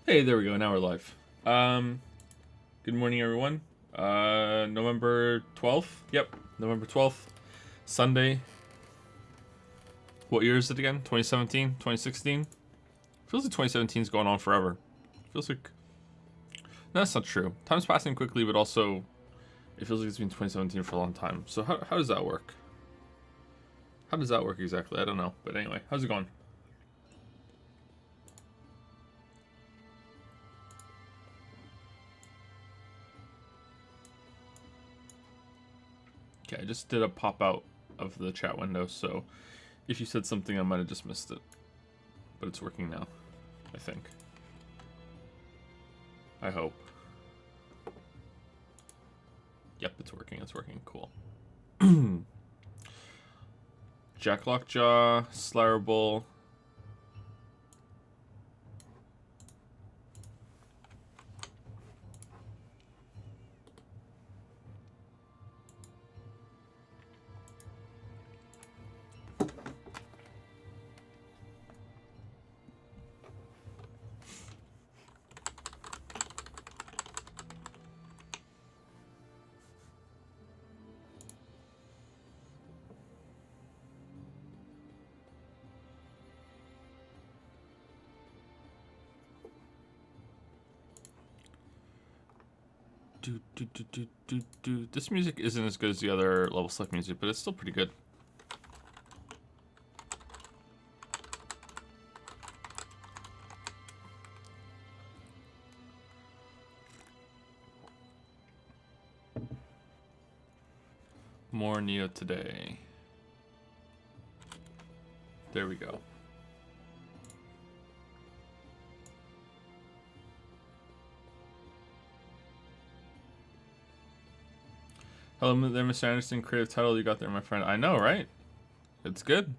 Hey, there we go. Now we're live. Good morning, everyone. November 12th. Yep, November 12th. Sunday. What year is it again? 2017? 2016? Feels like 2017 is going on forever. Feels like... No, that's not true. Time's passing quickly, but also it feels like it's been 2017 for a long time. So how does that work? How does that work exactly? I don't know. But anyway, how's it going? Okay, I just did a pop out of the chat window, so if you said something, I might have just missed it. But it's working now, I think. I hope. Yep, it's working. It's working. Cool. Jack Lockjaw, Slarable. This music isn't as good as the other level select music, but it's still pretty good. More Nioh today. There we go. Hello there, Mr. Anderson. Creative title you got there, my friend. I know, right? It's good.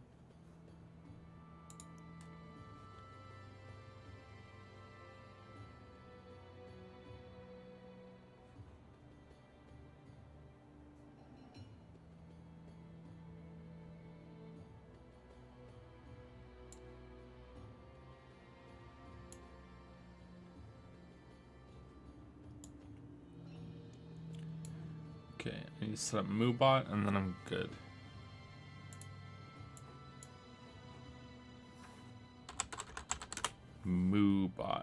Okay, I need to set up MooBot and then I'm good. MooBot.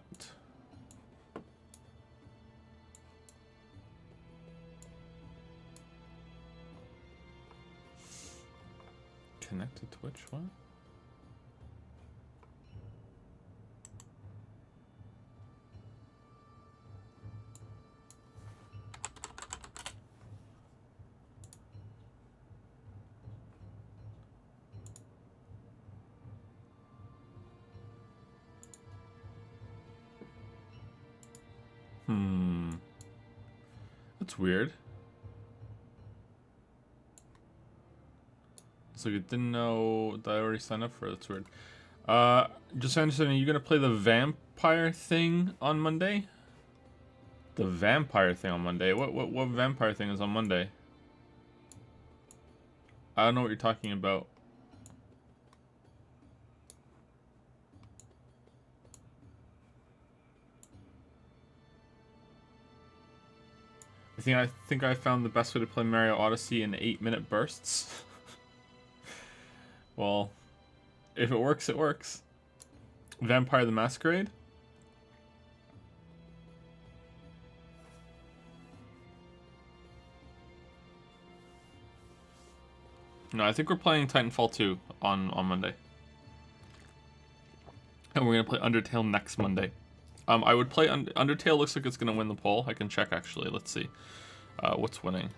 Connect to Twitch, what? That's weird. It's like it didn't know that I already signed up for it. That's weird. Just understand, are you gonna play the vampire thing on Monday? The vampire thing on Monday? What vampire thing is on Monday? I don't know what you're talking about. I think I found the best way to play Mario Odyssey in 8-minute bursts. Well, if it works, it works. Vampire the Masquerade? No, I think we're playing Titanfall 2 on Monday. And we're going to play Undertale next Monday. I would play Undertale. Looks like it's going to win the poll. I can check, actually. Let's see. What's winning?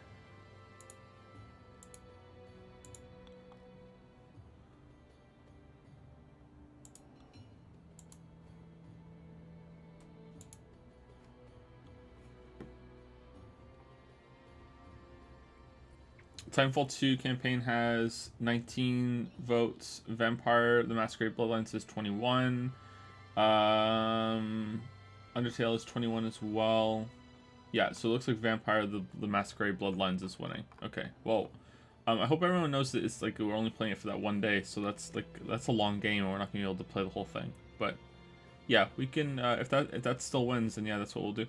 Titanfall 2 campaign has 19 votes. Vampire the Masquerade Bloodlines is 21. Undertale is 21 as well. Yeah, so it looks like Vampire the Masquerade Bloodlines is winning. Okay, well, I hope everyone knows that it's like we're only playing it for that one day, so that's a long game and we're not gonna be able to play the whole thing. But Yeah, we can. If that still wins, then yeah, that's what we'll do.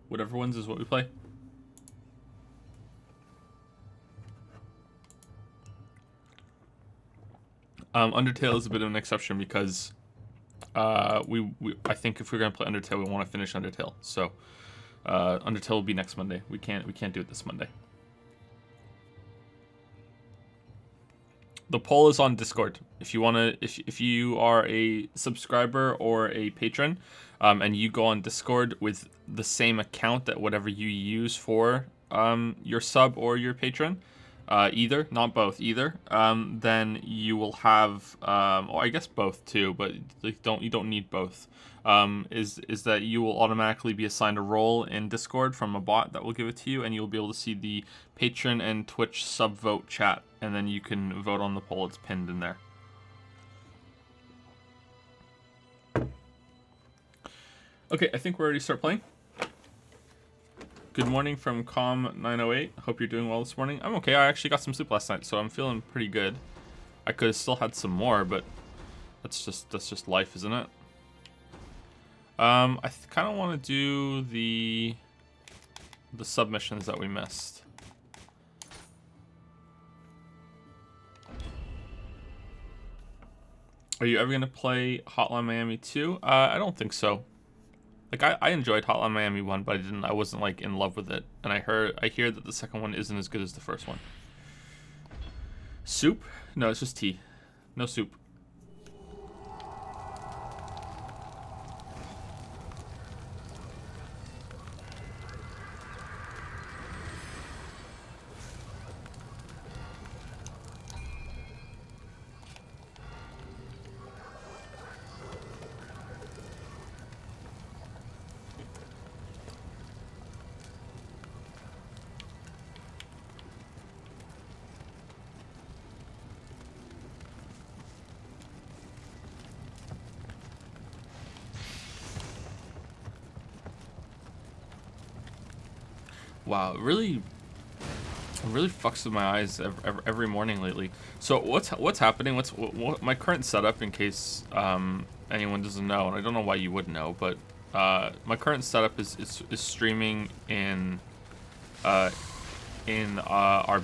Whatever wins is what we play. Undertale is a bit of an exception because I think if we're gonna play Undertale, we want to finish Undertale. So Undertale will be next Monday. We can't do it this Monday. The poll is on Discord. If you wanna, if you are a subscriber or a patron, and you go on Discord with the same account that whatever you use for your sub or your patron, either, not both, either, then you will have, or I guess both too, but like, you don't need both. Is that you will automatically be assigned a role in Discord from a bot that will give it to you, and you'll be able to see the patron and Twitch sub vote chat, and then you can vote on the poll. It's pinned in there. Okay, I think we're ready to start playing. Good morning from Com908. Hope you're doing well this morning. I'm okay. I actually got some sleep last night, so I'm feeling pretty good. I could have still had some more, but that's just life, isn't it? I kind of want to do the submissions that we missed. Are you ever gonna play Hotline Miami 2? I don't think so. Like I enjoyed Hotline Miami 1, but I wasn't like in love with it. And I hear that the second one isn't as good as the first one. Soup? No, it's just tea. No soup. Wow, it really fucks with my eyes every morning lately. So what's happening? What my current setup, in case anyone doesn't know, and I don't know why you would know, but my current setup is streaming in our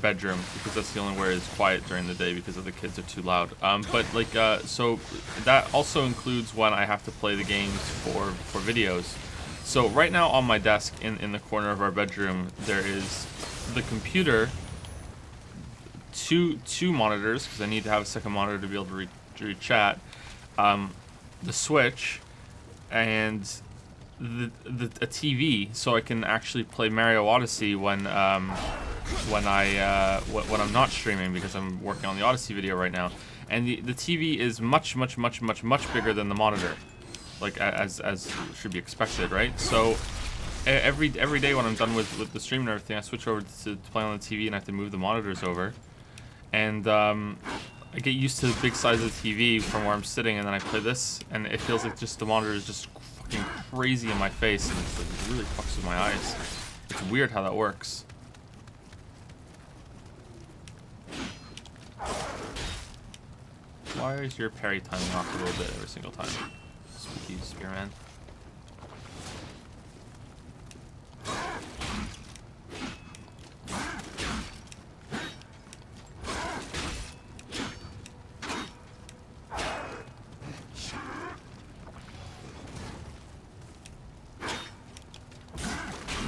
bedroom, because that's the only where it's quiet during the day because of the kids are too loud. But like so that also includes when I have to play the games for videos. So right now on my desk in the corner of our bedroom, there is the computer, two monitors, because I need to have a second monitor to be able to read chat, the Switch, and a TV, so I can actually play Mario Odyssey when I'm not streaming, because I'm working on the Odyssey video right now. And the TV is much bigger than the monitor, like as should be expected, right? So every day when I'm done with the stream and everything, I switch over to play on the TV, and I have to move the monitors over, and I get used to the big size of the TV from where I'm sitting, and then I play this, and it feels like just the monitor is just fucking crazy in my face, and it's like, it really fucks with my eyes. It's weird how that works. Why is your parry timing off a little bit every single time? Spooky Spearman.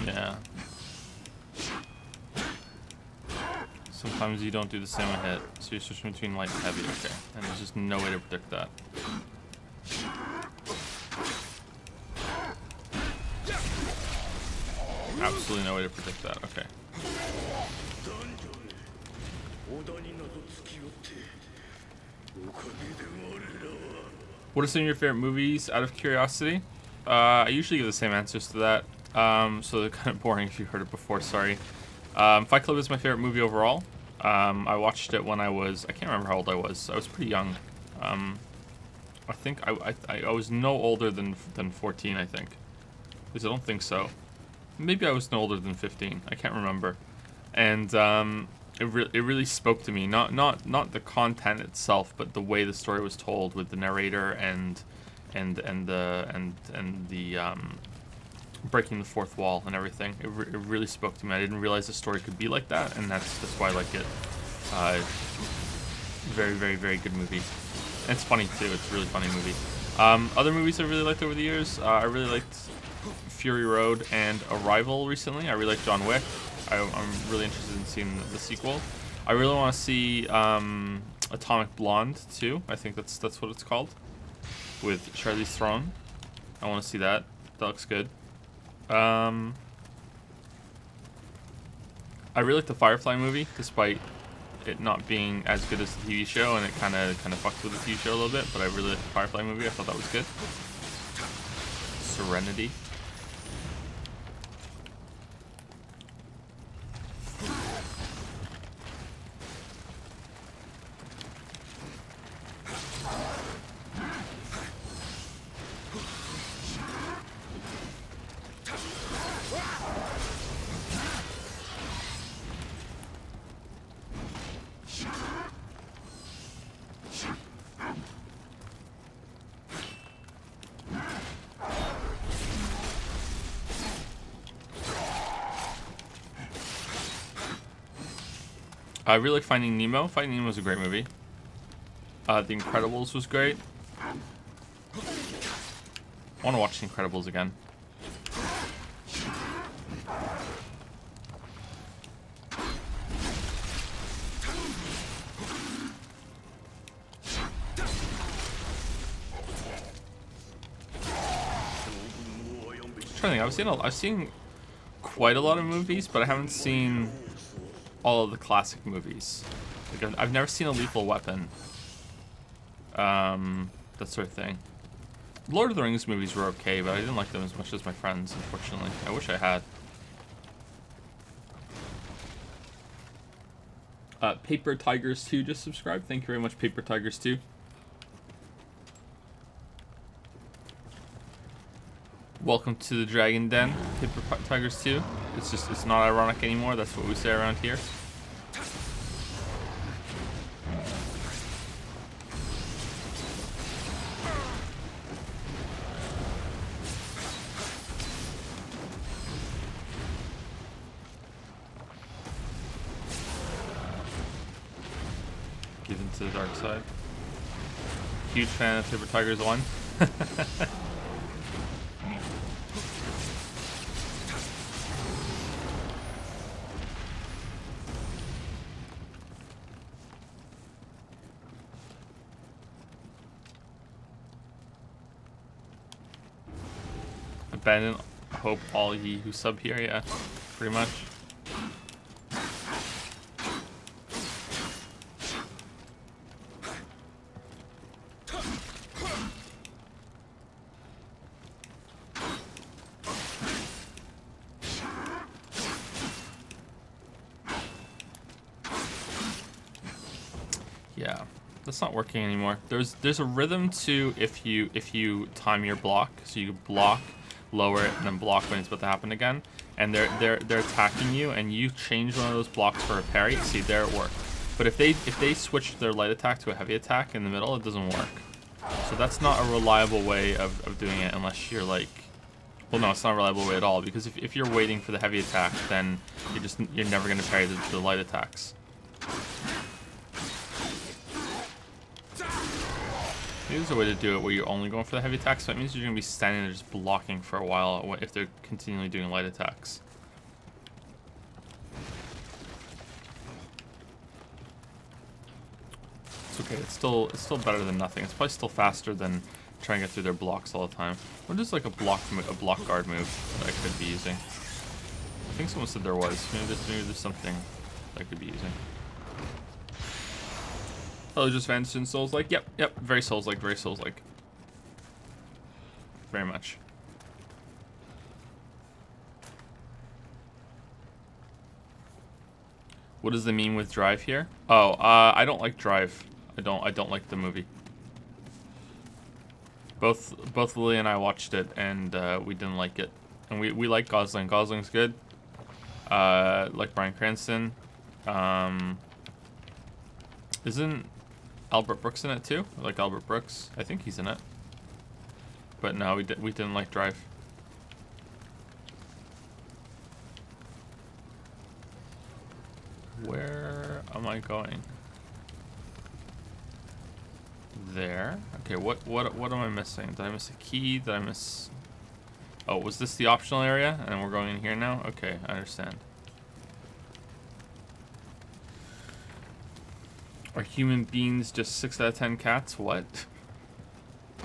Yeah. Sometimes you don't do the same hit, so you're switching between light and heavy, okay. And there's just no way to predict that. Absolutely no way to predict that, okay. What are some of your favorite movies, out of curiosity? I usually give the same answers to that, so they're kind of boring if you've heard it before, sorry. Fight Club is my favorite movie overall. I watched it when I can't remember how old I was. I was pretty young. I think I was no older than 14, I think. At least I don't think so. Maybe I was no older than 15. I can't remember. And it really spoke to me. Not the content itself, but the way the story was told with the narrator and the breaking the fourth wall and everything. It really spoke to me. I didn't realize the story could be like that, and that's why I like it. Very, very, very good movie. And it's funny too. It's a really funny movie. Other movies I really liked over the years. I really liked Fury Road and Arrival recently. I really liked John Wick. I'm really interested in seeing the sequel. I really want to see Atomic Blonde too. I think that's what it's called, with Charlize Theron. I want to see that. That looks good. I really like the Firefly movie, despite it not being as good as the TV show, and it kind of fucked with the TV show a little bit. But I really liked the Firefly movie. I thought that was good. Serenity. I really like Finding Nemo. Finding Nemo was a great movie. The Incredibles was great. I want to watch The Incredibles again. I'm trying to think. I've seen quite a lot of movies, but I haven't seen all of the classic movies. Like I've never seen a Lethal Weapon. That sort of thing. Lord of the Rings movies were okay, but I didn't like them as much as my friends, unfortunately. I wish I had. Paper Tigers 2 just subscribed. Thank you very much, Paper Tigers 2. Welcome to the Dragon Den, Paper Tigers 2. It's not ironic anymore. That's what we say around here. Get into the dark side. Huge fan of Paper Tigers 1. Abandon hope all ye who sub here, yeah, pretty much. Yeah, that's not working anymore. There's a rhythm to if you time your block, so you block, lower it, and then block when it's about to happen again, and they're attacking you, and you change one of those blocks for a parry. See, there it worked. But if they switch their light attack to a heavy attack in the middle, it doesn't work. So that's not a reliable way of doing it unless you're like, well, no, it's not a reliable way at all, because if you're waiting for the heavy attack, then you're never going to parry the light attacks. Maybe there's a way to do it where you're only going for the heavy attacks, so that means you're going to be standing there just blocking for a while if they're continually doing light attacks. It's okay, it's still better than nothing. It's probably still faster than trying to get through their blocks all the time. What is like a block guard move that I could be using? I think someone said there was. Maybe there's something that I could be using. Oh, just Vanished in Souls-like? Yep, very Souls-like, very Souls-like. Very much. What is the meme with Drive here? Oh, I don't like Drive. I don't like the movie. Both Lily and I watched it, and we didn't like it. And we like Gosling. Gosling's good. Like Bryan Cranston. Isn't Albert Brooks in it too? I like Albert Brooks. I think he's in it. But no, we didn't like Drive. Where am I going? There. Okay, what am I missing? Did I miss a key? Did I miss... Oh, was this the optional area? And we're going in here now? Okay, I understand. Are human beings just 6 out of 10 cats? What?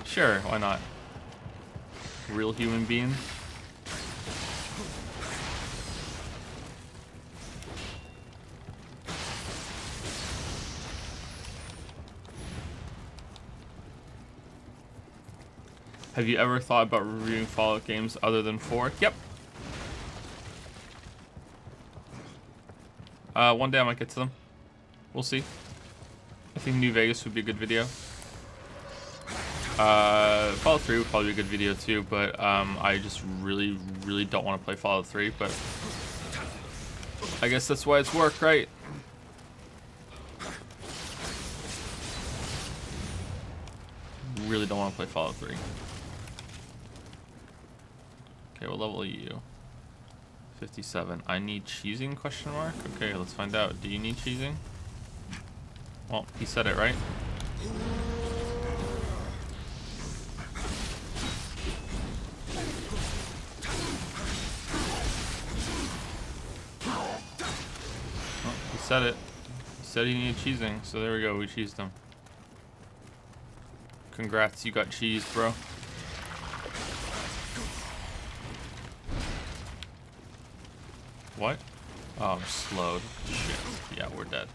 Sure, why not? Real human being? Have you ever thought about reviewing Fallout games other than 4? Yep. One day I might get to them. We'll see. I think New Vegas would be a good video. Fallout 3 would probably be a good video too, but I just really don't want to play Fallout 3, but I guess that's why it's work, right? Really don't want to play Fallout 3. Okay, what level are you? 57. I need cheesing, question mark? Okay, let's find out. Do you need cheesing? Well, he said it, right? Oh, he said it. He said he needed cheesing, so there we go, we cheesed him. Congrats, you got cheese, bro. What? Oh, I'm slowed. Shit. Yeah, we're dead.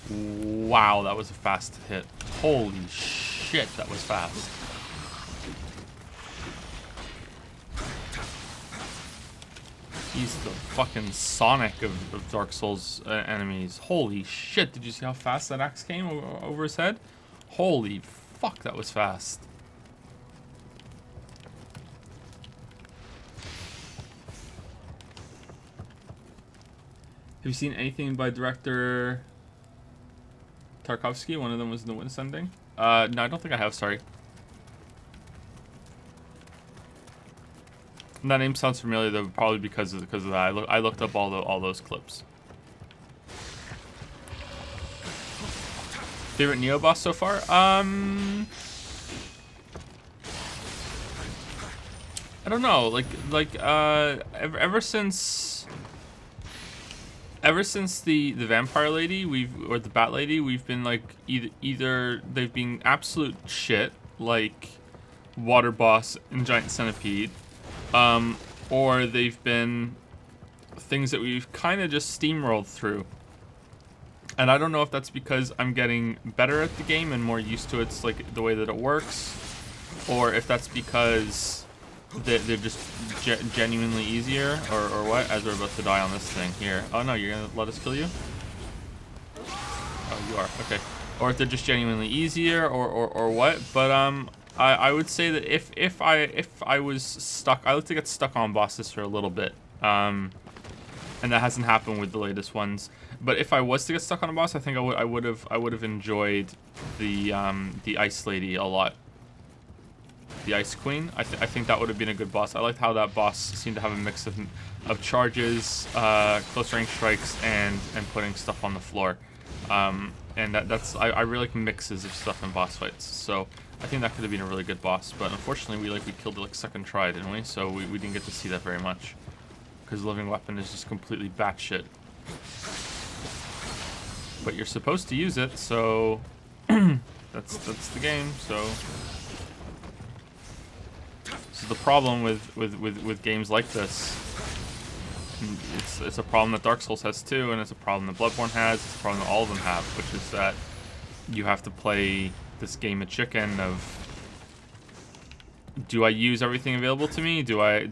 Wow, that was a fast hit. Holy shit, that was fast. He's the fucking Sonic of Dark Souls enemies. Holy shit, did you see how fast that axe came over his head? Holy fuck, that was fast. Have you seen anything by director Tarkovsky? One of them was in the Witness ending. No, I don't think I have, sorry. That name sounds familiar though, probably because of that. I looked up all those clips. Favorite Nioh boss so far? I don't know. Ever since the vampire lady, or the bat lady, we've been like either they've been absolute shit, like water boss and giant centipede. Or they've been things that we've kind of just steamrolled through. And I don't know if that's because I'm getting better at the game and more used to it's like the way that it works, or if that's because they're just genuinely easier, or what, as we're about to die on this thing here. Oh no, you're gonna let us kill you? Oh, you are, okay. Or if they're just genuinely easier, or what, but I would say that if I was stuck, I like to get stuck on bosses for a little bit, and that hasn't happened with the latest ones. But if I was to get stuck on a boss, I think I would have enjoyed the Ice Lady a lot, the Ice Queen. I think that would have been a good boss. I liked how that boss seemed to have a mix of charges, close range strikes, and putting stuff on the floor. And I really like mixes of stuff in boss fights. So I think that could have been a really good boss, but unfortunately we killed it like second try, didn't we? So we didn't get to see that very much, because the living weapon is just completely batshit. But you're supposed to use it, so that's the game. So this is the problem with games like this. It's a problem that Dark Souls has too, and it's a problem that Bloodborne has. It's a problem that all of them have, which is that you have to play this game of chicken of do I use everything available to me? Do I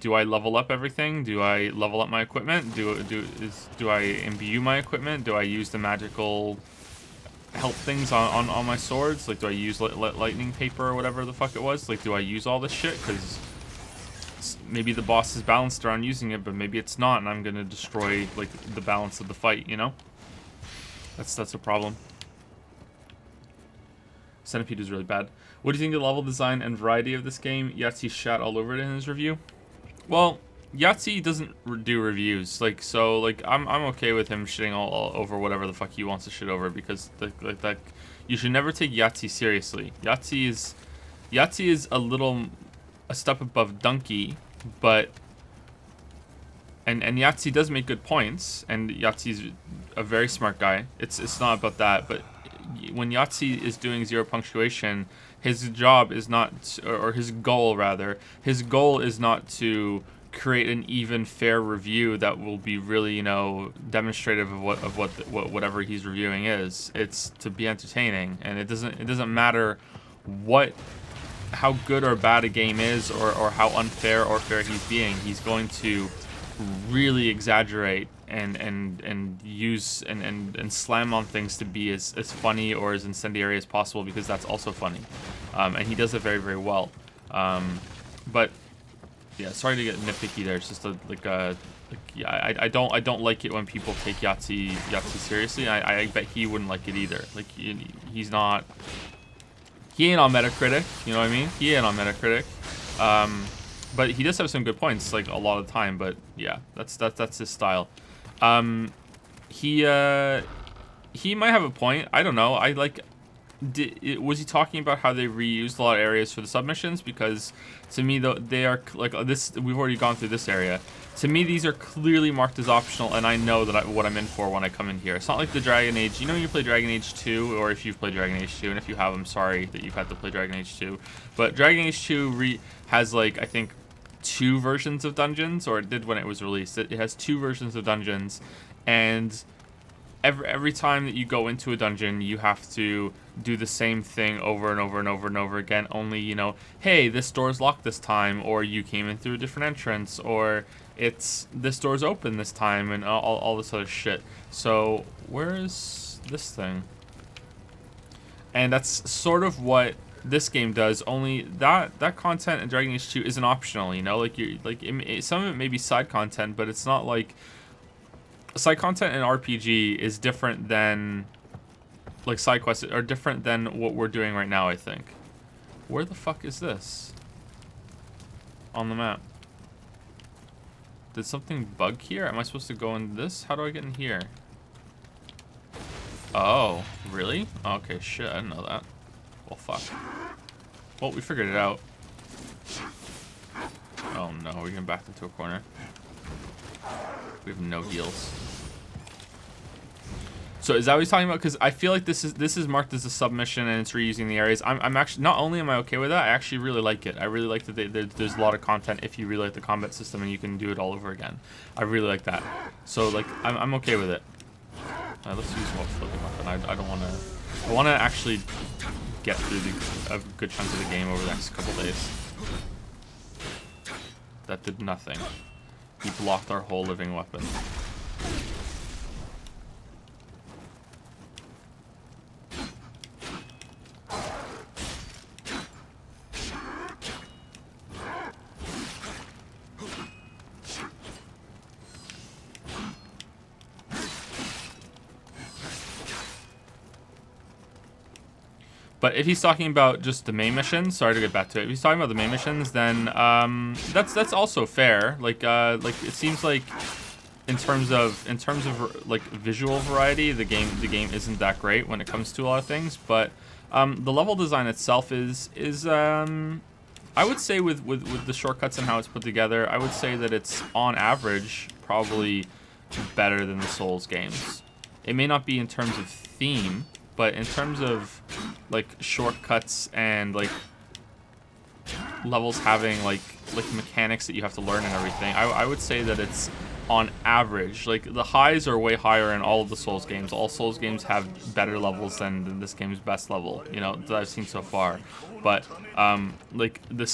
level up everything? Do I level up my equipment? Do I imbue my equipment? Do I use the magical help things on my swords? Like, do I use lightning paper or whatever the fuck it was? Like, do I use all this shit? Because maybe the boss is balanced around using it, but maybe it's not, and I'm gonna destroy like the balance of the fight. You know, that's a problem. Centipede is really bad. What do you think of the level design and variety of this game? Yahtzee shat all over it in his review. Well, Yahtzee doesn't do reviews, like, so, like, I'm okay with him shitting all over whatever the fuck he wants to shit over, because like you should never take Yahtzee seriously. Yahtzee is a step above Donkey, but and Yahtzee does make good points, and Yahtzee's a very smart guy. It's not about that, but when Yahtzee is doing zero punctuation, his job is not, or his goal rather, his goal is not to create an even fair review that will be really, you know, demonstrative of whatever he's reviewing is. It's to be entertaining, and it doesn't matter how good or bad a game is, or how unfair or fair he's being. He's going to really exaggerate and use and slam on things to be as funny or as incendiary as possible, because that's also funny, and he does it very, very well. But yeah, sorry to get nitpicky there. It's just yeah, I don't like it when people take Yahtzee seriously. I bet he wouldn't like it either. Like, he ain't on Metacritic, you know what I mean? He ain't on Metacritic. But he does have some good points, like, a lot of the time. But yeah, that's his style. He might have a point. I don't know. Was he talking about how they reused a lot of areas for the submissions? Because to me, though, they are like this. We've already gone through this area. To me, these are clearly marked as optional, and I know that what I'm in for when I come in here. It's not like the Dragon Age. You know, you play Dragon Age 2, or if you've played Dragon Age 2, and if you have, I'm sorry that you've had to play Dragon Age 2. But Dragon Age 2 has, like, I think 2 versions of dungeons, or it did when it was released. It has 2 versions of dungeons, and every time that you go into a dungeon, you have to do the same thing over and over and over and over again. Only, you know, hey, this door's locked this time, or you came in through a different entrance, or this door's open this time, and all this other shit. So where's this thing? And that's sort of what this game does, only that content in Dragon Age 2 isn't optional, you know? Like, some of it may be side content, but it's not like side content in RPG is different than, like, side quests are different than what we're doing right now, I think. Where the fuck is this on the map? Did something bug here? Am I supposed to go in this? How do I get in here? Oh, really? Okay, shit, I didn't know that. Well, fuck. Well, we figured it out. Oh no, we're getting backed into a corner. We have no heals. So is that what he's talking about? Because I feel like this is marked as a submission, and it's reusing the areas. I'm actually, not only am I okay with that, I actually really like it. I really like that there's a lot of content if you really like the combat system and you can do it all over again. I really like that. So, like, I'm okay with it. Let's use more flipping weapon. I don't want to. I want to actually get through a good chunk of the game over the next couple days. That did nothing. He blocked our whole living weapon. But if he's talking about just the main missions, sorry to get back to it. If he's talking about the main missions, then that's also fair. Like it seems like in terms of like visual variety, the game isn't that great when it comes to a lot of things. But the level design itself is I would say with the shortcuts and how it's put together, I would say that it's on average probably better than the Souls games. It may not be in terms of theme, but in terms of, like, shortcuts and, like, levels having, like mechanics that you have to learn and everything, I would say that on average. Like, the highs are way higher in all of the Souls games. All Souls games have better levels than this game's best level, you know, that I've seen so far. But like the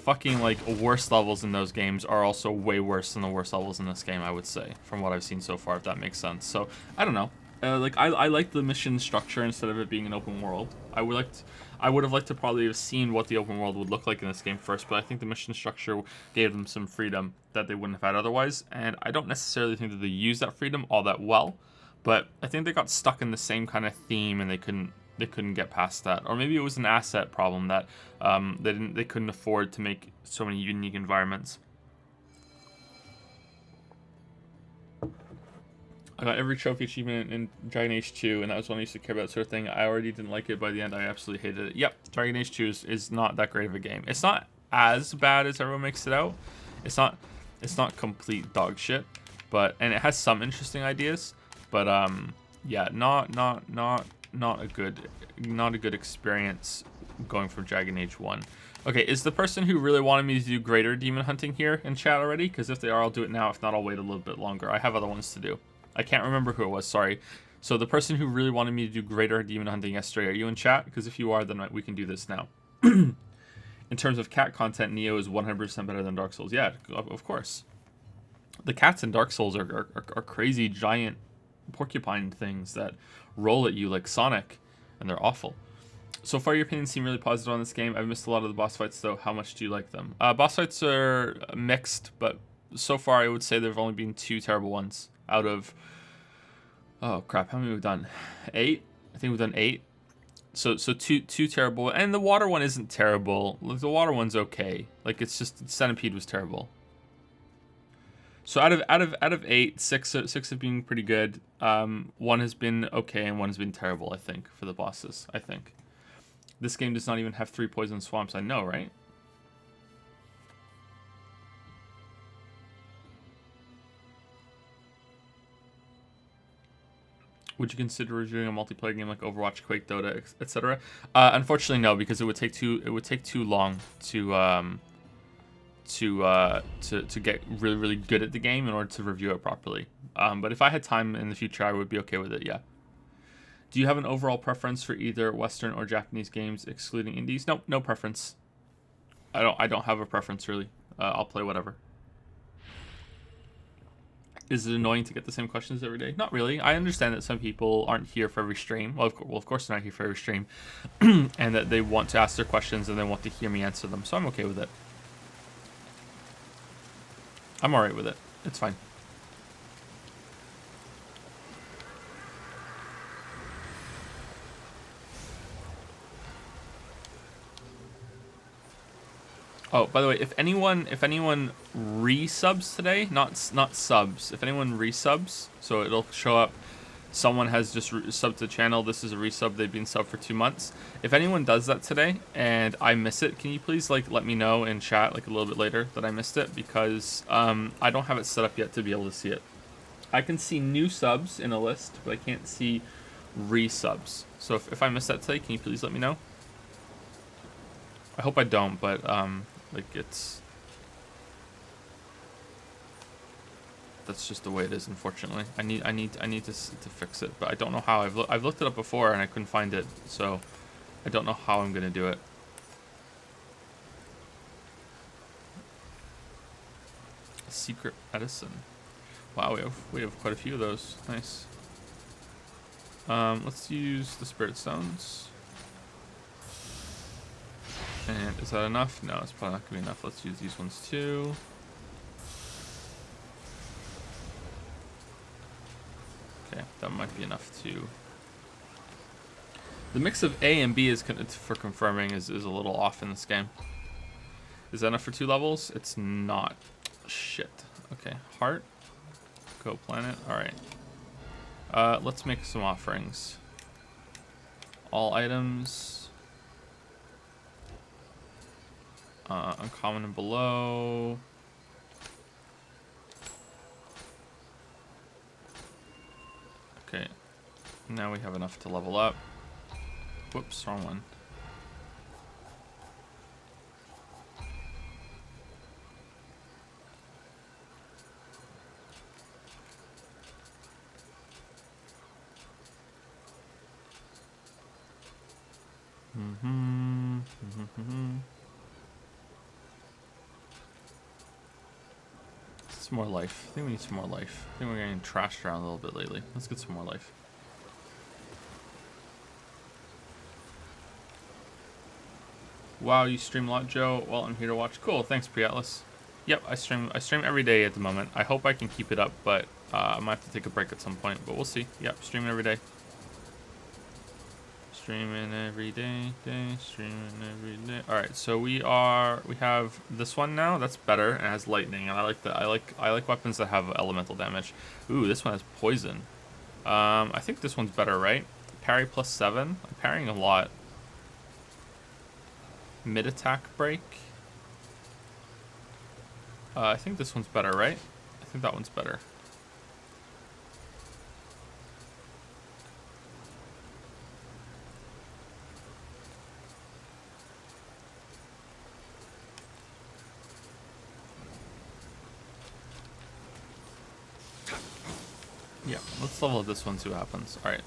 fucking like worst levels in those games are also way worse than the worst levels in this game, I would say, from what I've seen so far, if that makes sense. So I don't know. Like I like the mission structure instead of it being an open world. I would have liked to probably have seen what the open world would look like in this game first, but I think the mission structure gave them some freedom that they wouldn't have had otherwise, and I don't necessarily think that they used that freedom all that well, but I think they got stuck in the same kind of theme and they couldn't get past that. Or maybe it was an asset problem that they couldn't afford to make so many unique environments. I got every trophy achievement in Dragon Age 2, and that was when I used to care about, sort of thing. I already didn't like it. By the end, I absolutely hated it. Yep, Dragon Age 2 is not that great of a game. It's not as bad as everyone makes it out. It's not complete dog shit, and it has some interesting ideas, but yeah, not a good experience going from Dragon Age 1. Okay, is the person who really wanted me to do greater demon hunting here in chat already? Because if they are, I'll do it now. If not, I'll wait a little bit longer. I have other ones to do. I can't remember who it was, sorry. So the person who really wanted me to do greater demon hunting yesterday, are you in chat? Because if you are, then we can do this now. In terms of cat content, Nioh is 100% better than Dark Souls. Yeah, of course. The cats in Dark Souls are crazy giant porcupine things that roll at you like Sonic, and they're awful. So far, your opinions seem really positive on this game. I've missed a lot of the boss fights, though. How much do you like them? Boss fights are mixed, but so far, I would say there have only been 2 terrible ones out of... Oh, crap. How many have we done? 8? I think we've done 8. So two terrible, and the water one isn't terrible. The water one's okay. Like, it's just Centipede was terrible. So out of 8, 6 have been pretty good. 1 has been okay, and 1 has been terrible, I think, for the bosses. I think this game does not even have 3 poison swamps. I know, right? Would you consider doing a multiplayer game like Overwatch, Quake, Dota, etc.? Unfortunately, no, because it would take too long to get really good at the game in order to review it properly. But if I had time in the future, I would be okay with it. Yeah. Do you have an overall preference for either Western or Japanese games, excluding indies? Nope, no preference. I don't have a preference really. I'll play whatever. Is it annoying to get the same questions every day? Not really. I understand that some people aren't here for every stream. Well, of course they're not here for every stream. And that they want to ask their questions and they want to hear me answer them. So I'm okay with it. I'm alright with it. It's fine. Oh, by the way, if anyone resubs today, not subs, if anyone resubs, so it'll show up, someone has just subbed to the channel, this is a resub, they've been subbed for 2 months. If anyone does that today and I miss it, can you please like let me know in chat like a little bit later that I missed it, because I don't have it set up yet to be able to see it. I can see new subs in a list, but I can't see resubs. So if I miss that today, can you please let me know? I hope I don't, but like that's just the way it is, unfortunately. I need to fix it, but I don't know how. I've looked it up before and I couldn't find it, so I don't know how I'm gonna do it. Secret medicine. Wow, we have quite a few of those. Nice. Let's use the spirit stones. And is that enough? No, it's probably not gonna be enough. Let's use these ones too. Okay, that might be enough too. The mix of A and B is for confirming is a little off in this game. Is that enough for 2 levels? It's not. Shit. Okay, heart. Go planet. All right. Let's make some offerings. All items. Uncommon and below. Okay. Now we have enough to level up. Whoops, wrong one. Some more life. I think we need some more life. I think we're getting trashed around a little bit lately. Let's get some more life. Wow, you stream a lot, Joe? Well, I'm here to watch. Cool, thanks, Priatlas. Yep, I stream every day at the moment. I hope I can keep it up, but I might have to take a break at some point, but we'll see. Yep, streaming every day. Streaming every day, streaming every day. All right, so we have this one now. That's better and it has lightning, and I like that. I like weapons that have elemental damage. Ooh, this one has poison. I think this one's better, right? Parry +7. I'm parrying a lot. Mid attack break. I think this one's better, right? I think that one's better. Yeah, let's level up this one, see what happens. Alright.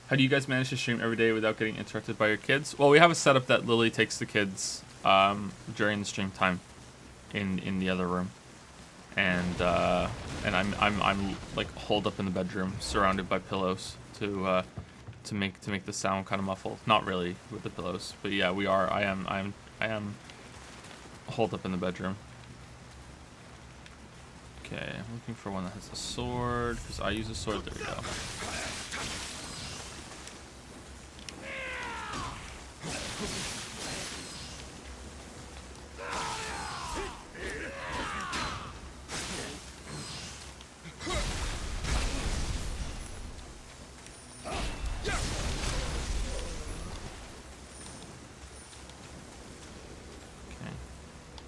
How do you guys manage to stream every day without getting interrupted by your kids? Well, we have a setup that Lily takes the kids during the stream time in the other room. And I'm like holed up in the bedroom, surrounded by pillows to make the sound kind of muffled. Not really with the pillows, but yeah, we are. I am holed up in the bedroom. Okay, I'm looking for one that has a sword because I use a sword. There we go.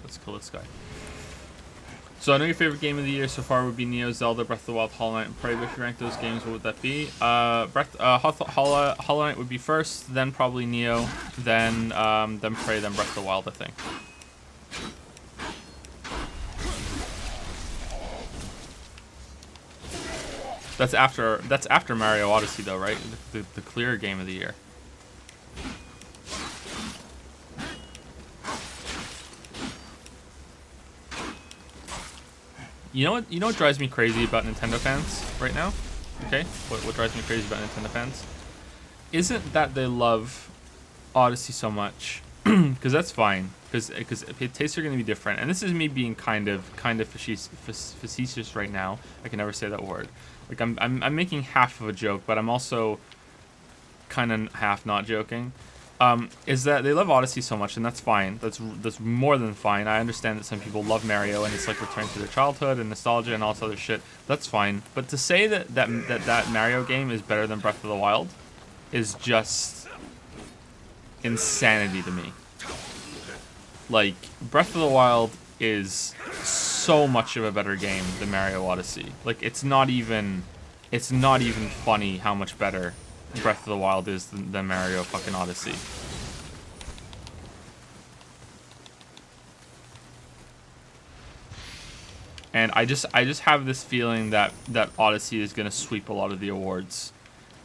Let's kill this guy. So I know your favorite game of the year so far would be Nioh, Zelda, Breath of the Wild, Hollow Knight, and Prey. But if you rank those games, what would that be? Hollow Knight would be first, then probably Nioh, then Prey, then Breath of the Wild, I think. That's after Mario Odyssey though, right? The clear game of the year. You know what drives me crazy about Nintendo fans right now? Okay? What drives me crazy about Nintendo fans? Isn't that they love Odyssey so much. Because that's fine. Because tastes are going to be different. And this is me being kind of facetious right now. I can never say that word. Like I'm making half of a joke, but I'm also kind of half not joking. Is that they love Odyssey so much, and that's fine. That's more than fine. I understand that some people love Mario, and it's like return to their childhood and nostalgia and all this other shit. That's fine. But to say that Mario game is better than Breath of the Wild is just insanity to me. Like, Breath of the Wild is so much of a better game than Mario Odyssey. Like, it's not even funny how much better Breath of the Wild is than Mario fucking Odyssey. And I just have this feeling that Odyssey is gonna sweep a lot of the awards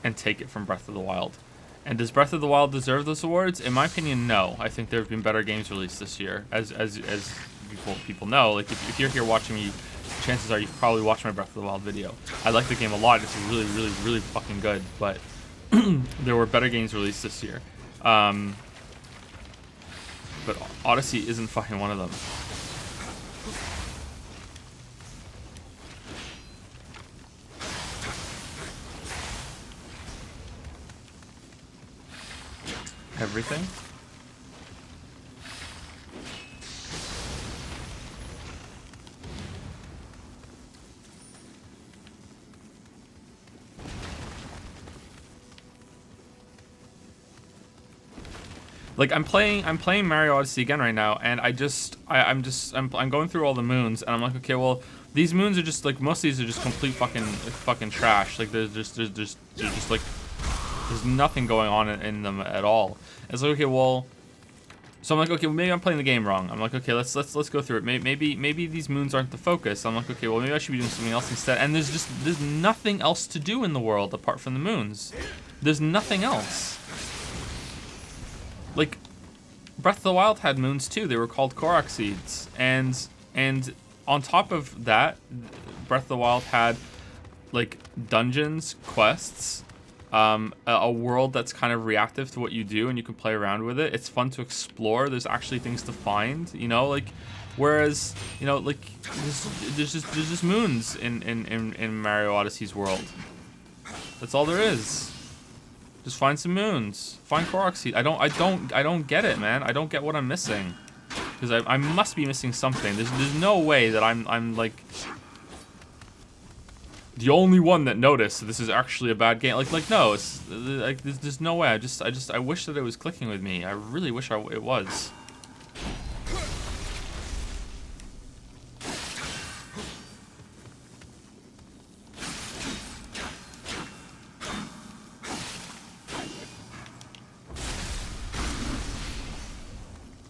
and take it from Breath of the Wild. And does Breath of the Wild deserve those awards? In my opinion, no. I think there have been better games released this year. As people know, like if you're here watching me, chances are you've probably watched my Breath of the Wild video. I like the game a lot. It's really, really, really fucking good. But there were better games released this year. But Odyssey isn't fucking one of them. Everything? Like I'm playing Mario Odyssey again right now, and I'm going through all the moons, and I'm like, okay, well, these moons are just like, most of these are just complete fucking trash. Like there's just like there's nothing going on in them at all. It's like, okay, well, So I'm like, okay, well, maybe I'm playing the game wrong. I'm like, okay, let's go through it. Maybe these moons aren't the focus. I'm like, okay, well, maybe I should be doing something else instead. And there's nothing else to do in the world apart from the moons. There's nothing else. Like, Breath of the Wild had moons too. They were called Korok seeds, and on top of that, Breath of the Wild had like dungeons, quests, a world that's kind of reactive to what you do, and you can play around with it. It's fun to explore. There's actually things to find, you know, like, whereas, you know, like, there's just moons in Mario Odyssey's world. That's all there is. Just find some moons. Find Korok seed. I don't get it, man. I don't get what I'm missing. Because I must be missing something. There's no way that I'm like the only one that noticed that this is actually a bad game. Like no, it's like there's no way. I wish that it was clicking with me. I really wish it was.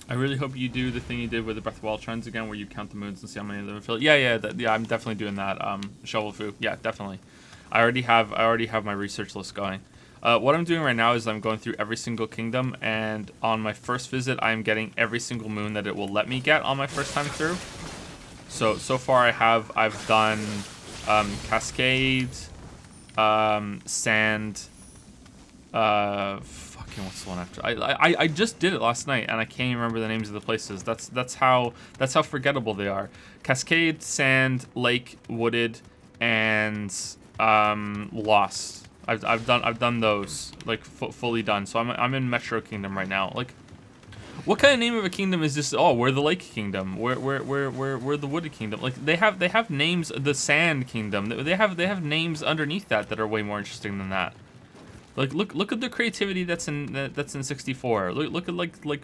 I really hope you do the thing you did with the Breath of the Wild trends again, where you count the moons and see how many of them fill. Yeah, I'm definitely doing that. Shovel Fu, yeah, definitely. I already have my research list going. What I'm doing right now is I'm going through every single kingdom, and on my first visit, I'm getting every single moon that it will let me get on my first time through. So far I've done Cascade, Sand, what's the one after? I just did it last night and I can't even remember the names of the places. That's how forgettable they are. Cascade, Sand, Lake, Wooded, and Lost. I've done those, like, fully done. So I'm in Metro Kingdom right now. Like, what kind of name of a kingdom is this? Oh, we're the Lake Kingdom. We're the Wooded Kingdom. Like, they have names. The Sand Kingdom. They have names underneath that are way more interesting than that. Like, look at the creativity that's in 64. Look at like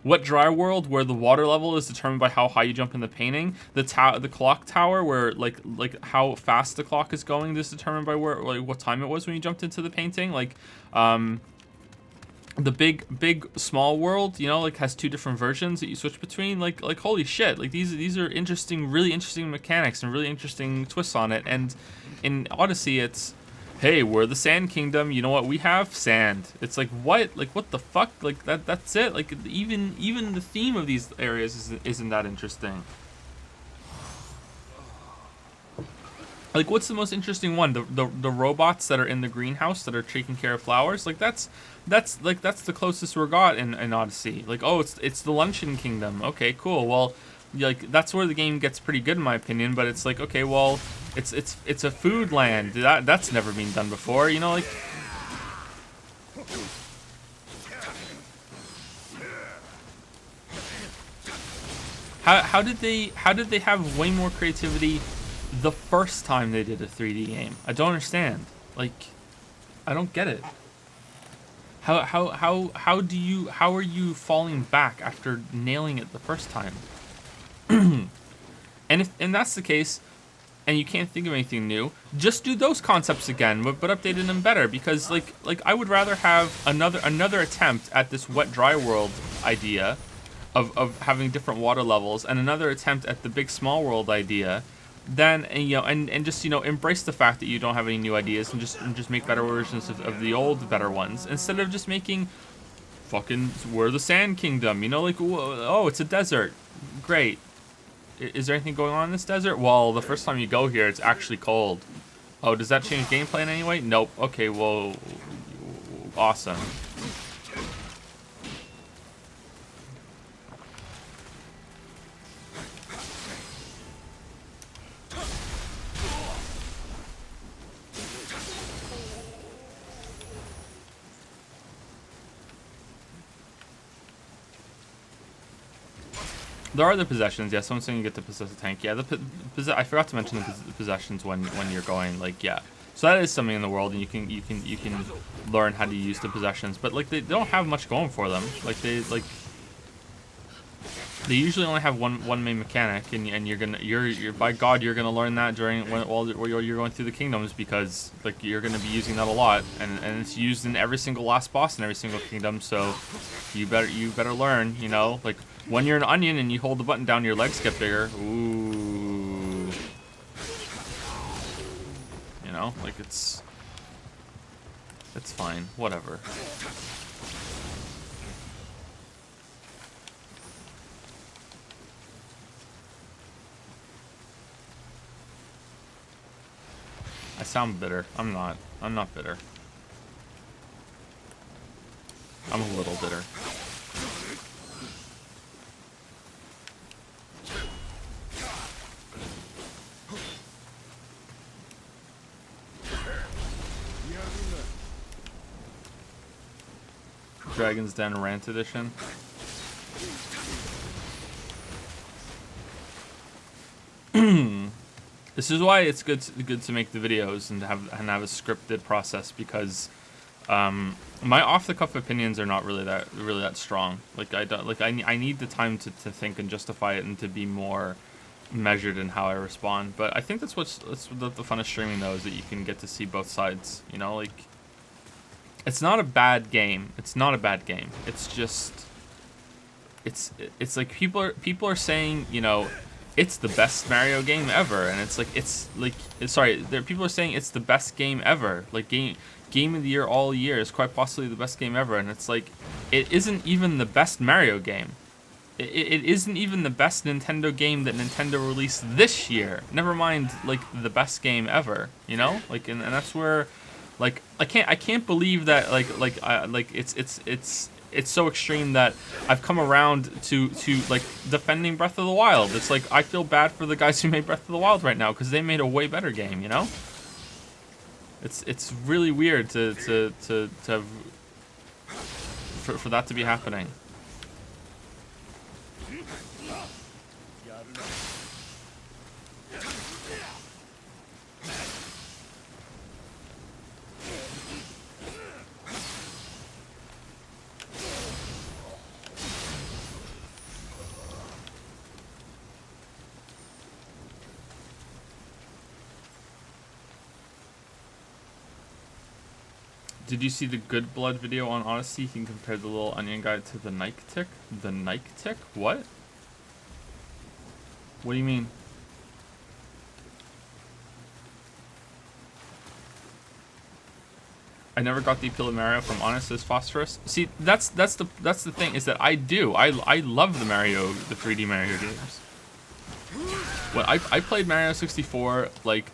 Wet Dry World, where the water level is determined by how high you jump in the painting. The clock tower, where like how fast the clock is going is determined by what time it was when you jumped into the painting. Like, the big small world, you know, like, has two different versions that you switch between. Like holy shit! Like, these are really interesting mechanics and really interesting twists on it. And in Odyssey, it's, hey, we're the Sand Kingdom. You know what we have? Sand. It's like, what? Like, what the fuck? Like, that's it. Like, even the theme of these areas isn't that interesting. Like, what's the most interesting one? The robots that are in the greenhouse that are taking care of flowers? Like, that's the closest we got in Odyssey. Like, oh, it's the Luncheon Kingdom. Okay, cool. Well, like, that's where the game gets pretty good in my opinion, but it's like, okay, well, it's a food land. That's never been done before, you know, like. How did they have way more creativity the first time they did a 3D game? I don't understand. Like, I don't get it. How are you falling back after nailing it the first time? And that's the case, and you can't think of anything new, just do those concepts again, but updating them better. Because like I would rather have another attempt at this Wet Dry World idea of having different water levels, and another attempt at the big small world idea, than, and just, embrace the fact that you don't have any new ideas, and just make better versions of the old better ones, instead of just making fucking, we're the Sand Kingdom, like, oh, it's a desert, great. Is there anything going on in this desert? Well, the first time you go here, it's actually cold. Oh, does that change gameplay in any way? Nope. Okay, well, awesome. There are the possessions, yeah. Someone's saying you get to possess a tank. Yeah, I forgot to mention the possessions when you're going, like, yeah. So that is something in the world, and you can learn how to use the possessions. But like, they don't have much going for them. Like, They usually only have one main mechanic, and you're by God you're gonna learn that while you're going through the kingdoms, because like you're gonna be using that a lot, and it's used in every single last boss in every single kingdom. So you better learn. You know, like when you're an onion and you hold the button down, your legs get bigger. Ooh, you know, like it's fine, whatever. I sound bitter. I'm not. I'm not bitter. I'm a little bitter. Dragon's Den Rant Edition. This is why it's good to make the videos and have a scripted process, because my off the cuff opinions are not really that strong. Like I need the time to think and justify it and to be more measured in how I respond. But I think that's the fun of streaming, though, is that you can get to see both sides. You know, like it's not a bad game. It's not a bad game. It's just it's like people are saying, you know, it's the best Mario game ever, and it's like people are saying it's the best game ever, like game of the year all year is quite possibly the best game ever, and it's like it isn't even the best Mario game. It isn't even the best Nintendo game that Nintendo released this year. Never mind like the best game ever, you know? Like and that's where like I can't believe that it's so extreme that I've come around to like defending Breath of the Wild. It's like I feel bad for the guys who made Breath of the Wild right now, because they made a way better game, you know? It's really weird for that to be happening. Did you see the Good Blood video on Odyssey? You can compare the little onion guy to the Nike Tick. The Nike Tick? What? What do you mean? I never got the appeal of Mario from Honest as Phosphorus. See, that's the thing, is that I love the 3D Mario games. When I played Mario 64 like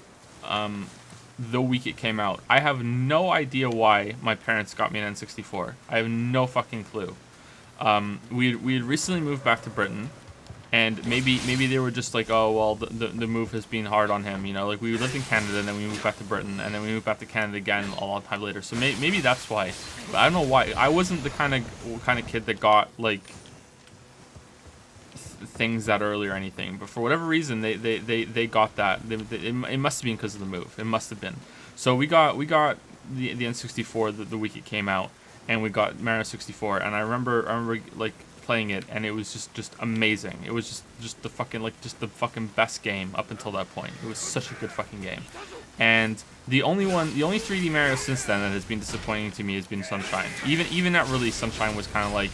the week it came out. I have no idea why my parents got me an N64. I have no fucking clue. We had recently moved back to Britain, and maybe they were just like, oh well, the move has been hard on him, you know. Like we lived in Canada, and then we moved back to Britain, and then we moved back to Canada again a long time later. So maybe that's why. But I don't know why. I wasn't the kind of kid that got like things that early or anything, but for whatever reason they got that. It must have been because of the move. It must have been. So we got the N64 the week it came out, and we got Mario 64, and I remember like playing it, and it was just amazing. It was just the fucking best game up until that point. It was such a good fucking game. And the only 3D Mario since then that has been disappointing to me has been Sunshine. Even at release, Sunshine was kind of like,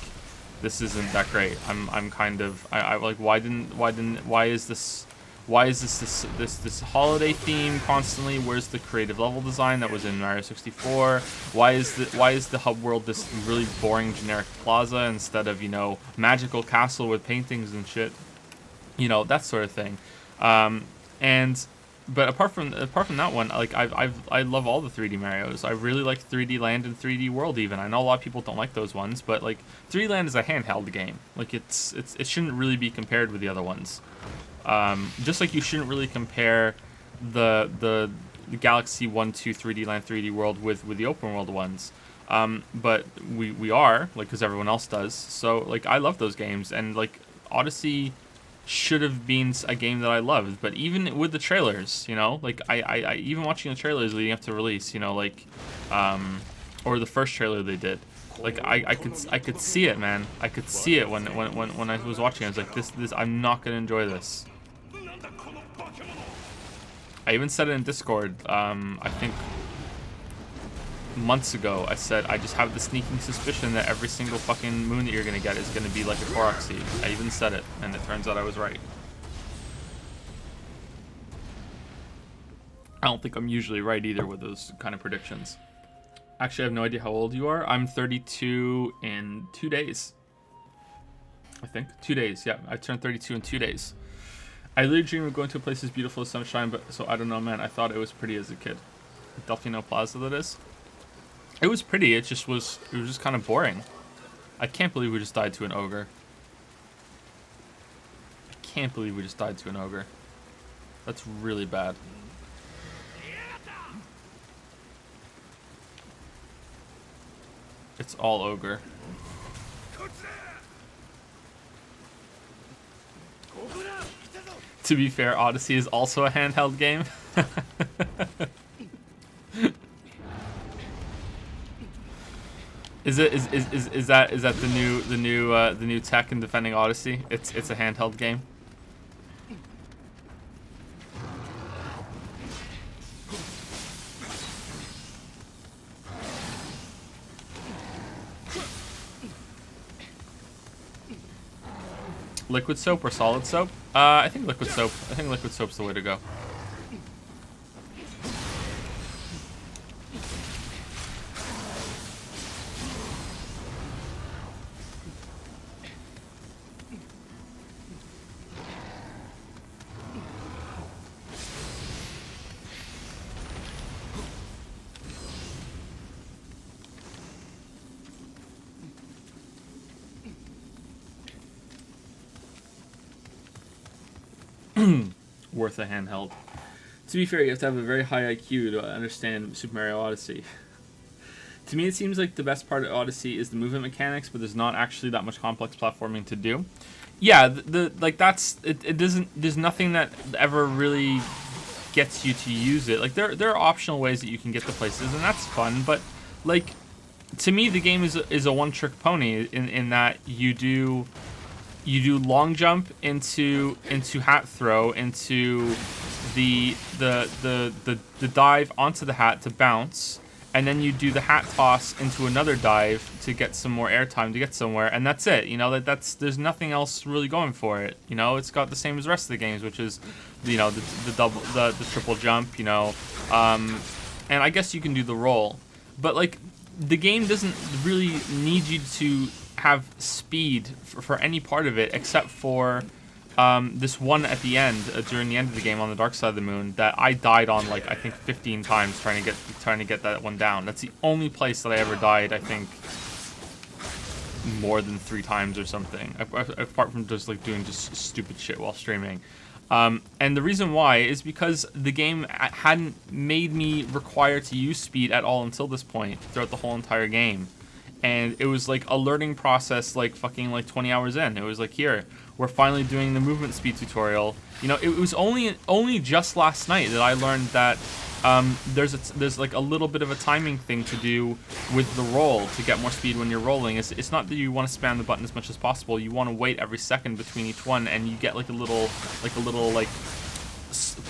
this isn't that great. I'm kind of I like, why is this holiday theme constantly? Where's the creative level design that was in Mario 64? Why is the hub world this really boring generic plaza instead of, you know, magical castle with paintings and shit? You know, that sort of thing. But apart from that one, like I love all the 3D Marios. I really like 3D Land and 3D World even. I know a lot of people don't like those ones, but like 3D Land is a handheld game. Like it shouldn't really be compared with the other ones. Just like you shouldn't really compare the Galaxy 1, 2, 3D Land, 3D World with the open world ones. But we are, like, because everyone else does. So like I love those games, and like Odyssey should have been a game that I loved. But even with the trailers, you know, like I even watching the trailers leading up to release, you know, like or the first trailer they did, Like I could see it, man. I could see it when I was watching. I was like, this I'm not gonna enjoy this. I even said it in Discord. I think months ago. I said I just have the sneaking suspicion that every single fucking moon that you're gonna get is gonna be like a Korok seed. I even said it, and it turns out I was right. I don't think I'm usually right either with those kind of predictions. Actually, I have no idea how old you are. I'm 32 in 2 days. I think 2 days. Yeah, I turned 32 in 2 days. I literally dream of going to a place as beautiful as sunshine, but so I don't know, man. I thought it was pretty as a kid. Delfino Plaza, that is. It was pretty. It was just kind of boring. I can't believe we just died to an ogre. I can't believe we just died to an ogre. That's really bad. It's all ogre. To be fair, Odyssey is also a handheld game. Is that the new tech in defending Odyssey? It's a handheld game. Liquid soap or solid soap? I think liquid soap. I think liquid soap's the way to go. Worth a handheld. To be fair, you have to have a very high IQ to understand Super Mario Odyssey. To me, it seems like the best part of Odyssey is the movement mechanics, but there's not actually that much complex platforming to do. Yeah, it doesn't. There's nothing that ever really gets you to use it. Like there are optional ways that you can get to places, and that's fun. But like, to me, the game is a one-trick pony in that you do long jump into hat throw, into the dive onto the hat to bounce, and then you do the hat toss into another dive to get some more airtime to get somewhere, and that's it. You know, there's nothing else really going for it. You know, it's got the same as the rest of the games, which is, you know, the triple jump. You know, and I guess you can do the roll, but like the game doesn't really need you to have speed for any part of it, except for this one at the end, during the end of the game on the dark side of the moon, that I died on like I think 15 times trying to get that one down. That's the only place that I ever died, I think, more than 3 times or something, apart from just like doing just stupid shit while streaming. And the reason why is because the game hadn't made me require to use speed at all until this point throughout the whole entire game. And it was like a learning process, like fucking like 20 hours in. It was like, here, we're finally doing the movement speed tutorial. You know, it was only just last night that I learned that there's like a little bit of a timing thing to do with the roll to get more speed when you're rolling. It's not that you want to spam the button as much as possible. You want to wait every second between each one, and you get like a little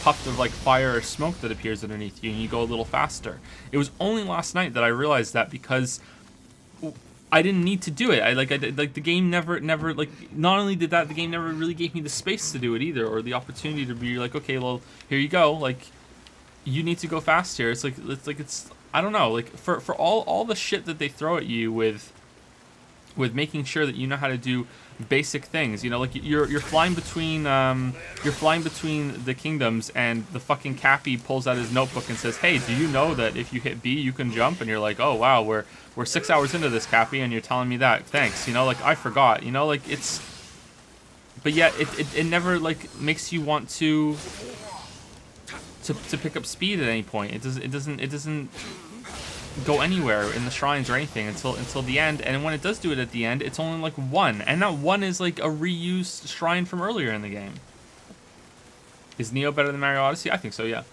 puff of like fire or smoke that appears underneath you, and you go a little faster. It was only last night that I realized that, because I didn't need to do it. The game never like, not only did that, the game never really gave me the space to do it either, or the opportunity to be like, okay, well, here you go, like, you need to go fast here. It's I don't know, like, for all the shit that they throw at you with making sure that you know how to do basic things, you know, like you're flying between the kingdoms, and the fucking Cappy pulls out his notebook and says, hey, do you know that if you hit B you can jump? And you're like, oh wow, we're 6 hours into this, Cappy, and you're telling me that, thanks, you know, like, I forgot, you know, like, it's, but yet it never like makes you want to pick up speed at any point. It doesn't go anywhere in the shrines or anything until the end, and when it does do it at the end, it's only like one, and that one is like a reused shrine from earlier in the game. Is Nioh better than Mario Odyssey? I think so, yeah.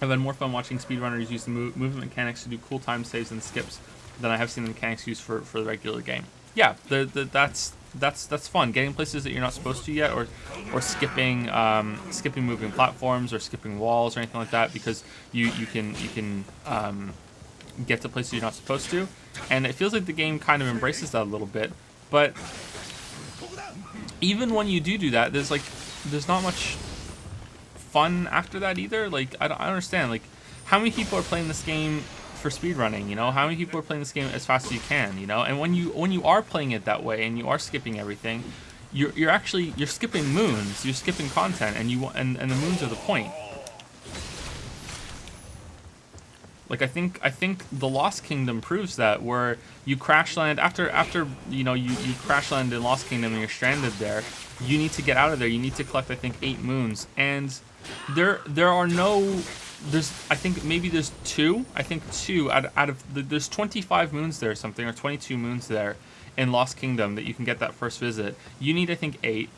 I've had more fun watching speedrunners use the movement mechanics to do cool time saves and skips than I have seen the mechanics used for the regular game. Yeah, that's fun. Getting places that you're not supposed to yet, or skipping moving platforms or skipping walls or anything like that, because you can get to places you're not supposed to, and it feels like the game kind of embraces that a little bit. But even when you do that, there's not much fun after that either. Like I don't understand, like, how many people are playing this game for speedrunning, you know? How many people are playing this game as fast as you can, you know? And when you are playing it that way and you are skipping everything, you're skipping moons, you're skipping content, and the moons are the point. Like I think the Lost Kingdom proves that, where you crash land after you know you crash land in Lost Kingdom and you're stranded there. You need to get out of there. You need to collect, I think, 8 moons, and there are no. I think maybe there's 2. I think 2 out of there's 25 moons there or something, or 22 moons there in Lost Kingdom that you can get that first visit. You need, I think, 8,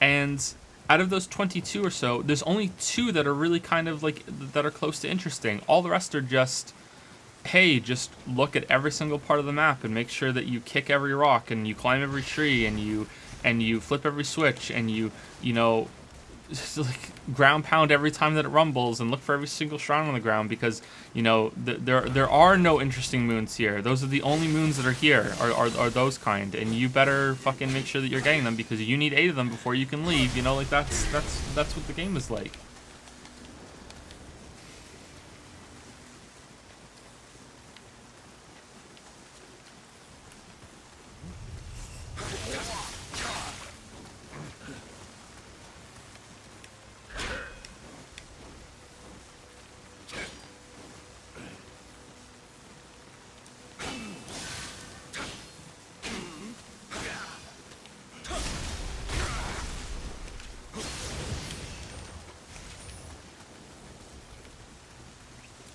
and out of those 22 or so, there's only 2 that are really kind of like that are close to interesting. All the rest are just, hey, just look at every single part of the map and make sure that you kick every rock and you climb every tree and you flip every switch and you know, just like ground pound every time that it rumbles and look for every single shrine on the ground, because you know there are no interesting moons here. Those are the only moons that are here, are those kind, and you better fucking make sure that you're getting them, because you need 8 of them before you can leave, you know? Like that's what the game is like.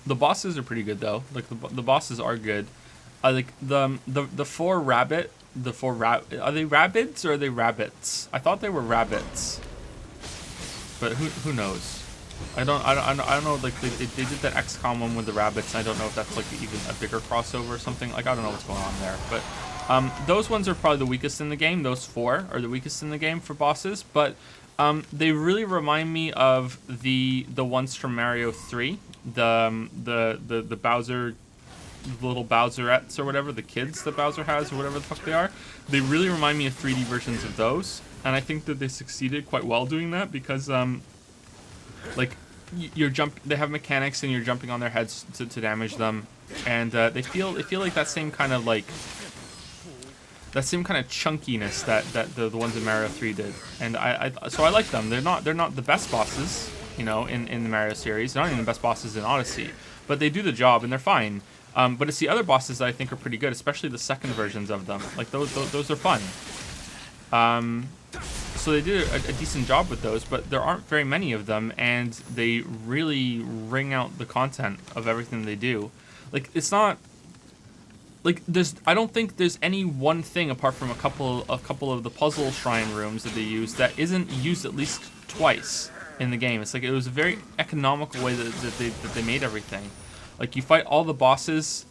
The bosses are pretty good though. Like the bosses are good. I like the 4 rabbit. Are they rabbits or are they rabbits? I thought they were rabbits, but who knows? I don't know. Like they did that XCOM one with the rabbits. I don't know if that's like even a bigger crossover or something. Like I don't know what's going on there. But those ones are probably the weakest in the game. Those 4 are the weakest in the game for bosses. But they really remind me of the ones from Mario 3. The Bowser, the little Bowserettes or whatever, the kids that Bowser has or whatever the fuck they are. They really remind me of 3D versions of those, and I think that they succeeded quite well doing that, because like they have mechanics and you're jumping on their heads to damage them, and they feel like that same kind of chunkiness that the ones in Mario 3 did, and so I like them. They're not the best bosses, you know, in the Mario series. They're not even the best bosses in Odyssey, but they do the job and they're fine. But it's the other bosses that I think are pretty good, especially the second versions of them. Like those are fun. So they did a decent job with those, but there aren't very many of them, and they really wring out the content of everything they do. Like it's not like I don't think there's any one thing apart from a couple of the puzzle shrine rooms that they use that isn't used at least twice in the game. It's like it was a very economical way that they made everything. Like you fight all the bosses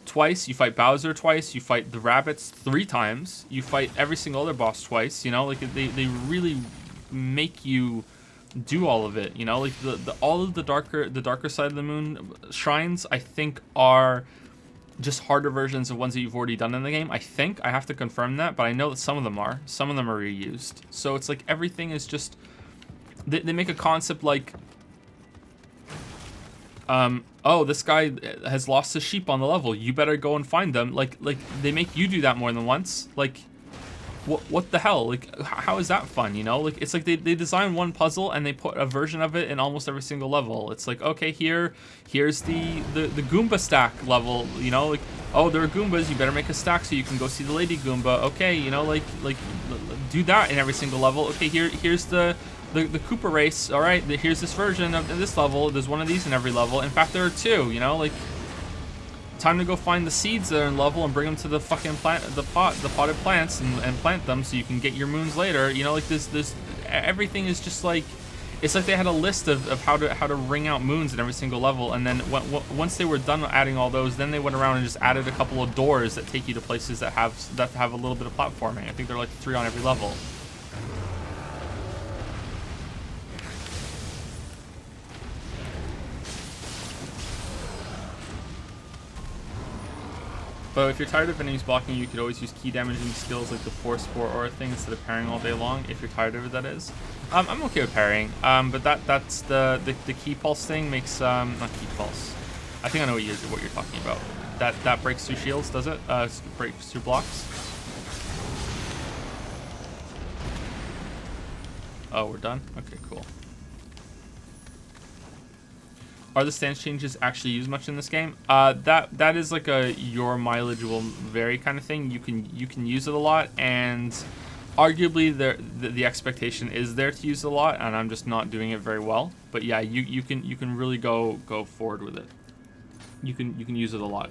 twice, you fight Bowser twice, you fight the rabbits 3 times, you fight every single other boss twice, you know? Like they really make you do all of it, you know? Like all of the darker side of the moon shrines, I think, are just harder versions of ones that you've already done in the game. I think, I have to confirm that, but I know that some of them are reused. So it's like everything is just, they make a concept like, oh, this guy has lost his sheep on the level, you better go and find them. Like they make you do that more than once. Like what the hell? Like how is that fun, you know? Like it's like they design one puzzle and they put a version of it in almost every single level. It's like, okay, here's the Goomba stack level, you know? Like, oh, there are Goombas, you better make a stack so you can go see the Lady Goomba. Okay, you know, like do that in every single level. Okay, here's the Koopa race. All right, here's this version of this level. There's one of these in every level. In fact, there are 2, you know? Like, time to go find the seeds that are in level and bring them to the fucking plant, the potted plants, and plant them so you can get your moons later. You know, like this everything is just like, it's like they had a list of how to ring out moons in every single level, and then once they were done adding all those, then they went around and just added a couple of doors that take you to places that have a little bit of platforming. I think they're like 3 on every level. But if you're tired of enemies blocking you, could always use key damaging skills like the Force Spore Aura thing instead of parrying all day long, if you're tired of it, that is. I'm okay with parrying, but that's the key pulse thing makes, not key pulse. I think I know what you're talking about. That breaks through shields, does it? Breaks through blocks? Oh, we're done? Okay, cool. Are the stance changes actually used much in this game? That is like a your mileage will vary kind of thing. You can use it a lot, and arguably the expectation is there to use it a lot, and I'm just not doing it very well. But yeah, you can really go forward with it. You can use it a lot.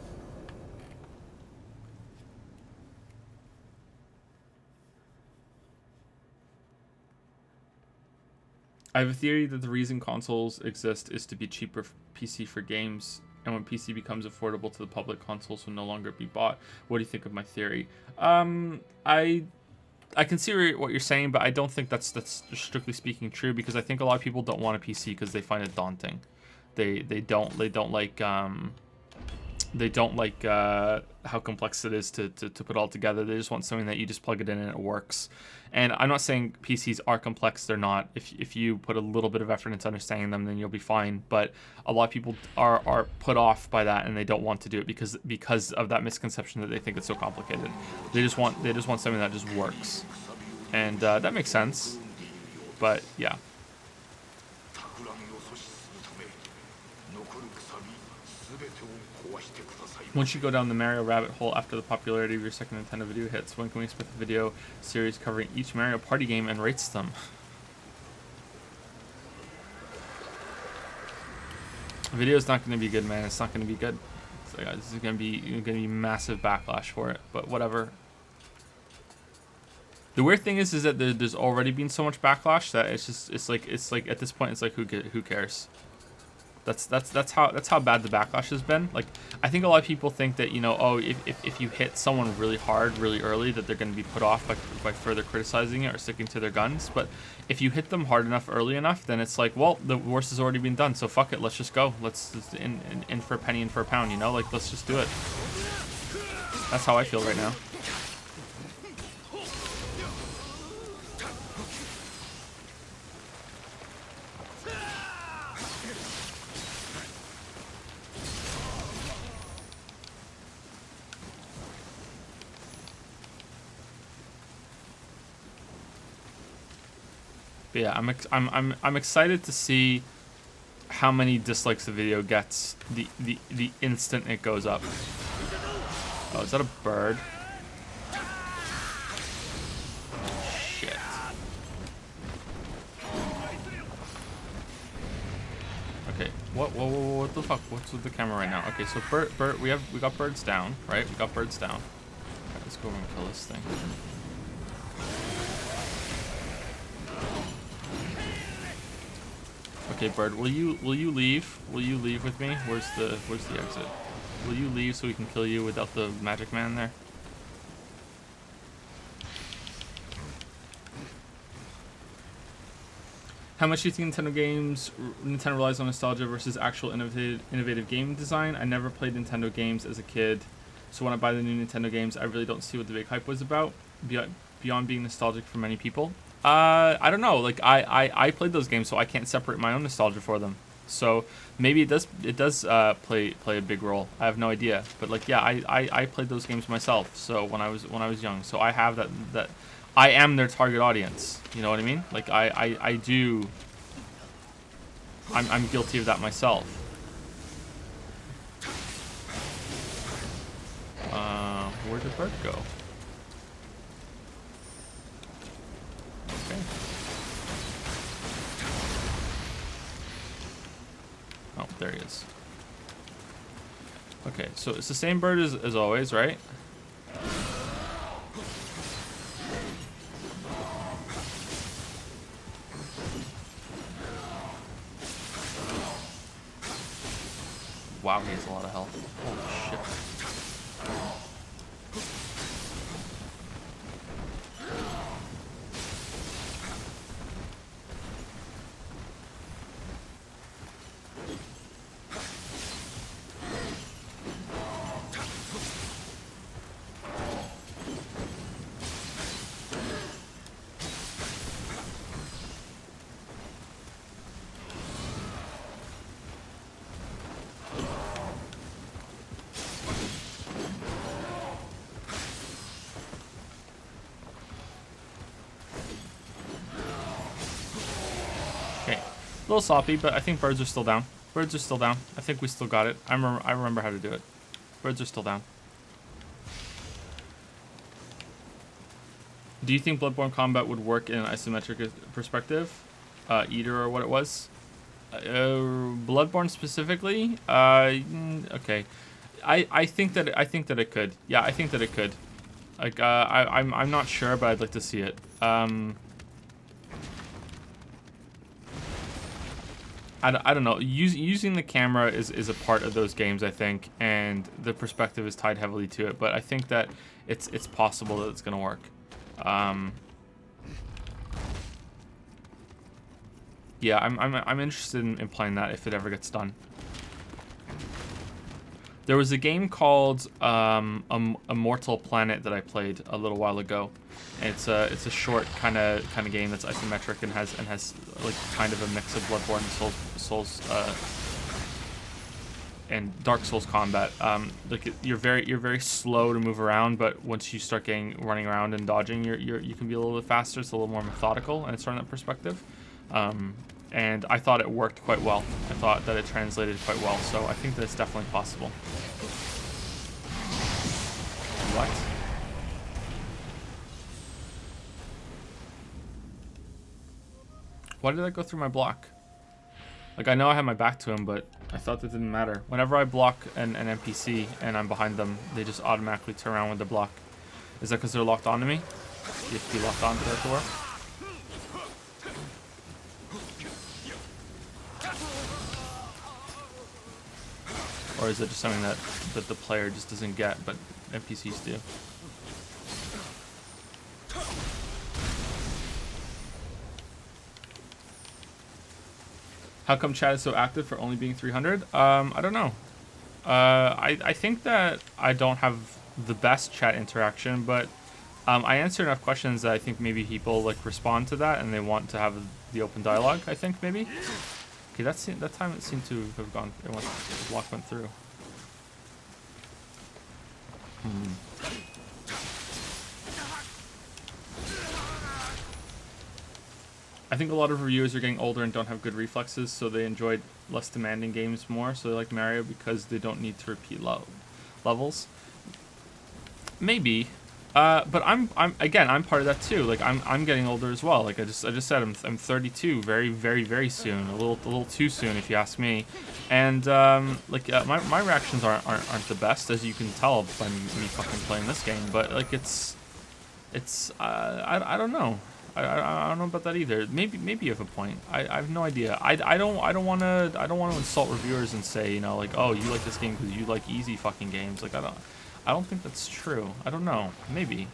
I have a theory that the reason consoles exist is to be cheaper for PC for games, and when PC becomes affordable to the public, consoles will no longer be bought. What do you think of my theory? I can see what you're saying, but I don't think that's strictly speaking true, because I think a lot of people don't want a PC because they find it daunting. They don't like how complex it is to put all together. They just want something that you just plug it in and it works. And I'm not saying PCs are complex, they're not. If you put a little bit of effort into understanding them, then you'll be fine. But a lot of people are put off by that, and they don't want to do it because of that misconception that they think it's so complicated. They just want something that just works. And that makes sense. But yeah. Once you go down the Mario rabbit hole after the popularity of your second Nintendo video hits, when can we expect a video series covering each Mario Party game and rates them? The video's not going to be good, man. It's not going to be good. So, yeah, this is going to be massive backlash for it, but whatever. The weird thing is that there's already been so much backlash that it's like at this point it's like who cares? That's how bad the backlash has been. Like, I think a lot of people think that, you know, oh, if you hit someone really hard really early, that they're going to be put off by further criticizing it or sticking to their guns. But if you hit them hard enough early enough, then it's like, well, the worst has already been done, so fuck it, let's just go. Let's just in for a penny, in for a pound, you know, like, let's just do it. That's how I feel right now. But yeah, I'm excited to see how many dislikes the video gets the instant it goes up. Oh, is that a bird? Shit. Okay. What the fuck? What's with the camera right now? Okay, so bird. We got birds down, right? We got birds down. Alright, let's go over and kill this thing. Okay, bird, will you leave? Will you leave with me? Where's the exit? Will you leave so we can kill you without the magic man there? How much do you think Nintendo relies on nostalgia versus actual innovative game design? I never played Nintendo games as a kid, so when I buy the new Nintendo games, I really don't see what the big hype was about, beyond being nostalgic for many people. I don't know. Like, I played those games, so I can't separate my own nostalgia for them. So maybe it does play a big role. I have no idea. But like, yeah, I played those games myself. So when I was young, so I have that I am their target audience. You know what I mean? Like, I do. I'm guilty of that myself. Where did Bert go? Okay. Oh, there he is. Okay, so it's the same bird as always, right? Wow, he has a lot of health. Holy shit. A little sloppy, but I think birds are still down. Birds are still down. I think we still got it. I remember how to do it. Birds are still down. Do you think Bloodborne combat would work in an isometric perspective? Eater or what it was? Bloodborne specifically? Okay. I think that it could. Yeah, I think that it could. Like I'm not sure, but I'd like to see it. I don't know. Using the camera is a part of those games, I think, and the perspective is tied heavily to it. But I think that it's possible that it's gonna work. Yeah, I'm interested in playing that if it ever gets done. There was a game called Immortal Planet that I played a little while ago. And it's a short kind of game that's isometric and has like kind of a mix of Bloodborne and Souls and Dark Souls combat. Like you're very slow to move around, but once you start running around and dodging, you can be a little bit faster. It's a little more methodical, and it's from that perspective. And I thought it worked quite well. I thought that it translated quite well, so I think that it's definitely possible. What? Why did I go through my block? Like, I know I have my back to him, but I thought that didn't matter. Whenever I block an NPC and I'm behind them, they just automatically turn around with the block. Is that because they're locked onto me? You have to be locked onto their door? Or is it just something that the player just doesn't get, but NPCs do? How come chat is so active for only being 300? I don't know. I think that I don't have the best chat interaction, but I answer enough questions that I think maybe people like respond to that and they want to have the open dialogue. I think maybe. Okay, that time it seemed to have gone. The block went through. I think a lot of reviewers are getting older and don't have good reflexes, so they enjoyed less demanding games more. So they like Mario because they don't need to repeat levels. Maybe, but I'm part of that too. Like I'm getting older as well. Like I just said, I'm 32, very soon. A little too soon if you ask me. And my reactions aren't the best, as you can tell by me fucking playing this game. But like it's I don't know. I don't know about that either. Maybe you have a point. I have no idea. I don't want to insult reviewers and say, you know, like, oh, you like this game because you like easy fucking games. Like I don't think that's true. I don't know. Maybe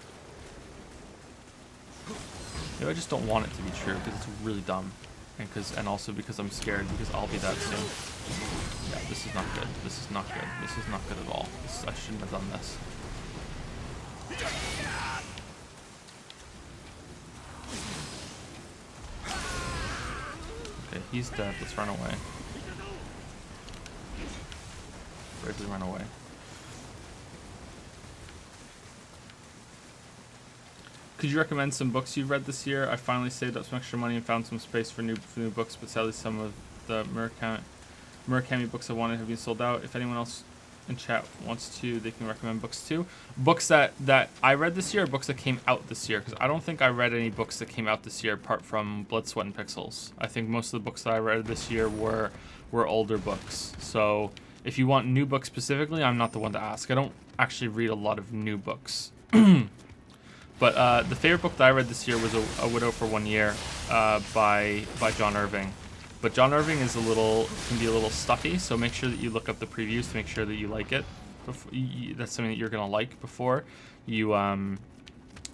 I just don't want it to be true because it's really dumb, and also because I'm scared because I'll be that soon. Yeah, this is not good. This is not good. This is not good at all. I shouldn't have done this. Okay, he's dead. Let's run away. Bravely run away. Could you recommend some books you've read this year? I finally saved up some extra money and found some space for new books, but sadly some of the Murakami books I wanted have been sold out. If anyone else in chat wants to, they can recommend books too. Books that I read this year, or books that came out this year, because I don't think I read any books that came out this year apart from Blood, Sweat, and Pixels. I think most of the books that I read this year were older books. So if you want new books specifically, I'm not the one to ask. I don't actually read a lot of new books. But the favorite book that I read this year was A Widow for 1 Year by John Irving. but John Irving is can be a little stuffy. So make sure that you look up the previews to make sure that you like it. That's something that you're gonna like before you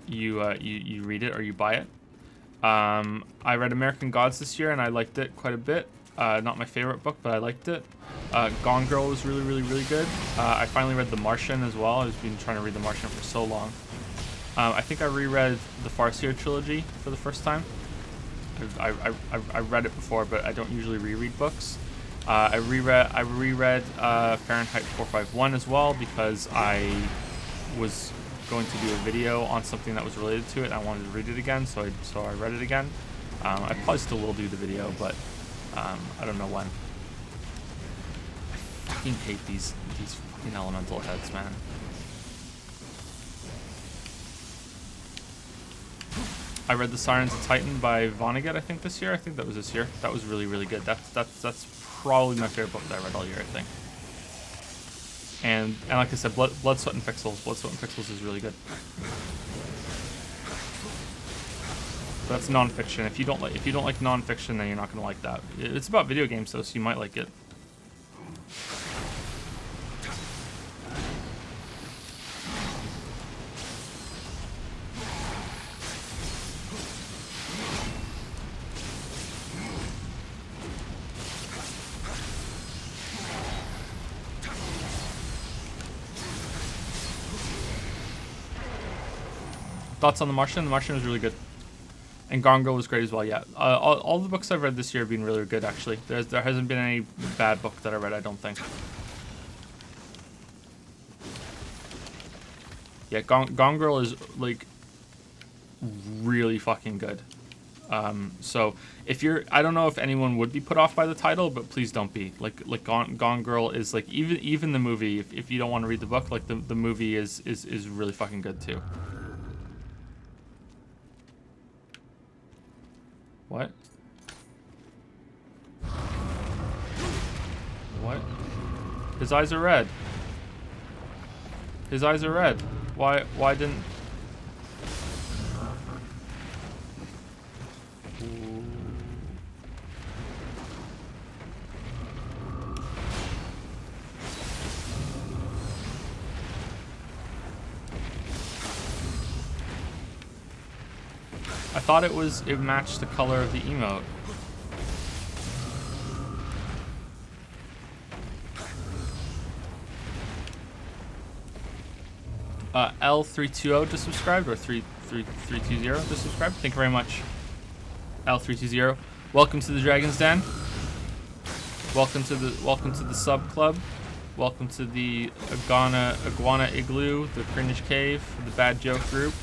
you read it or you buy it. I read American Gods this year and I liked it quite a bit. Not my favorite book, but I liked it. Gone Girl was really good. I finally read The Martian as well. I've been trying to read The Martian for so long. I think I reread the Farseer trilogy for the first time. I've read it before, but I don't usually reread books. I reread Fahrenheit 451 as well because I was going to do a video on something that was related to it and I wanted to read it again, so I read it again. I probably still will do the video, but I don't know when. I fucking hate these fucking elemental heads, man. I read The Sirens of Titan by Vonnegut, I think this year. I think that was this year. That was really good. That's probably my favorite book that I read all year, I think. And like I said, Blood, Sweat, and Pixels. Blood, Sweat, and Pixels is really good. But that's nonfiction. If you don't like nonfiction, then you're not gonna like that. It's about video games though, so you might like it. Thoughts on The Martian? The Martian was really good. And Gone Girl was great as well, yeah. All the books I've read this year have been really good, actually. There hasn't been any bad book that I read, I don't think. Yeah, Gone Girl is, like, really fucking good. So, if you're... I don't know if anyone would be put off by the title, but please don't be. Like Gone Girl is, like, even the movie, if you don't want to read the book, like, the movie is really fucking good, too. What? What? His eyes are red. His eyes are red. Why didn't... I thought it matched the color of the emote. L320 just subscribed, or 320 just subscribed. Thank you very much, L320. Welcome to the Dragon's Den. Welcome to the sub club. Welcome to the Iguana Igloo, the Cringe Cave, the Bad Joke group.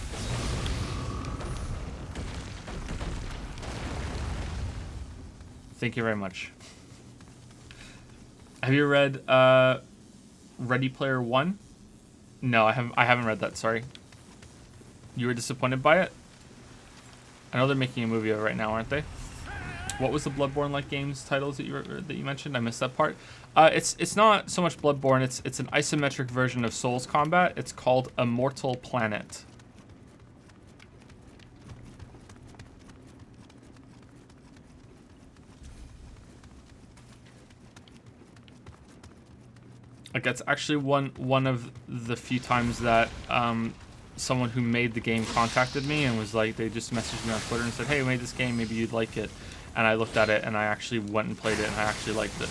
Thank you very much. Have you read Ready Player One? No, I haven't read that, sorry. You were disappointed by it? I know they're making a movie of it right now, aren't they? What was the Bloodborne-like games titles that you mentioned? I missed that part. It's not so much Bloodborne, it's an isometric version of Souls combat. It's called Immortal Planet. Like, that's actually one of the few times that someone who made the game contacted me and was like, they just messaged me on Twitter and said, hey, we made this game, maybe you'd like it. And I looked at it and I actually went and played it and I actually liked it.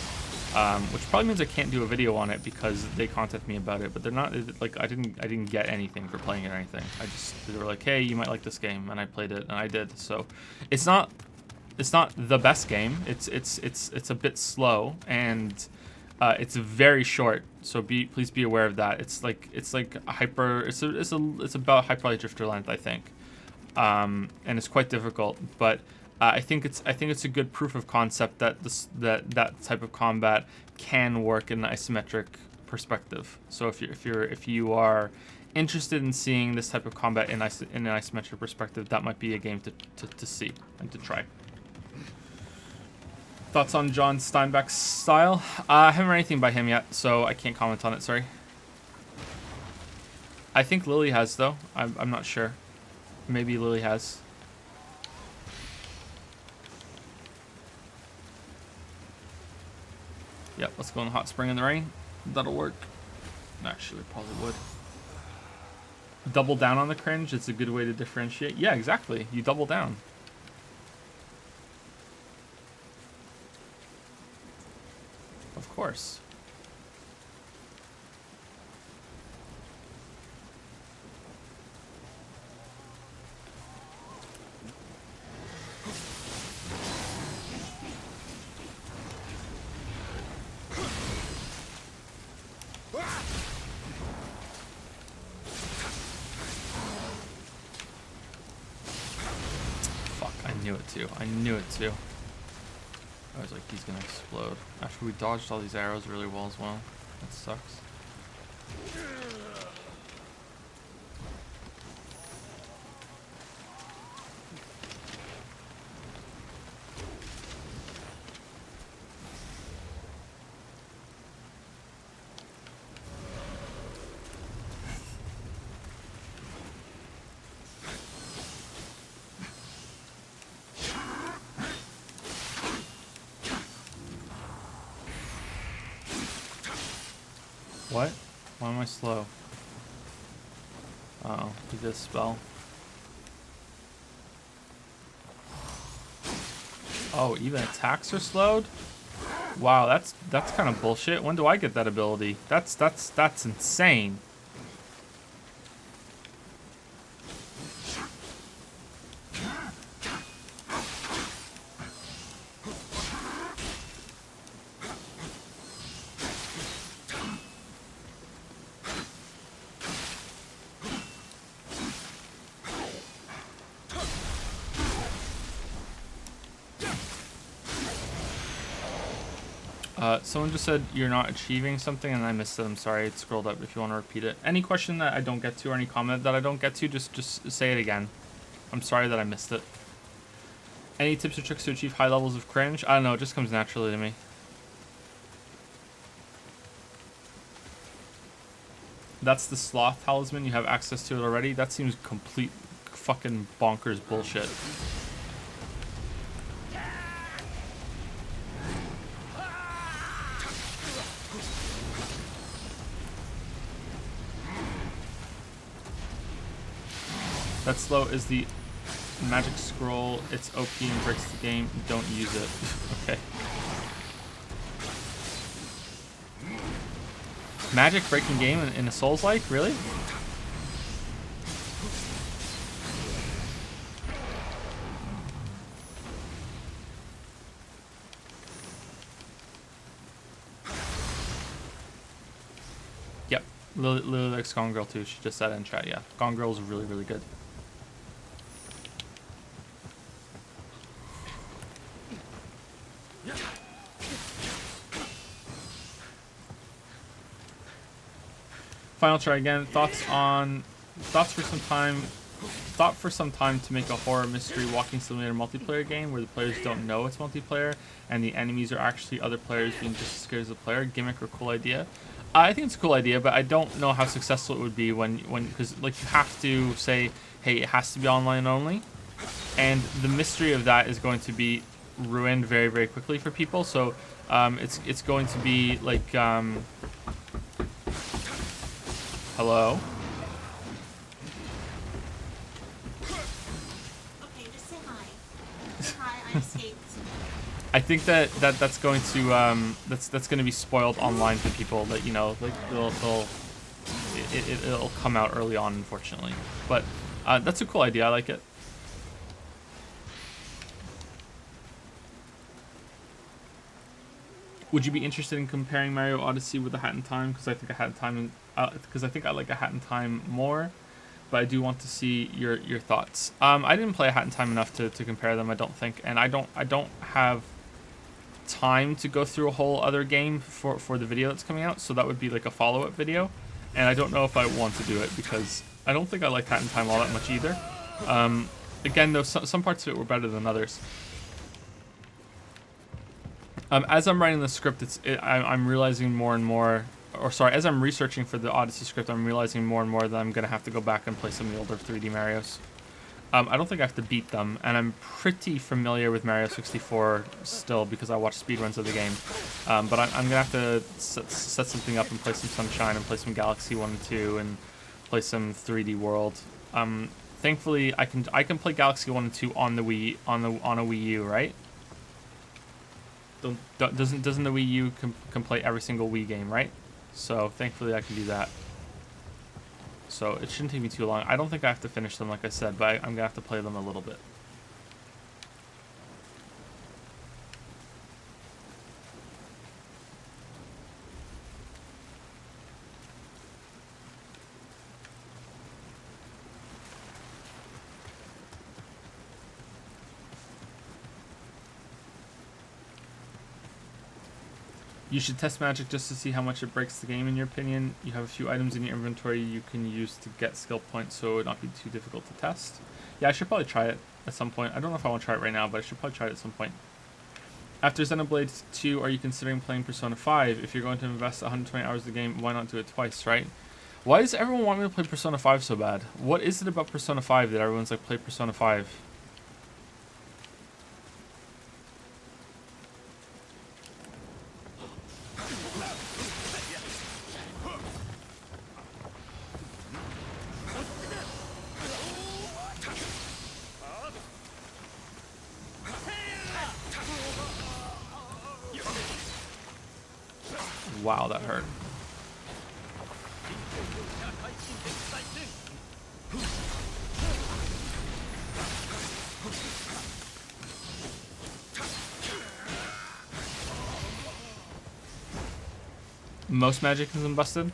Which probably means I can't do a video on it because they contacted me about it, but they're not, like, I didn't get anything for playing it or anything. They were like, hey, you might like this game, and I played it and I did. So it's not the best game. It's a bit slow and it's very short, so please be aware of that. It's about Hyper Light Drifter length, I think, and it's quite difficult. But I think it's a good proof of concept that that type of combat can work in an isometric perspective. So if you are interested in seeing this type of combat in an isometric perspective, that might be a game to see and to try. Thoughts on John Steinbeck's style? I haven't read anything by him yet, so I can't comment on it, sorry. I think Lily has, though. I'm not sure. Maybe Lily has. Yep, let's go in the hot spring in the rain. That'll work. Actually, it probably would. Double down on the cringe. It's a good way to differentiate. Yeah, exactly. You double down. Of course. I knew it too. I was like, he's gonna explode. After we dodged all these arrows really well as well. That sucks. What? Why am I slow? Uh oh, he did a spell. Oh, even attacks are slowed? Wow, that's kind of bullshit. When do I get that ability? That's insane. Someone just said you're not achieving something and I missed it. I'm sorry, it scrolled up if you want to repeat it. Any question that I don't get to or any comment that I don't get to, just say it again. I'm sorry that I missed it. Any tips or tricks to achieve high levels of cringe? I don't know, it just comes naturally to me. That's the sloth talisman, you have access to it already? That seems complete fucking bonkers bullshit. That slow is the magic scroll. It's OP and breaks the game. Don't use it. Okay. Magic breaking game in a Souls-like? Really? Yep. Lily likes Gone Girl too. She just said it in chat. Yeah. Gone Girl is really, really good. Final try again. Thought for some time to make a horror mystery walking simulator multiplayer game where the players don't know it's multiplayer and the enemies are actually other players being just as scared as the player. Gimmick or cool idea? I think it's a cool idea, but I don't know how successful it would be when because like you have to say, hey, it has to be online only, and the mystery of that is going to be ruined very, very quickly for people. So it's going to be like hello. Okay, just say hi. Say hi, I escaped. I think that's going to that's going to be spoiled online for people that, you know, like it'll come out early on, unfortunately. But that's a cool idea. I like it. Would you be interested in comparing Mario Odyssey with A Hat in Time? Because I think A Hat in Time, because I think I like A Hat in Time more, but I do want to see your thoughts. I didn't play A Hat in Time enough to compare them, I don't think, and I don't have time to go through a whole other game for the video that's coming out, so that would be like a follow-up video, and I don't know if I want to do it because I don't think I like Hat in Time all that much either. Again, though, some parts of it were better than others. As I'm writing the script, I'm realizing more and more, or sorry, as I'm researching for the Odyssey script, I'm realizing more and more that I'm going to have to go back and play some of the older 3D Marios. I don't think I have to beat them, and I'm pretty familiar with Mario 64 still because I watch speedruns of the game. But I'm gonna have to set something up and play some Sunshine and play some Galaxy 1 and 2 and play some 3D World. Thankfully, I can play Galaxy 1 and 2 on the Wii on a Wii U, right? Doesn't the Wii U can play every single Wii game, right? So thankfully I can do that. So it shouldn't take me too long. I don't think I have to finish them, like I said, but I'm gonna have to play them a little bit. You should test magic just to see how much it breaks the game, in your opinion. You have a few items in your inventory you can use to get skill points, so it would not be too difficult to test. Yeah, I should probably try it at some point. I don't know if I want to try it right now, but I should probably try it at some point. After Xenoblade 2, are you considering playing Persona 5? If you're going to invest 120 hours in the game, why not do it twice, right? Why does everyone want me to play Persona 5 so bad? What is it about Persona 5 that everyone's like, play Persona 5? Wow, that hurt. Most magic isn't busted?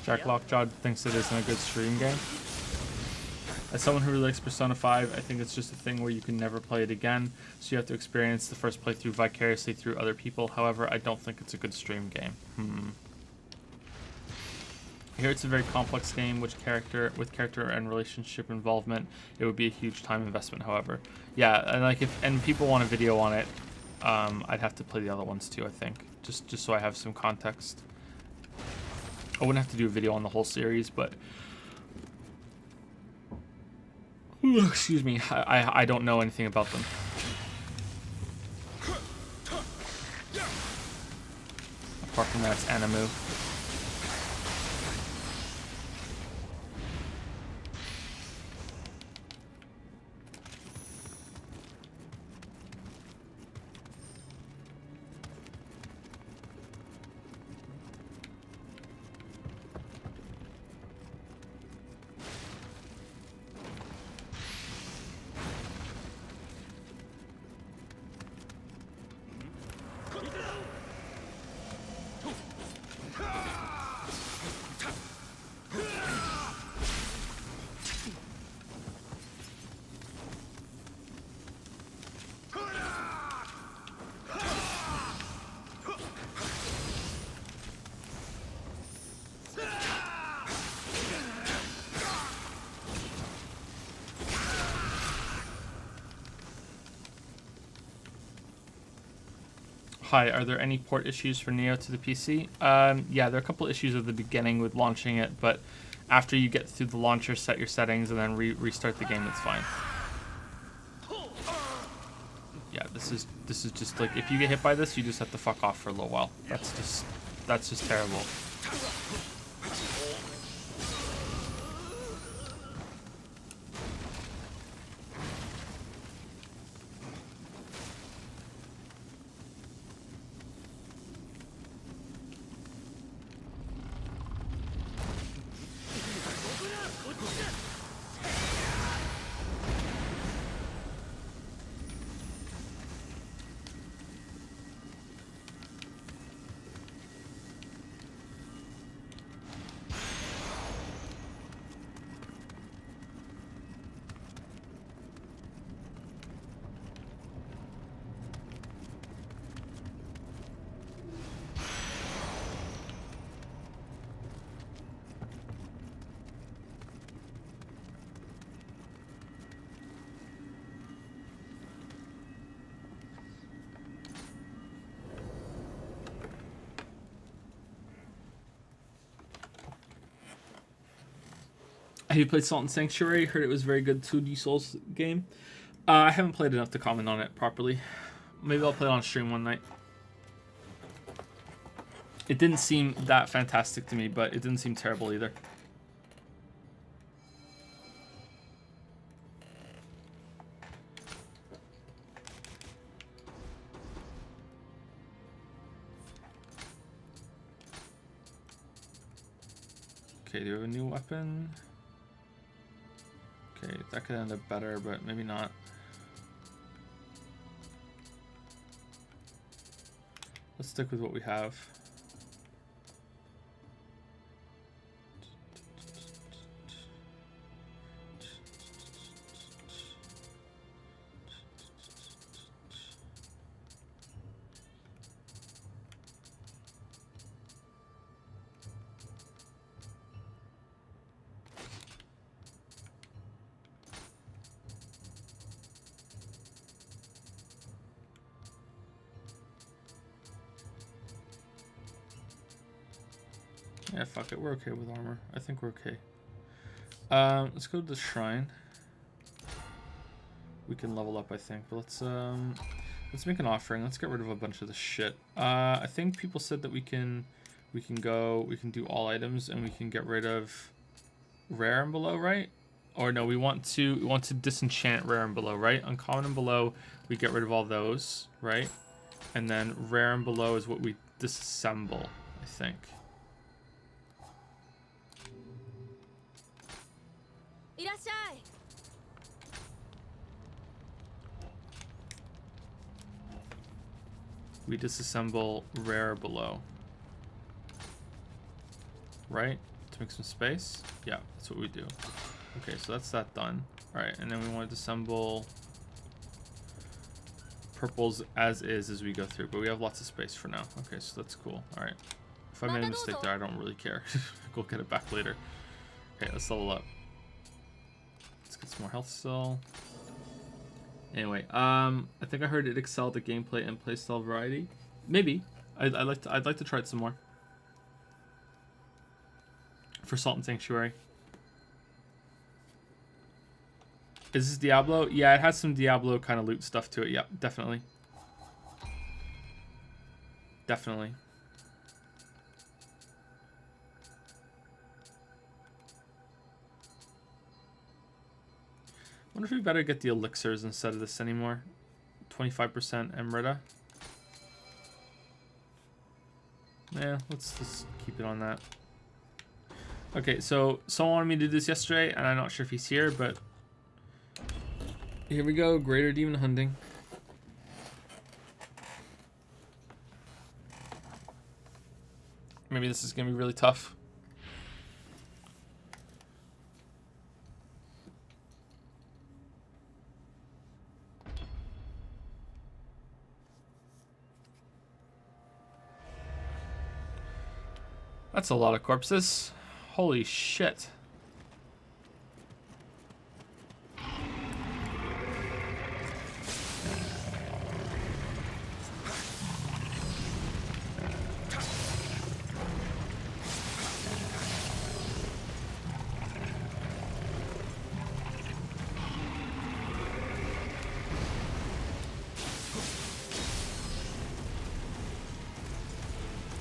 Jack Lockjaw thinks it isn't a good stream game. As someone who really likes Persona 5, I think it's just a thing where you can never play it again, so you have to experience the first playthrough vicariously through other people. However, I don't think it's a good stream game. I hear it's a very complex game, with character and relationship involvement. It would be a huge time investment, however. Yeah, and like if people want a video on it, I'd have to play the other ones too, I think. Just so I have some context. I wouldn't have to do a video on the whole series, but excuse me, I don't know anything about them. Apart from that, it's Animu. Hi, are there any port issues for Nioh to the PC? Yeah, there are a couple issues at the beginning with launching it, but after you get through the launcher, set your settings, and then restart the game, it's fine. Yeah, this is just like, if you get hit by this, you just have to fuck off for a little while. That's just terrible. Have you played Salt and Sanctuary? Heard it was a very good 2D Souls game. I haven't played enough to comment on it properly. Maybe I'll play it on stream one night. It didn't seem that fantastic to me, but it didn't seem terrible either. Okay, do you have a new weapon? Okay, that could end up better, but maybe not. Let's stick with what we have. Yeah, fuck it. We're okay with armor. I think we're okay. Let's go to the shrine. We can level up, I think. But let's make an offering. Let's get rid of a bunch of this shit. I think people said that we can do all items and we can get rid of rare and below, right? Or no, we want to disenchant rare and below, right? Uncommon and below, we get rid of all those, right? And then rare and below is what we disassemble, I think. We disassemble rare below. Right? To make some space? Yeah, that's what we do. Okay, so that's that done. Alright, and then we want to disassemble purples as is as we go through, but we have lots of space for now. Okay, so that's cool. Alright. If I made a mistake there, I don't really care. Go get it back later. Okay, let's level up. Let's get some more health still. Anyway, I think I heard it excelled at gameplay and playstyle variety. Maybe. I'd like to try it some more. For Salt and Sanctuary. Is this Diablo? Yeah, it has some Diablo kind of loot stuff to it. Yep, definitely. Definitely. I wonder if we better get the elixirs instead of this anymore. 25% Emerita. Yeah, let's just keep it on that. Okay, so someone wanted me to do this yesterday, and I'm not sure if he's here, but here we go. Greater Demon Hunting. Maybe this is gonna be really tough. That's a lot of corpses. Holy shit.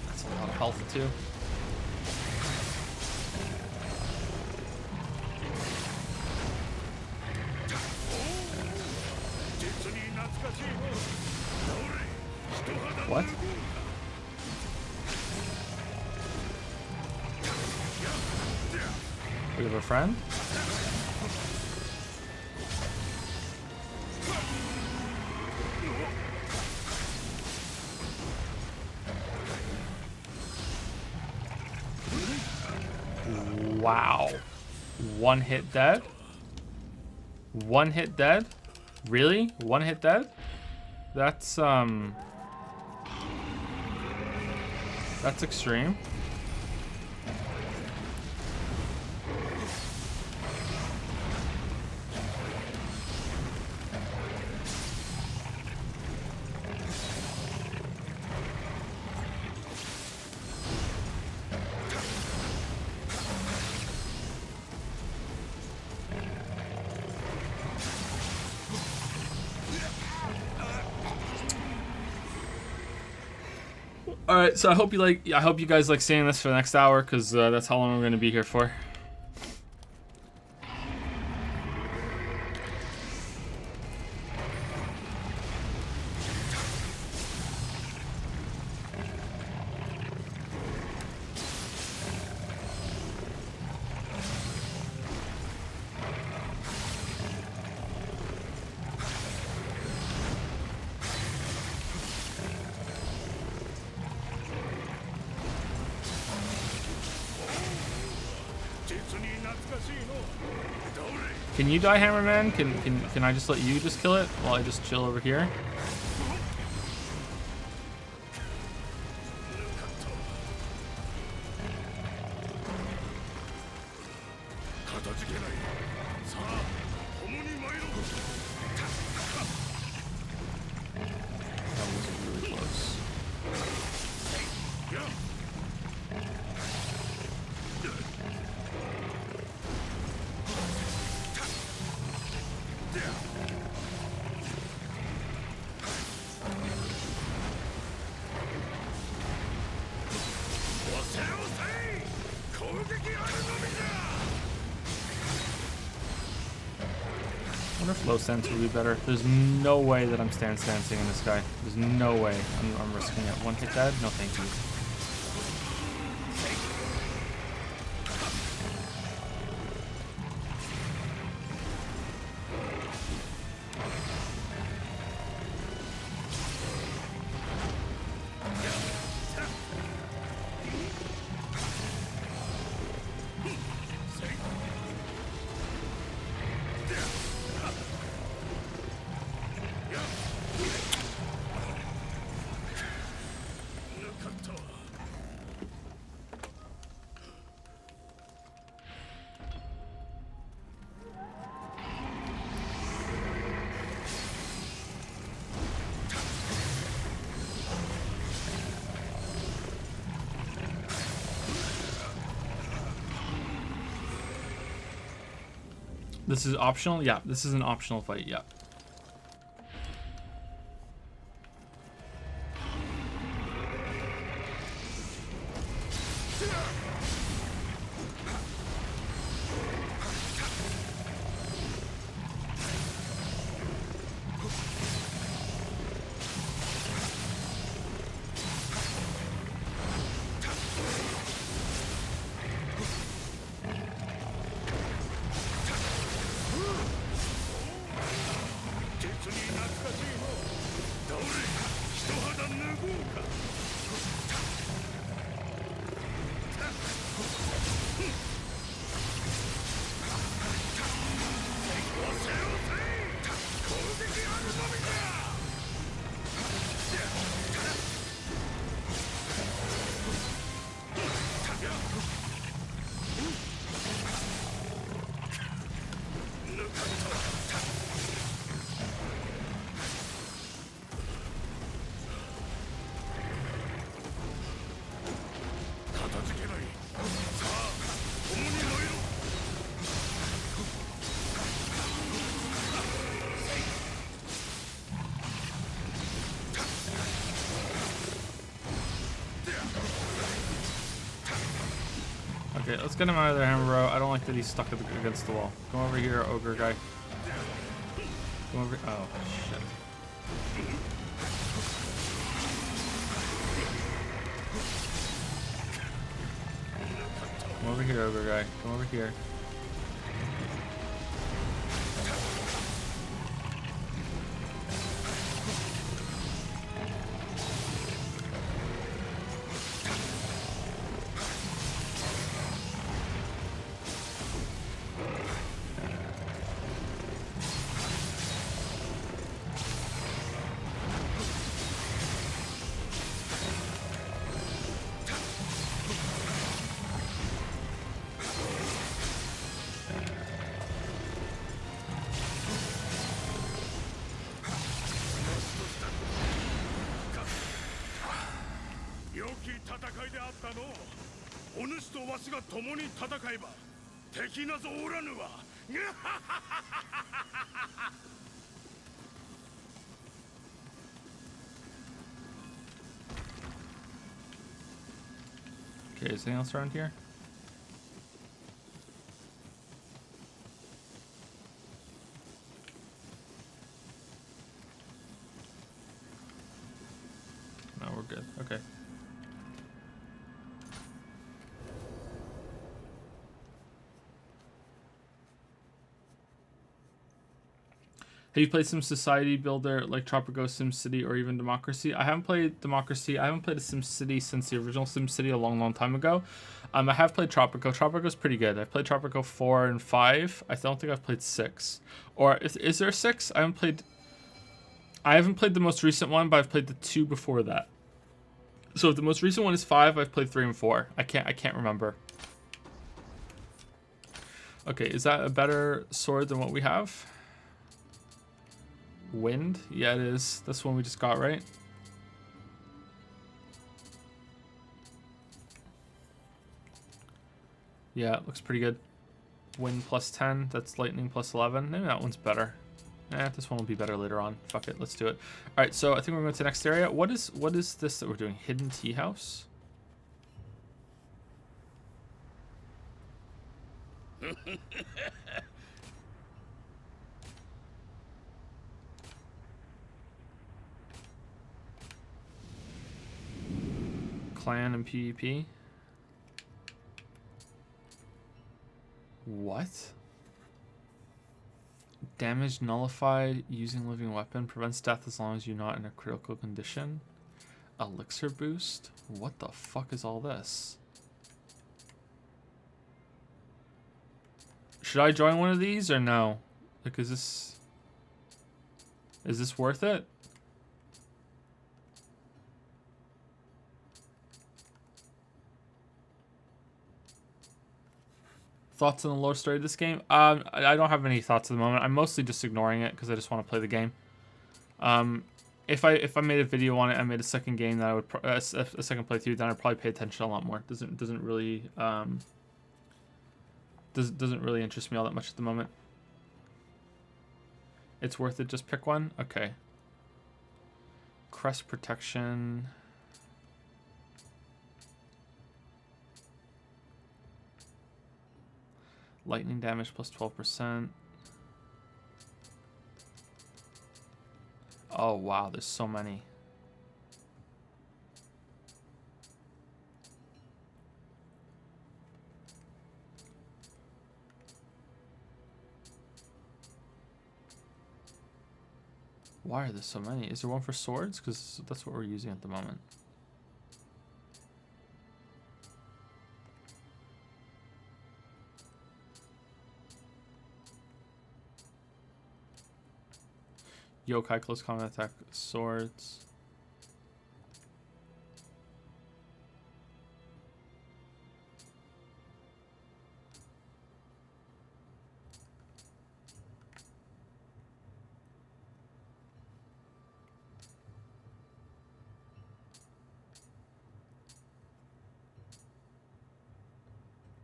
That's a lot of health too. What? We have a friend? Wow. One hit dead? One hit dead? Really? One hit dead? That's extreme. All right, so I hope you guys like seeing this for the next hour, because that's how long we're gonna be here for. Can you die, Hammerman? Can I just let you just kill it while I just chill over here? That was really close. I wonder if low stance would be better. There's no way that I'm stancing in this guy. There's no way I'm risking it. One hit dead? No, thank you. This is optional? Yeah, this is an optional fight, yeah. Okay, let's get him out of there, Hammer Bro. I don't like that he's stuck against the wall. Come over here, ogre guy. Come over. Oh, shit. Come over here, ogre guy. Come over here. Okay, is anything else around here? No, we're good. Okay. Have you played some Society Builder like Tropico, SimCity, or even Democracy? I haven't played Democracy. I haven't played a SimCity since the original SimCity a long, long time ago. I have played Tropico. Tropico's pretty good. I've played Tropico 4 and 5. I don't think I've played 6. Or is there 6? I haven't played the most recent one, but I've played the 2 before that. So if the most recent one is 5, I've played 3 and 4. I can't remember. Okay, is that a better sword than what we have? Wind? Yeah, it is. That's one we just got, right? Yeah, it looks pretty good. Wind plus 10. That's lightning plus 11. Maybe that one's better. This one will be better later on. Fuck it, let's do it. All right, so I think we're going to the next area. What is this that we're doing? Hidden tea house? Clan and PvP? What? Damage nullified using living weapon. Prevents death as long as you're not in a critical condition. Elixir boost? What the fuck is all this? Should I join one of these or no? Like, is this worth it? Thoughts on the lore story of this game? I don't have any thoughts at the moment. I'm mostly just ignoring it because I just want to play the game. If I made a video on it, I made a second game that I would a second playthrough, then I'd probably pay attention a lot more. Doesn't really doesn't really interest me all that much at the moment. It's worth it. Just pick one. Okay. Crest protection. Lightning damage plus 12%. Oh, wow. There's so many. Why are there so many? Is there one for swords? Because that's what we're using at the moment. Yokai close combat attack swords.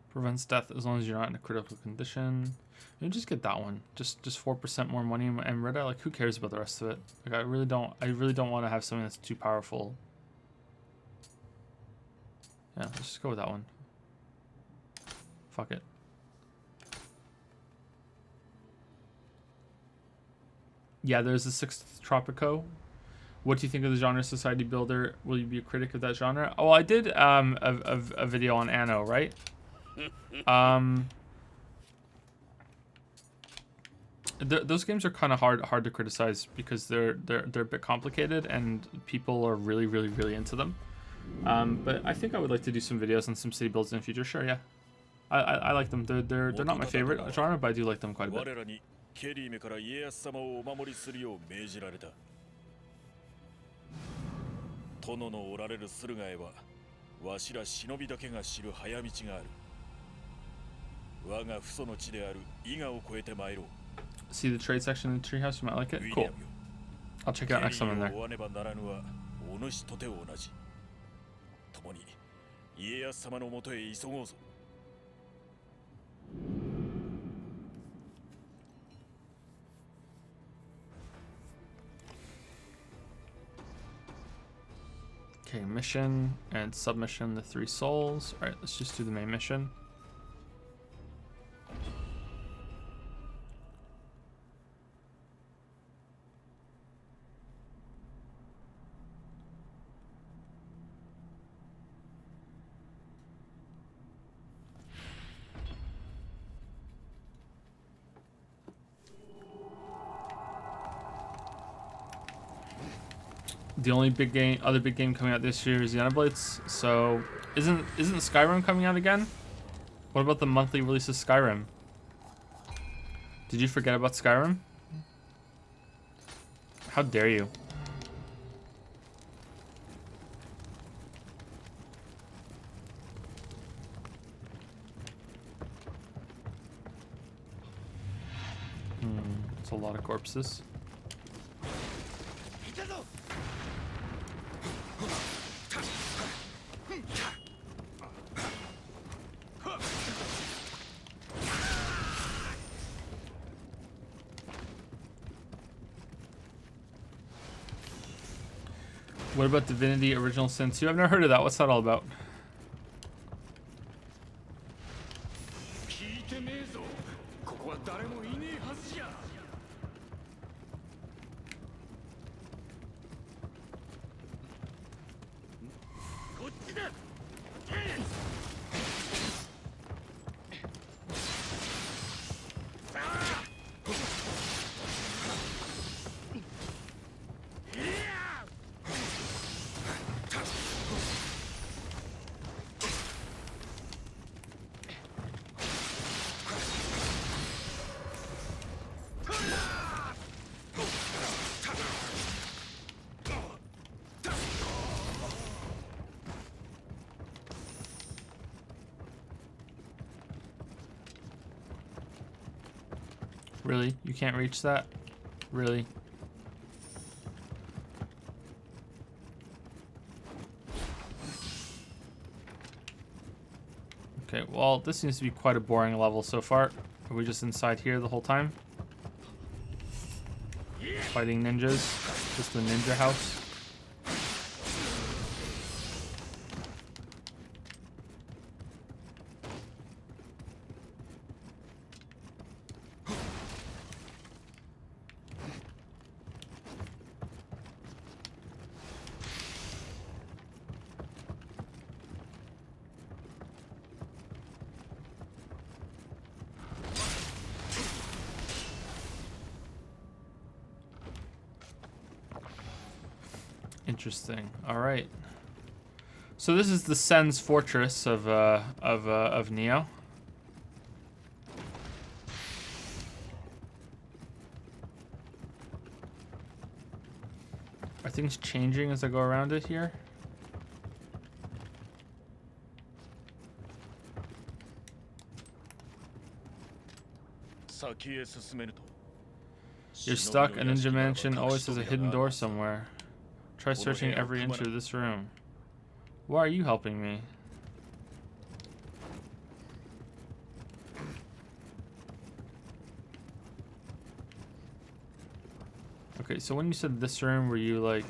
Prevents death as long as you're not in a critical condition. You just get that one. Just 4% more money in Merida. Like, who cares about the rest of it? Like, I really don't want to have something that's too powerful. Yeah, let's just go with that one. Fuck it. Yeah, there's the 6th Tropico. What do you think of the genre Society Builder? Will you be a critic of that genre? Oh, I did a video on Anno, right? Those games are kind of hard to criticize because they're a bit complicated and people are really into them. But I think I would like to do some videos on some city builds in the future. Sure, yeah. I like them. They're not my favorite genre, but I do like them quite a bit. ケリーメから家康様をお守りするよう命じられた。殿のおられる駿河へは、わしら忍びだけが知る早道がある。我が父祖の地である伊賀を越えて参ろう。See the trade section in the treehouse? You might like it? Cool. I'll check it out next time I'm there. 追わねばならぬは、お主とて同じ。共に家康様のもとへ急ごうぞ。Okay, mission and submission, the 3 souls. All right, let's just do the main mission. The only other big game coming out this year is the Xenoblades. So, isn't Skyrim coming out again? What about the monthly release of Skyrim? Did you forget about Skyrim? How dare you? It's a lot of corpses. What about Divinity Original Sin 2? I've never heard of that. What's that all about? Really? You can't reach that? Really? Okay, well, this seems to be quite a boring level so far. Are we just inside here the whole time? Fighting ninjas? Just the ninja house? Interesting. All right. So this is the Sen's fortress of Nioh. Are things changing as I go around it here? You're stuck. A ninja mansion always has a hidden door somewhere. Try searching every inch of this room. Why are you helping me? Okay, so when you said this room, were you like...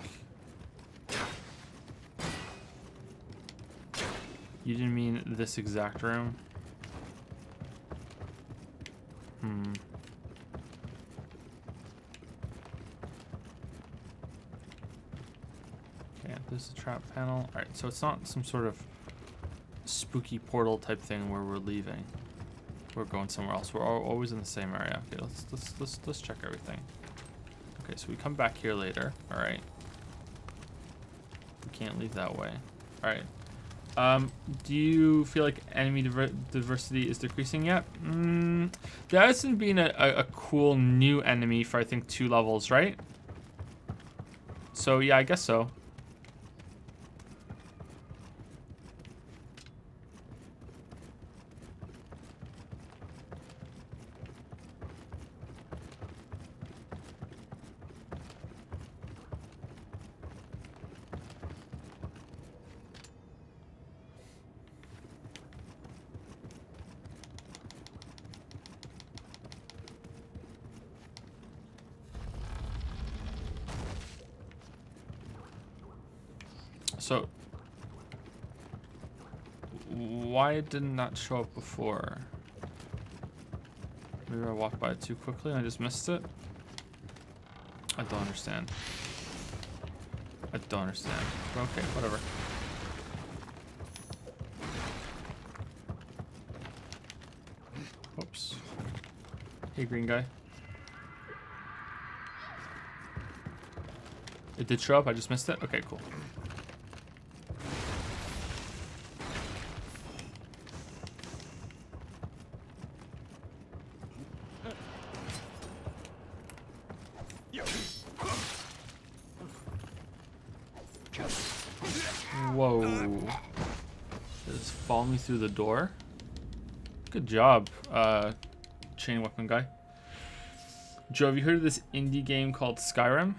You didn't mean this exact room? There's a trap panel. Alright, so it's not some sort of spooky portal type thing where we're leaving. We're going somewhere else. We're always in the same area. Okay, let's check everything. Okay, so we come back here later. Alright. We can't leave that way. Alright. Do you feel like enemy diversity is decreasing yet? There hasn't been a cool new enemy for I think 2 levels, right? So yeah, I guess so. So, Why didn't that show up before? Maybe I walked by it too quickly and I just missed it? I don't understand. I don't understand. Okay, whatever. Oops. Hey, green guy. It did show up, I just missed it? Okay, cool. Whoa. Just follow me through the door. Good job, chain weapon guy. Joe, have you heard of this indie game called Skyrim?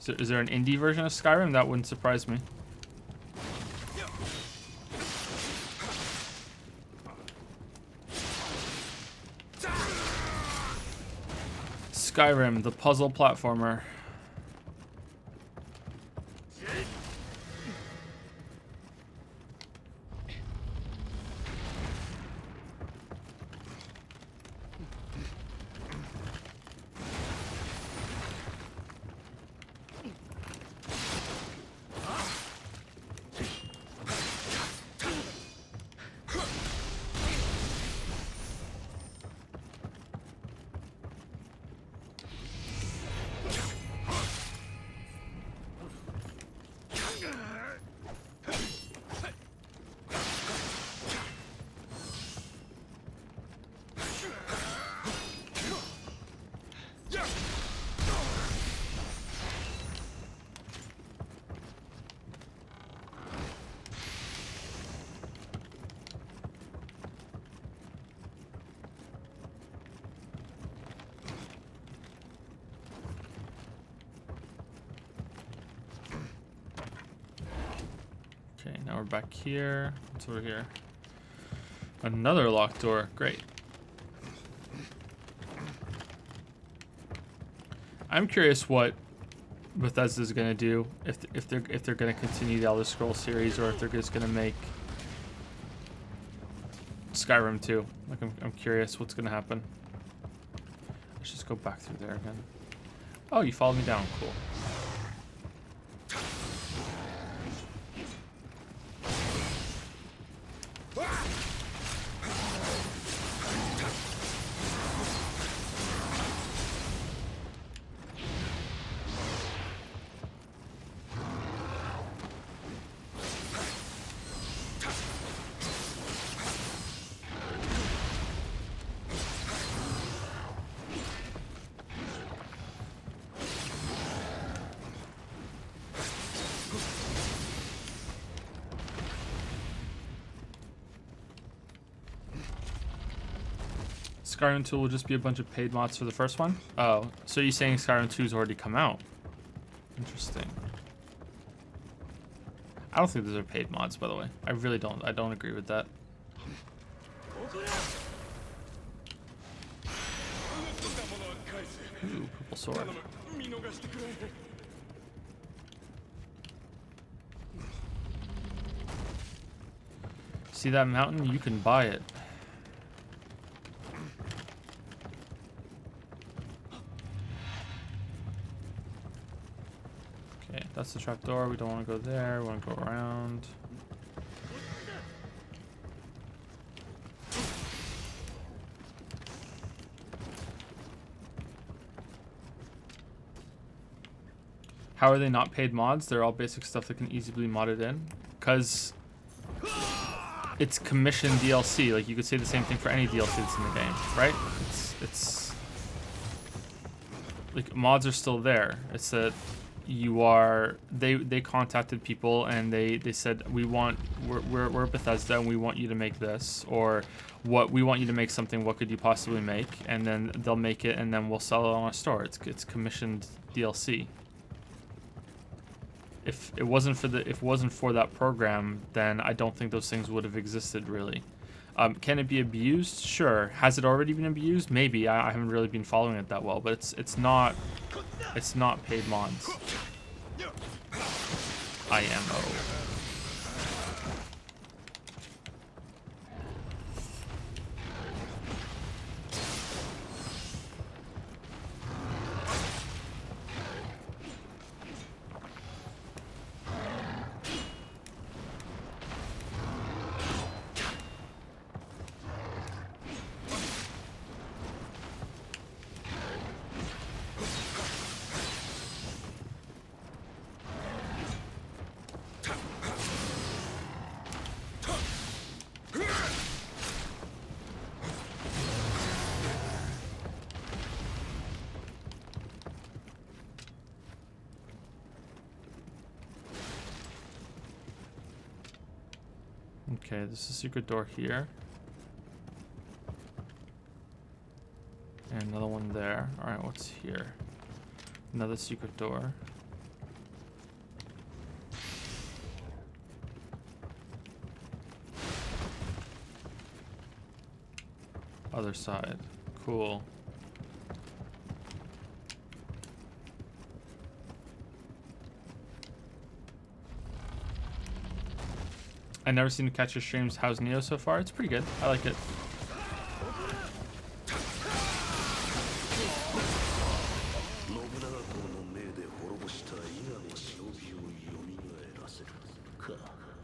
Is there an indie version of Skyrim? That wouldn't surprise me. Skyrim, the puzzle platformer. Okay, now we're back here. What's over here? Another locked door. Great. I'm curious what Bethesda's gonna do if they're gonna continue the Elder Scrolls series or if they're just gonna make Skyrim 2. Like I'm curious what's gonna happen. Let's just go back through there again. Oh, you followed me down. Cool. Skyrim 2 will just be a bunch of paid mods for the first one? Oh, so you're saying Skyrim 2's already come out? Interesting. I don't think those are paid mods, by the way. I really don't. I don't agree with that. Ooh, purple sword. See that mountain? You can buy it. Okay, that's the trapdoor. We don't want to go there. We want to go around. How are they not paid mods? They're all basic stuff that can easily be modded in. Because it's commissioned DLC. Like, you could say the same thing for any DLC that's in the game, right? It's like, mods are still there. It's that you are, they contacted people and they said, we're Bethesda and we want you to make this, or we want you to make something, what could you possibly make? And then they'll make it and then we'll sell it on a store. It's commissioned DLC. If it wasn't for that program, then I don't think those things would have existed, really. Can it be abused? Sure. Has it already been abused? Maybe. I haven't really been following it that well, but it's not paid mods. IMO. Okay, there's a secret door here. And another one there. Alright, what's here? Another secret door. Other side. Cool. I never seen Catch Your Streams. How's Nioh so far? It's pretty good. I like it.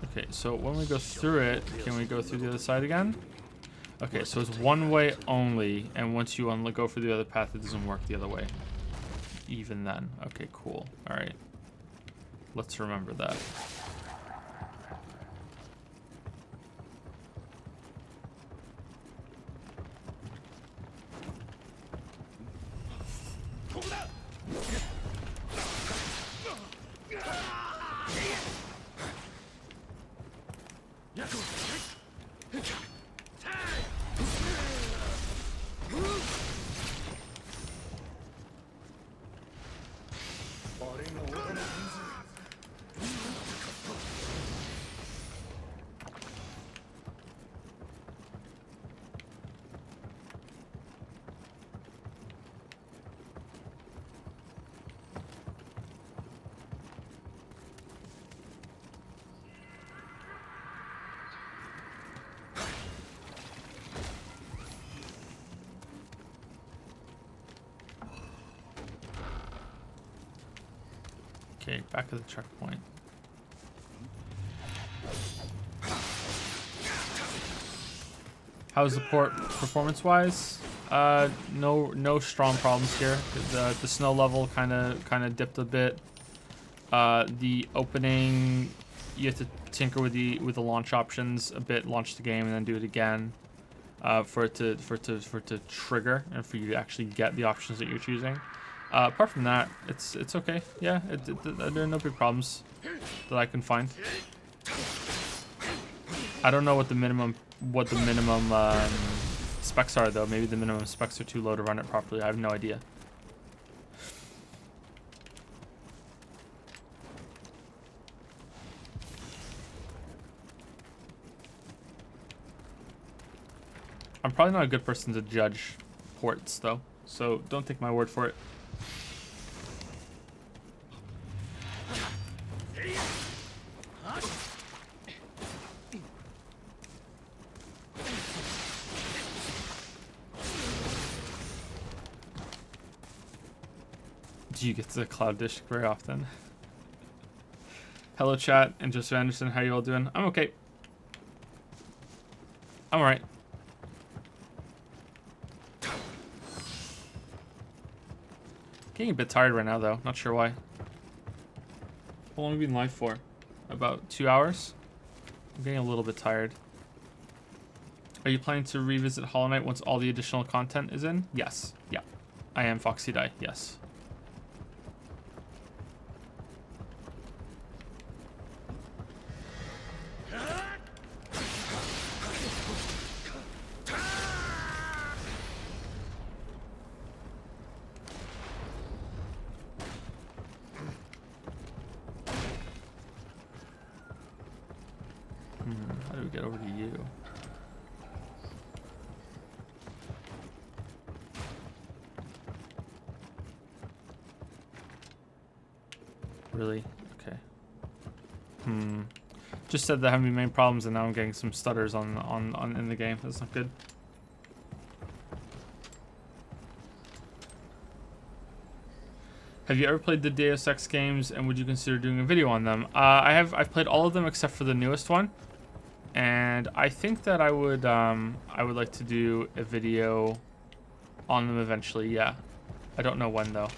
Okay, so when we go through it, can we go through the other side again? Okay, so it's one way only, and once you go for the other path, it doesn't work the other way. Even then. Okay, cool. Alright. Let's remember that. Okay, back to the checkpoint. How's the port performance-wise? No strong problems here. The snow level kind of dipped a bit. The opening, you have to tinker with the launch options a bit, launch the game, and then do it again for it to trigger and for you to actually get the options that you're choosing. Apart from that, it's okay. Yeah, there are no big problems that I can find. I don't know what the minimum specs are though. Maybe the minimum specs are too low to run it properly. I have no idea. I'm probably not a good person to judge ports though, so don't take my word for it. Do you get to the Cloud Dish very often? Hello chat and Joseph Anderson, how you all doing? I'm okay. I'm alright. Getting a bit tired right now though, not sure why. How long have you been live for? About 2 hours? I'm getting a little bit tired. Are you planning to revisit Hollow Knight once all the additional content is in? Yes. Yeah. I am Foxy Die, yes. How do we get over to you? Really? Okay. Just said that having main problems and now I'm getting some stutters on in the game. That's not good. Have you ever played the Deus Ex games and would you consider doing a video on them? I've played all of them except for the newest one. And I think that I would like to do a video on them eventually, yeah. I don't know when though.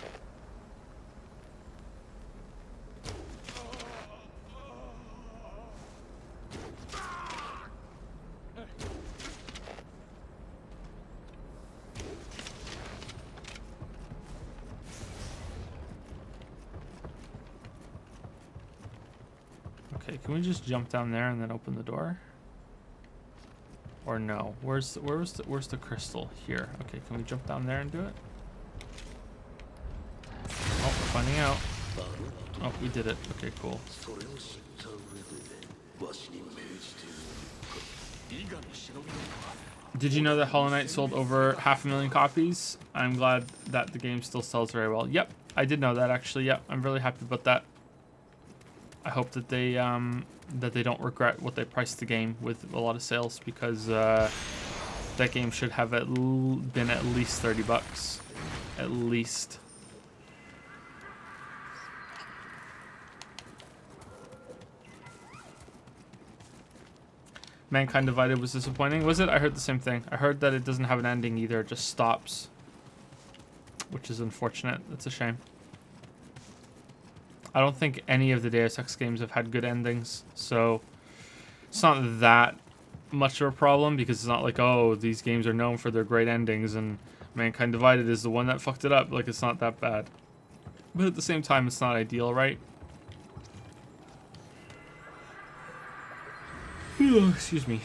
Okay, can we just jump down there and then open the door? Or no? Where's the crystal? Here. Okay, can we jump down there and do it? Oh, we're finding out. Oh, we did it. Okay, cool. Did you know that Hollow Knight sold over 500,000 copies? I'm glad that the game still sells very well. Yep, I did know that actually. Yep, I'm really happy about that. I hope that they don't regret what they priced the game with a lot of sales, because that game should have been at least 30 bucks, at least. Mankind Divided was disappointing. Was it? I heard the same thing. I heard that it doesn't have an ending either. It just stops, which is unfortunate. That's a shame. I don't think any of the Deus Ex games have had good endings, so it's not that much of a problem, because it's not like, oh, these games are known for their great endings and Mankind Divided is the one that fucked it up. Like, it's not that bad. But at the same time, it's not ideal, right? Excuse me.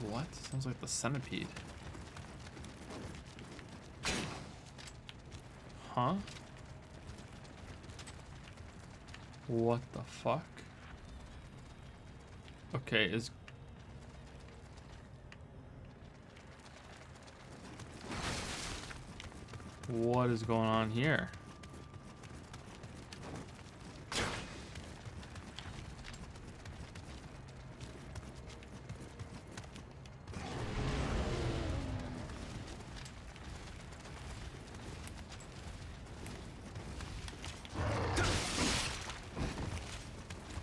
What? Sounds like the centipede. Huh? What the fuck? Okay, what is going on here?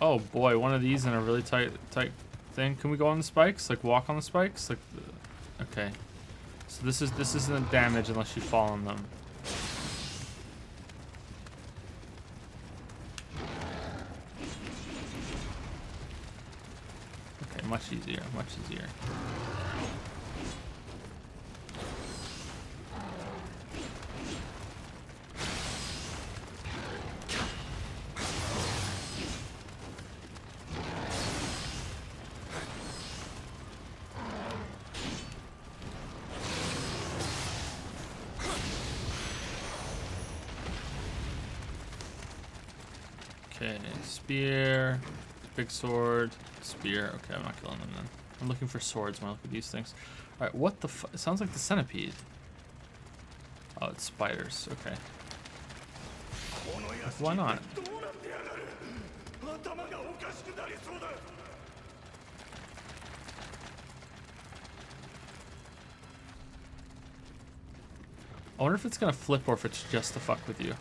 Oh boy, one of these in a really tight thing. Can we go on the spikes? Like walk on the spikes? Like, okay. So this isn't damage unless you fall on them. Okay, much easier, much easier. Okay, spear, big sword, spear. Okay, I'm not killing them then. I'm looking for swords when I look at these things. Alright, what the fu- It sounds like the centipede. Oh, it's spiders. Okay. Why not? I wonder if it's gonna flip or if it's just to fuck with you.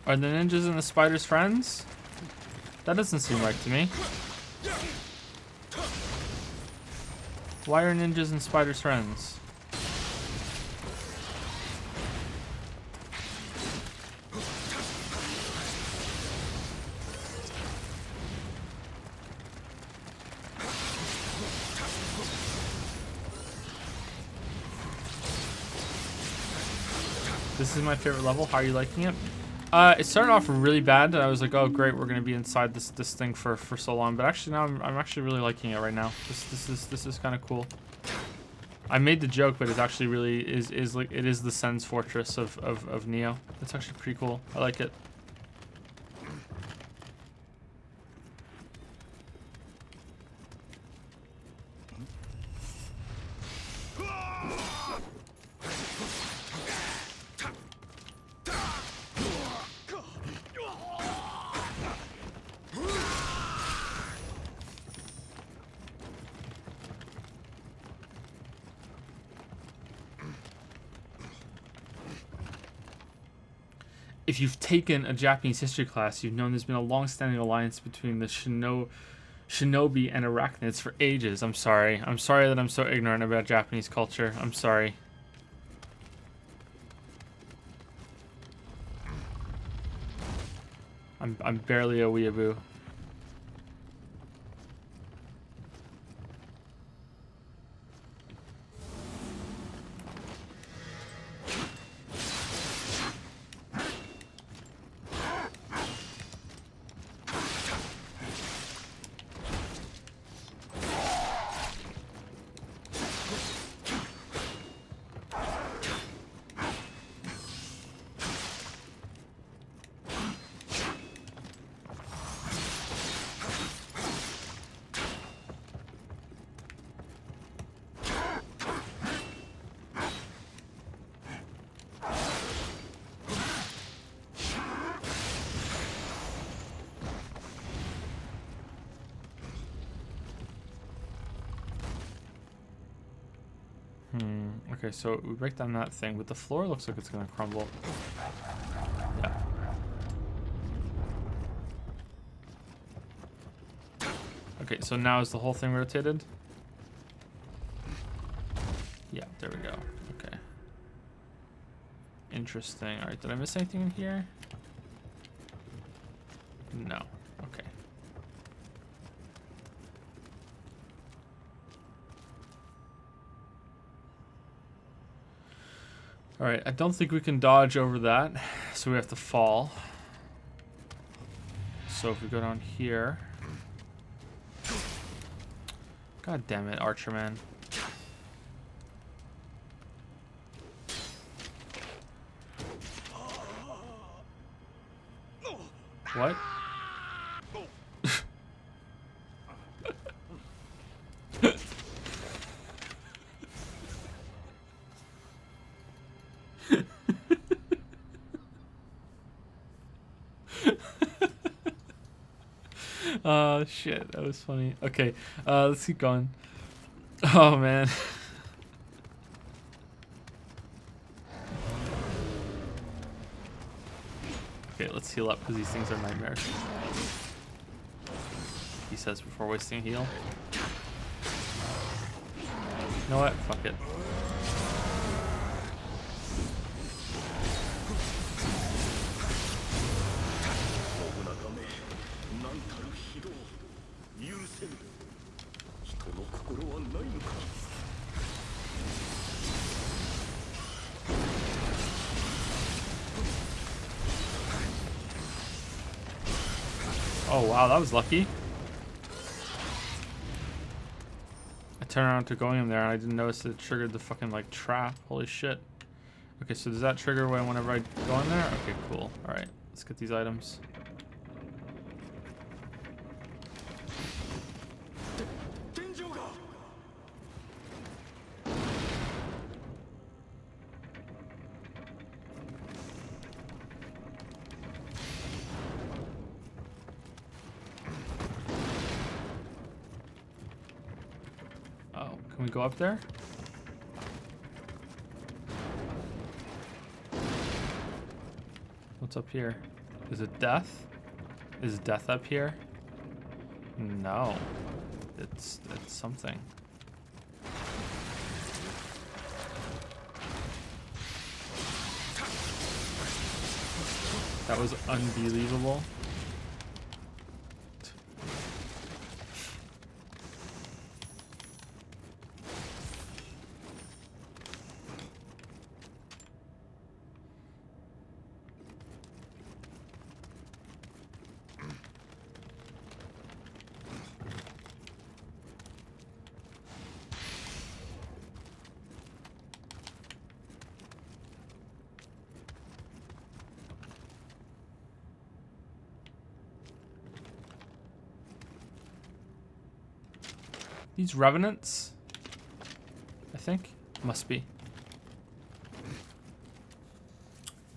Are the ninjas and the spiders friends? That doesn't seem right to me. Why are ninjas and spiders friends? This is my favorite level. How are you liking it? It started off really bad, and I was like, "Oh, great, we're gonna be inside this thing for so long." But actually, now I'm actually really liking it right now. This is kind of cool. I made the joke, but it actually really is like it is the Sen's fortress of Nioh. It's actually pretty cool. I like it. if you've taken a Japanese history class, you've known there's been a long-standing alliance between the shinobi and arachnids for ages. I'm sorry. I'm sorry that I'm so ignorant about Japanese culture. I'm sorry. I'm barely a weeaboo. Okay, so we break down that thing, but the floor looks like it's gonna crumble. Yeah. Okay, so now is the whole thing rotated? Yeah, there we go. Okay. Interesting. Alright, did I miss anything in here? No. Okay. Alright, I don't think we can dodge over that, so we have to fall. So if we go down here... God damn it, Archer Man. What? Oh shit, that was funny. Okay, let's keep going. Oh man. Okay, let's heal up because these things are nightmares. He says before wasting a heal. You know what? Fuck it. Oh wow, that was lucky. I turned around to going in there and I didn't notice that it triggered the fucking like trap. Holy shit. Okay, so does that trigger whenever I go in there? Okay, cool. Alright, let's get these items. Can we go up there? What's up here? Is it death? Is death up here? No. It's something. That was unbelievable. These revenants? I think? Must be.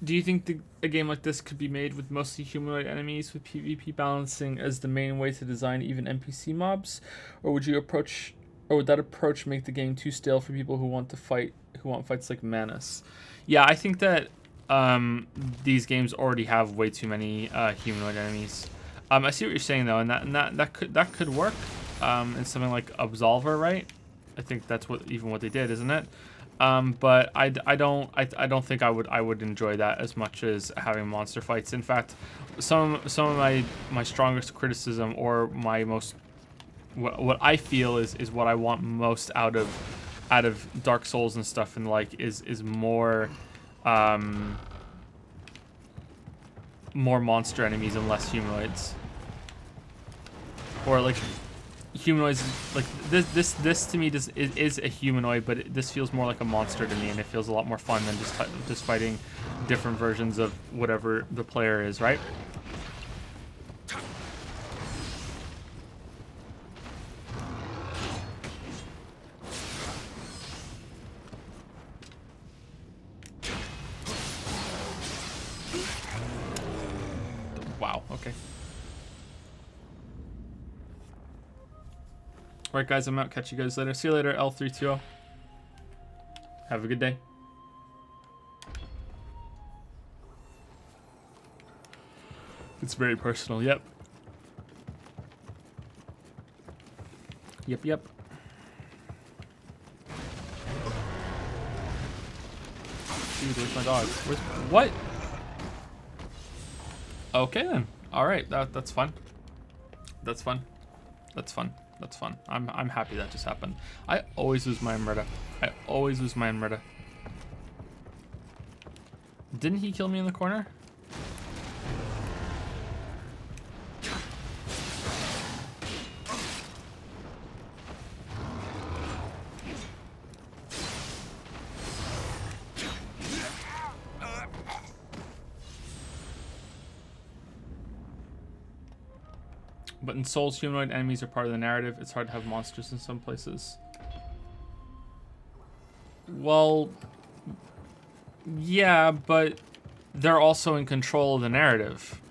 Do you think a game like this could be made with mostly humanoid enemies with PvP balancing as the main way to design even NPC mobs? Or would that approach make the game too stale for people who want fights like Manus? Yeah, I think that these games already have way too many humanoid enemies. I see what you're saying though, and that could work in something like Absolver, right? I think that's what they did, isn't it? But I don't think I would enjoy that as much as having monster fights. In fact, some of my strongest criticism, or my most what I feel is what I want most out of Dark Souls and stuff, and like is more more monster enemies and less humanoids. Or like humanoids, like this to me is a humanoid, but this feels more like a monster to me, and it feels a lot more fun than just fighting different versions of whatever the player is, right? Wow, okay. Alright guys, I'm out. Catch you guys later. See you later, L320. Have a good day. It's very personal, yep. Yep. Dude, where's my dog? What? Okay then. Alright, that's fun. That's fun. I'm happy that just happened. I always lose my Amrita. Didn't he kill me in the corner? But in Souls, humanoid enemies are part of the narrative. It's hard to have monsters in some places. Well, yeah, but they're also in control of the narrative,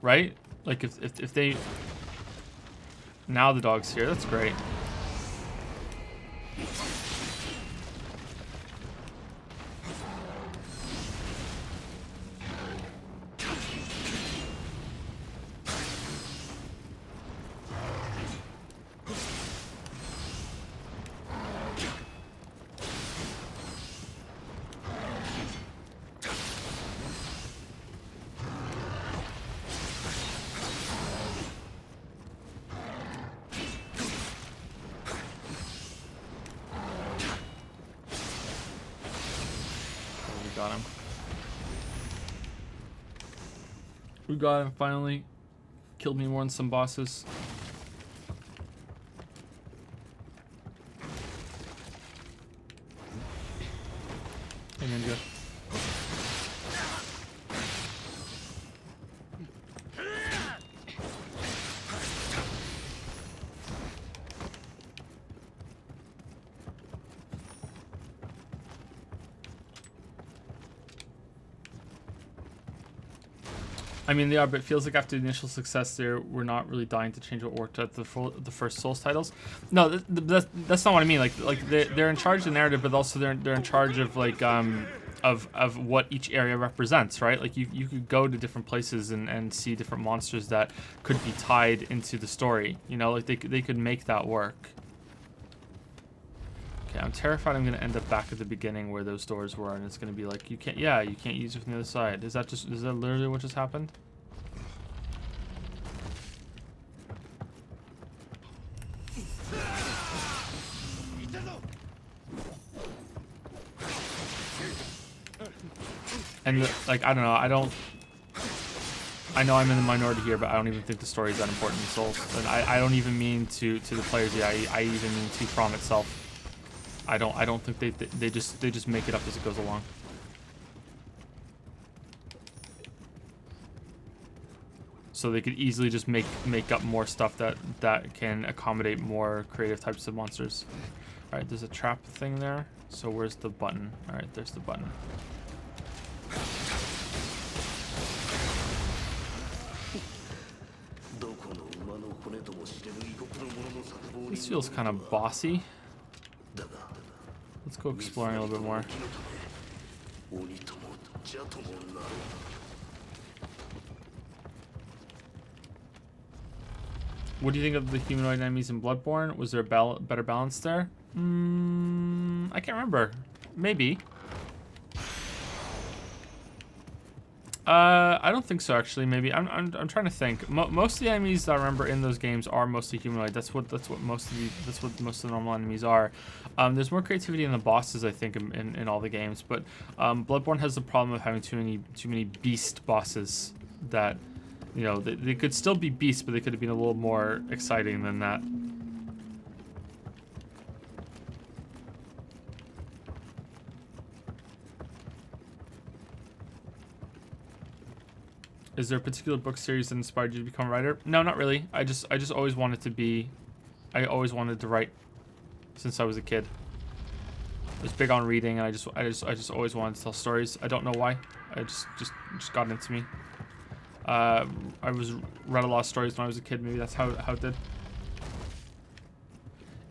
right? Like if they... Now the dog's here. That's great. We got him finally. Killed me more than some bosses. Hey Ninja. I mean, but it feels like after the initial success there, we're not really dying to change what worked at the first Souls titles. No, that's not what I mean. Like they're in charge of the narrative, but also they're in charge of like of what each area represents, right? Like you could go to different places and see different monsters that could be tied into the story. You know, like they could make that work. Okay, I'm terrified I'm gonna end up back at the beginning where those doors were, and it's gonna be like you can't use it from the other side. Is that literally what just happened? And like I don't know, I know I'm in the minority here, but I don't even think the story is that important in Souls. And I don't even mean to the players. Yeah, I even mean to From itself. I don't think they just make it up as it goes along. So they could easily just make up more stuff that can accommodate more creative types of monsters. All right, there's a trap thing there. So where's the button? All right, there's the button. This feels kind of bossy. Let's go exploring a little bit more. What do you think of the humanoid enemies in Bloodborne? Was there a better balance there? I can't remember. Maybe. I don't think so actually. Maybe I'm trying to think. Most of the enemies that I remember in those games are mostly humanoid. That's what most of the normal enemies are. There's more creativity in the bosses, I think, in all the games. But Bloodborne has the problem of having too many beast bosses that, you know, they could still be beasts, but they could have been a little more exciting than that. Is there a particular book series that inspired you to become a writer? No, not really. I just always wanted to be. I always wanted to write since I was a kid. I was big on reading, and I just always wanted to tell stories. I don't know why. I just got into me. I read a lot of stories when I was a kid. Maybe that's how it did.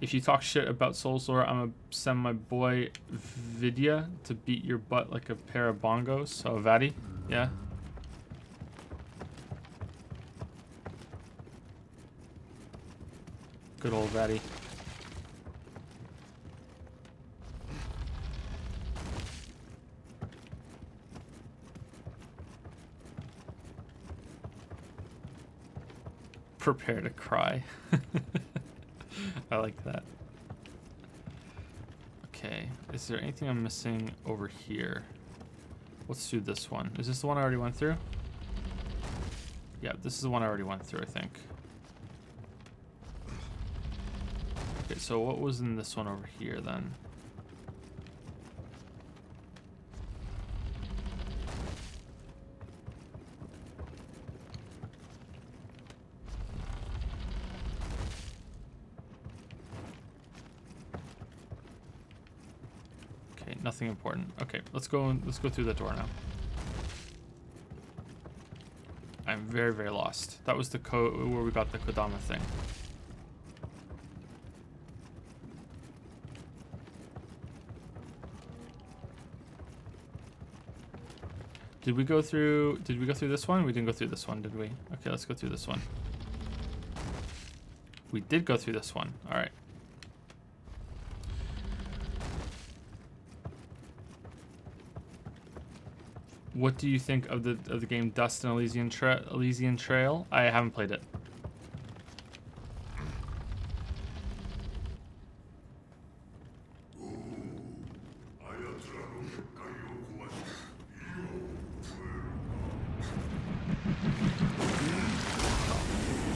If you talk shit about Soul's lore, I'm gonna send my boy Vidya to beat your butt like a pair of bongos. So Vadi, yeah. Good old Vadi. Prepare to cry. I like that. Okay, is there anything I'm missing over here? Let's do this one. Is this the one I already went through? Yeah, this is the one I already went through, I think. Okay, so what was in this one over here then? Okay, nothing important. Okay, let's go through the door now. I'm very, very lost. That was the code where we got the Kodama thing. Did we go through this one? We didn't go through this one, did we? Okay, let's go through this one. We did go through this one. All right. What do you think of the game Dust and Elysian Trail? I haven't played it.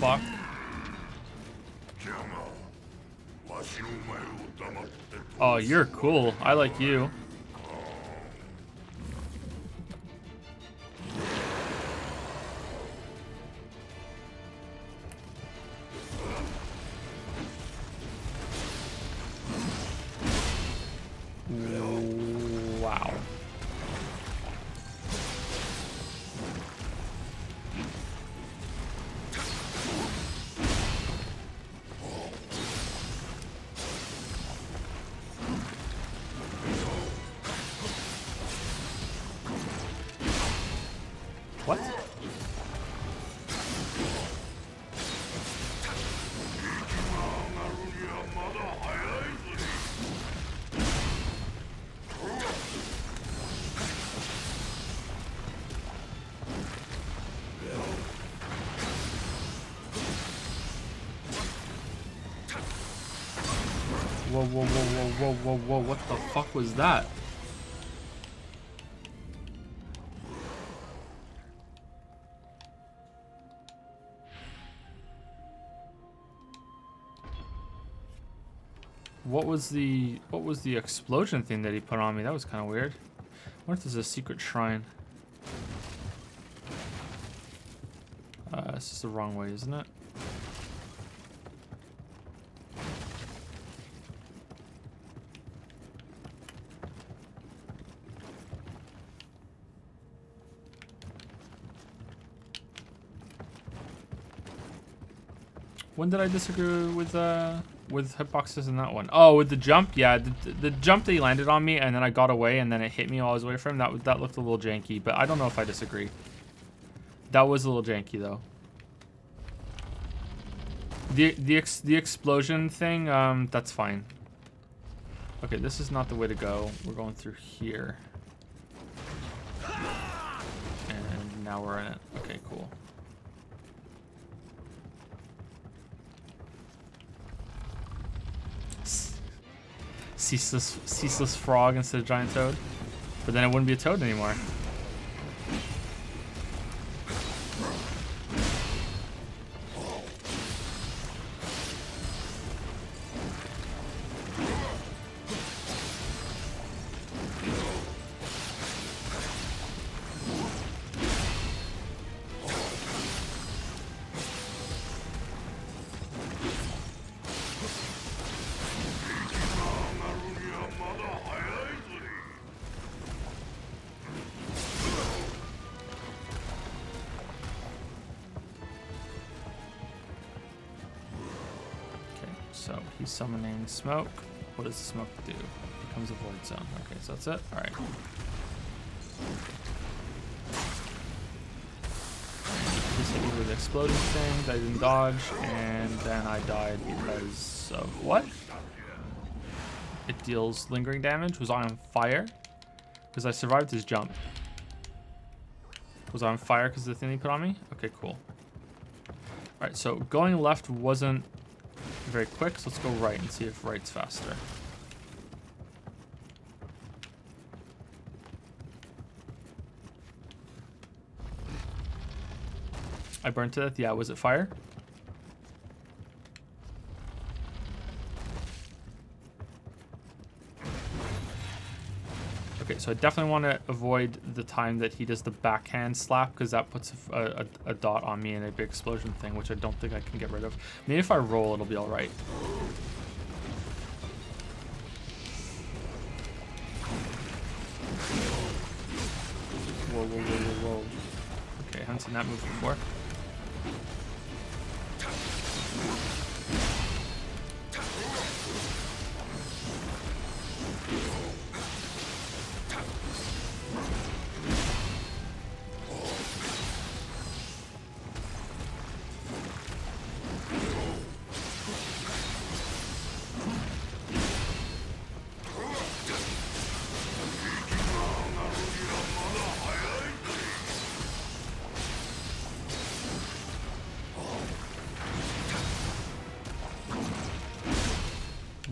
Fuck. Oh, you're cool. I like you. Wow. What? Whoa, whoa, whoa, whoa, whoa, whoa, whoa, what the fuck was that? What was the explosion thing that he put on me? That was kind of weird. I wonder if there's a secret shrine. This is the wrong way, isn't it? When did I disagree with with hitboxes in that one? Oh, with the jump? Yeah, the jump that he landed on me and then I got away and then it hit me while I was away from him, that looked a little janky, but I don't know if I disagree. That was a little janky though. The explosion thing, that's fine. Okay, this is not the way to go. We're going through here. And now we're in it. Okay, cool. Ceaseless frog instead of giant toad. But then it wouldn't be a toad anymore. So he's summoning smoke. What does the smoke do? Becomes a void zone. Okay, so that's it. All right. Just hit me with the exploding thing that I didn't dodge, and then I died because of what? It deals lingering damage. Was I on fire? Because I survived his jump. Was I on fire because of the thing he put on me? Okay, cool. All right, so going left wasn't very quick, so let's go right and see if right's faster. I burnt to death. Yeah, was it fire? Okay, so I definitely want to avoid the time that he does the backhand slap because that puts a dot on me and a big explosion thing, which I don't think I can get rid of. Maybe if I roll, it'll be all right. Whoa, whoa, whoa, whoa, whoa. Okay, I haven't seen that move before.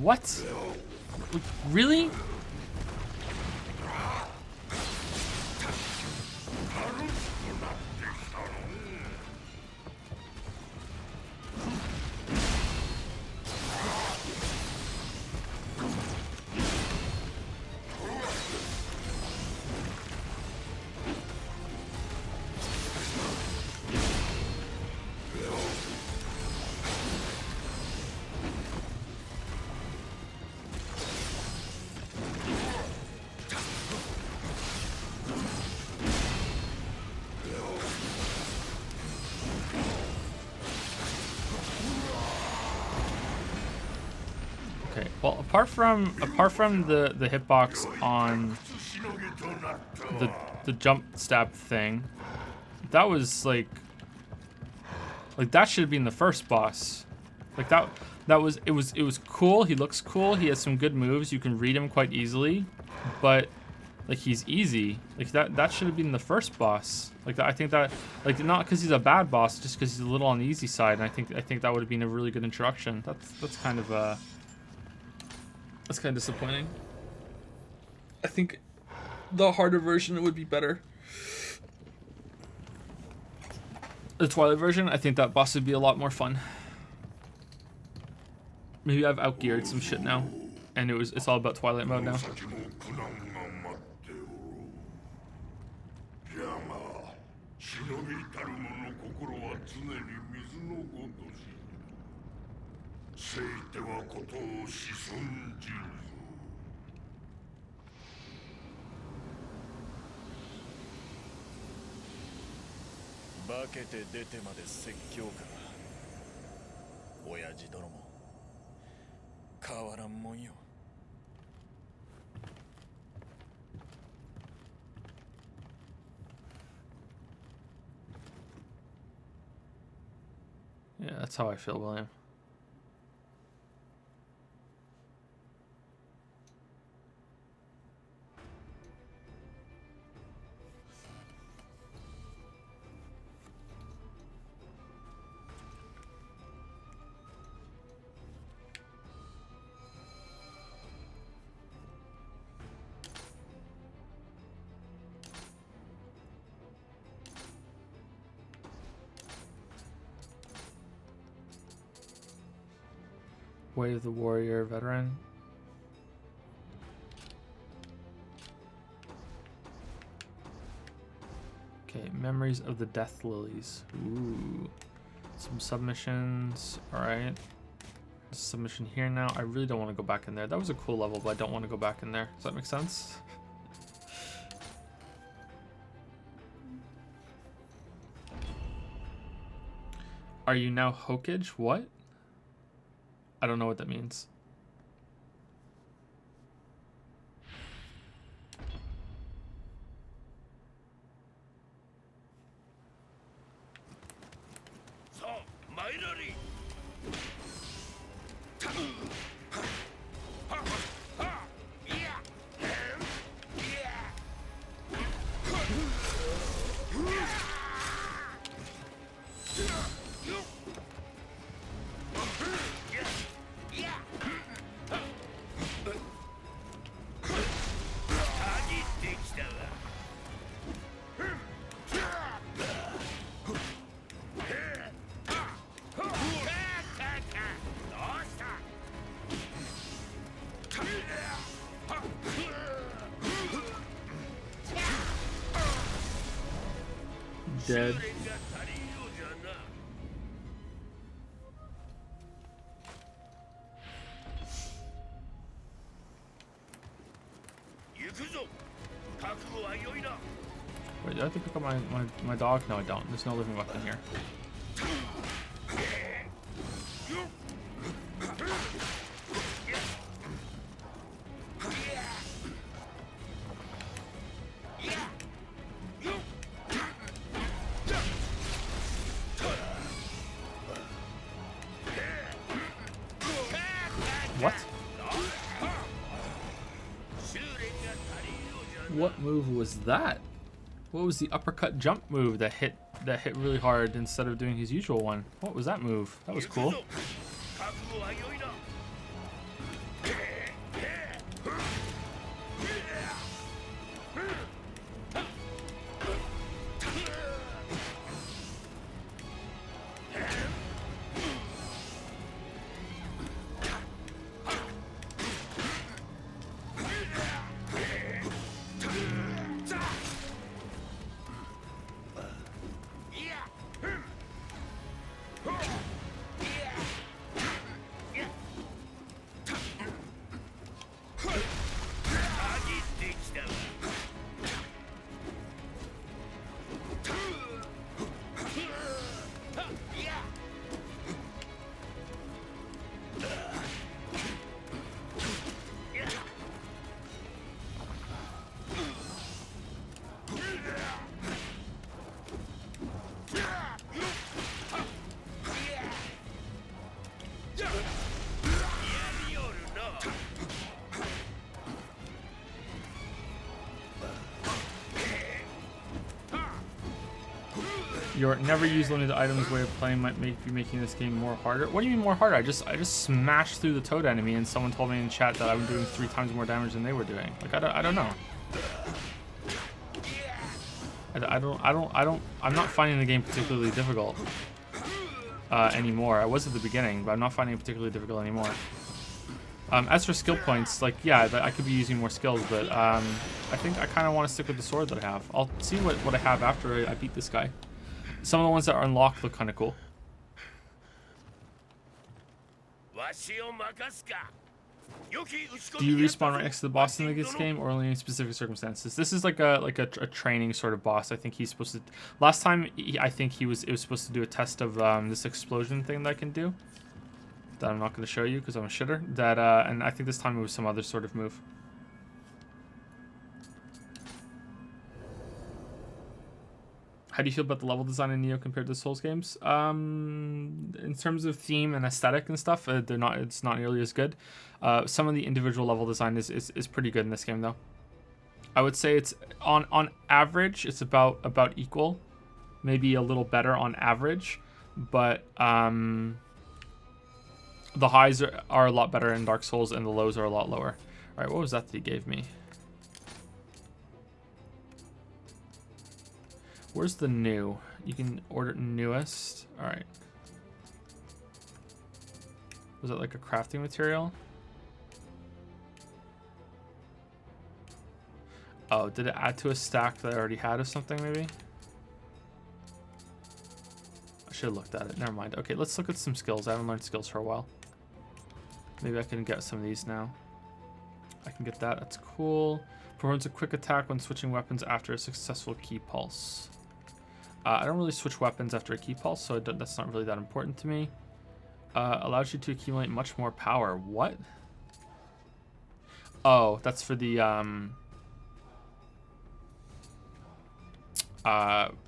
What? Like, really? Okay, well, apart from the hitbox on the jump stab thing, that was like that should have been the first boss. Like it was cool. He looks cool. He has some good moves. You can read him quite easily, but like he's easy. Like that should have been the first boss. Like I think that not because he's a bad boss, just because he's a little on the easy side. And I think that would have been a really good introduction. That's kind of disappointing. I think the harder version would be better. The Twilight version, I think that boss would be a lot more fun. Maybe I've outgeared some shit now, and it's all about Twilight mode now.化けて出てまで説教か。親父殿も変わらんもんよ。 Yeah, that's how I feel, William. Way of the Warrior veteran. Okay, Memories of the Death Lilies. Ooh. Some submissions. Alright. Submission here now. I really don't want to go back in there. That was a cool level, but I don't want to go back in there. Does that make sense? Are you now Hokage? What? I don't know what that means. Dead. Wait, do I have to pick up my dog? No, I don't. There's no living weapon here. What? What move was that? What was the uppercut jump move that hit really hard instead of doing his usual one? What was that move? That was cool. Your never use limited items way of playing might make you making this game more harder. What do you mean more harder? I just smashed through the toad enemy and someone told me in chat that I'm doing 3 times more damage than they were doing. Like I don't know. I'm not finding the game particularly difficult anymore. I was at the beginning, but I'm not finding it particularly difficult anymore. As for skill points, like yeah, I could be using more skills, but I think I kind of want to stick with the sword that I have. I'll see what I have after I beat this guy. Some of the ones that are unlocked look kind of cool. Do you respawn right next to the boss in this game, or only in specific circumstances? This is like a training sort of boss. I think he's supposed to. Last time, I think it was supposed to do a test of this explosion thing that I can do. that I'm not going to show you because I'm a shitter. That and I think this time it was some other sort of move. How do you feel about the level design in Nioh compared to Souls games? In terms of theme and aesthetic and stuff, they're not. It's not nearly as good. Some of the individual level design is pretty good in this game, though. I would say it's on average, it's about equal, maybe a little better on average, but the highs are a lot better in Dark Souls and the lows are a lot lower. All right, what was that he gave me? Where's the new? You can order newest. All right. Was it like a crafting material? Oh, did it add to a stack that I already had or something maybe? I should have looked at it. Never mind. Okay, let's look at some skills. I haven't learned skills for a while. Maybe I can get some of these now. I can get that. That's cool. Performs a quick attack when switching weapons after a successful key pulse. I don't really switch weapons after a key pulse, so that's not really that important to me. Allows you to accumulate much more power. What? Oh, that's for the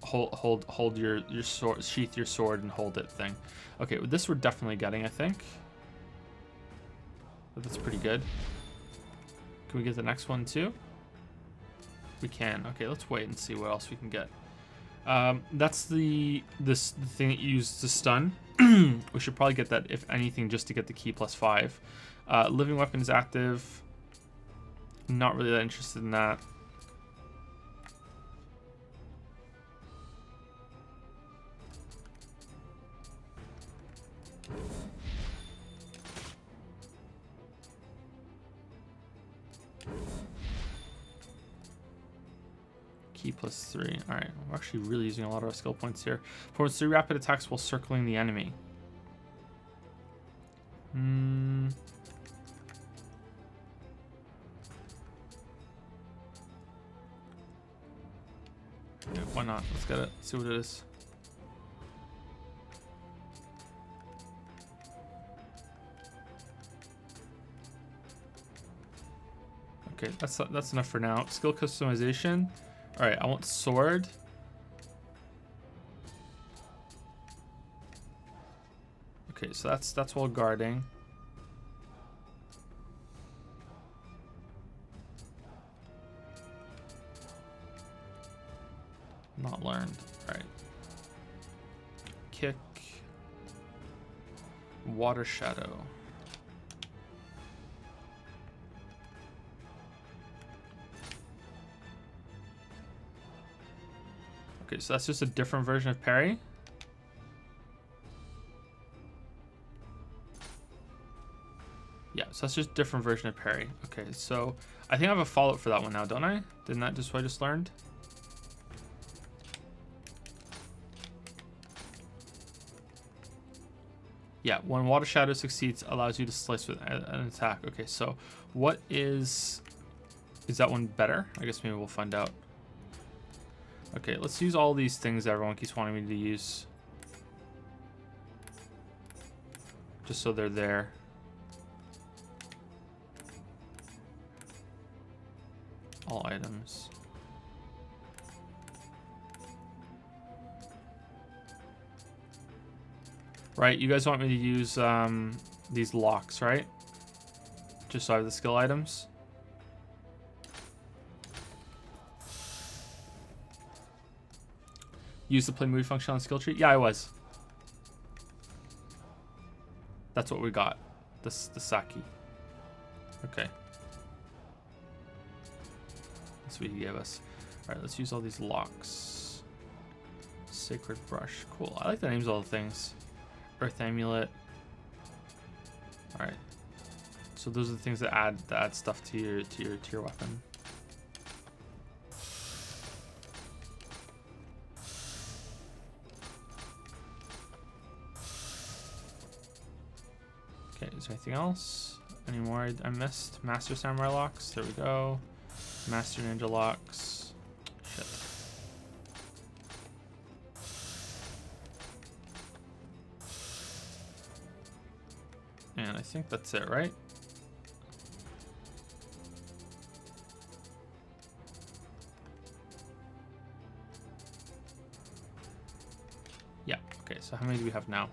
hold your sword, sheath your sword and hold it thing. Okay, well, this we're definitely getting, I think. But that's pretty good. Can we get the next one too? We can. Okay, let's wait and see what else we can get. That's the thing that you use to stun. We should probably get that, if anything, just to get the key +5. Living weapon is active. Not really that interested in that. Key +3. Alright, we're actually really using a lot of our skill points here. Performs 3 rapid attacks while circling the enemy. Yeah, why not? Let's get it. See what it is. Okay, that's enough for now. Skill customization. All right, I want sword. Okay, so that's while guarding. Not learned. All right. Kick. Water shadow. Okay, so that's just a different version of parry. Yeah, so that's just a different version of parry. Okay, so I think I have a follow-up for that one now, don't I? Didn't that just what I just learned? Yeah, when water shadow succeeds, allows you to slice with an attack. Okay, so what is that one better? I guess maybe we'll find out. Okay, let's use all these things that everyone keeps wanting me to use. Just so they're there. All items. Right, you guys want me to use these locks, right? Just so I have the skill items. Use the play movie function on skill tree? Yeah, I was. That's what we got. The Saki. Okay. That's what he gave us. Alright, let's use all these locks. Sacred brush. Cool. I like the names of all the things. Earth amulet. Alright. So those are the things that add stuff to your weapon. Okay, is there anything else? Any more I missed? Master Samurai locks. There we go. Master Ninja locks. Shit. And I think that's it, right? Yeah, okay, so how many do we have now?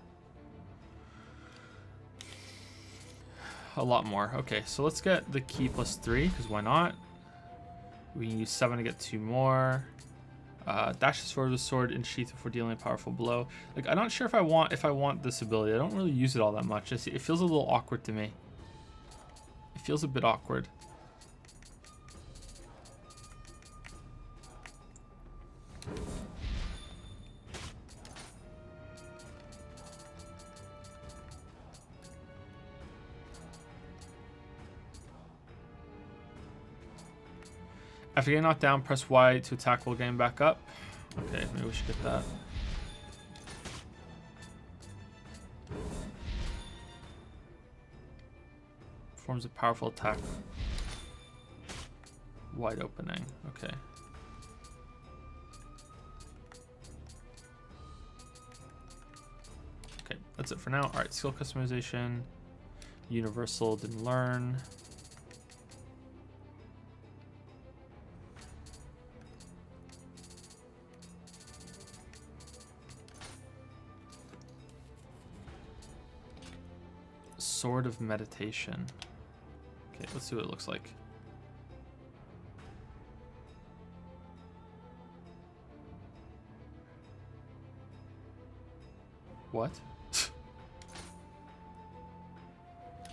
A lot more. Okay, so let's get the key plus 3, because why not? We can use 7 to get 2 more. Dash the sword with sword in sheath before dealing a powerful blow. Like, I'm not sure if I want this ability. I don't really use it all that much. It feels a little awkward to me. It feels a bit awkward. After getting knocked down, press Y to attack while getting back up. Okay, maybe we should get that. Forms a powerful attack. Wide opening. Okay. Okay, that's it for now. Alright, skill customization. Universal, didn't learn. Sword of Meditation. Okay, let's see what it looks like. What?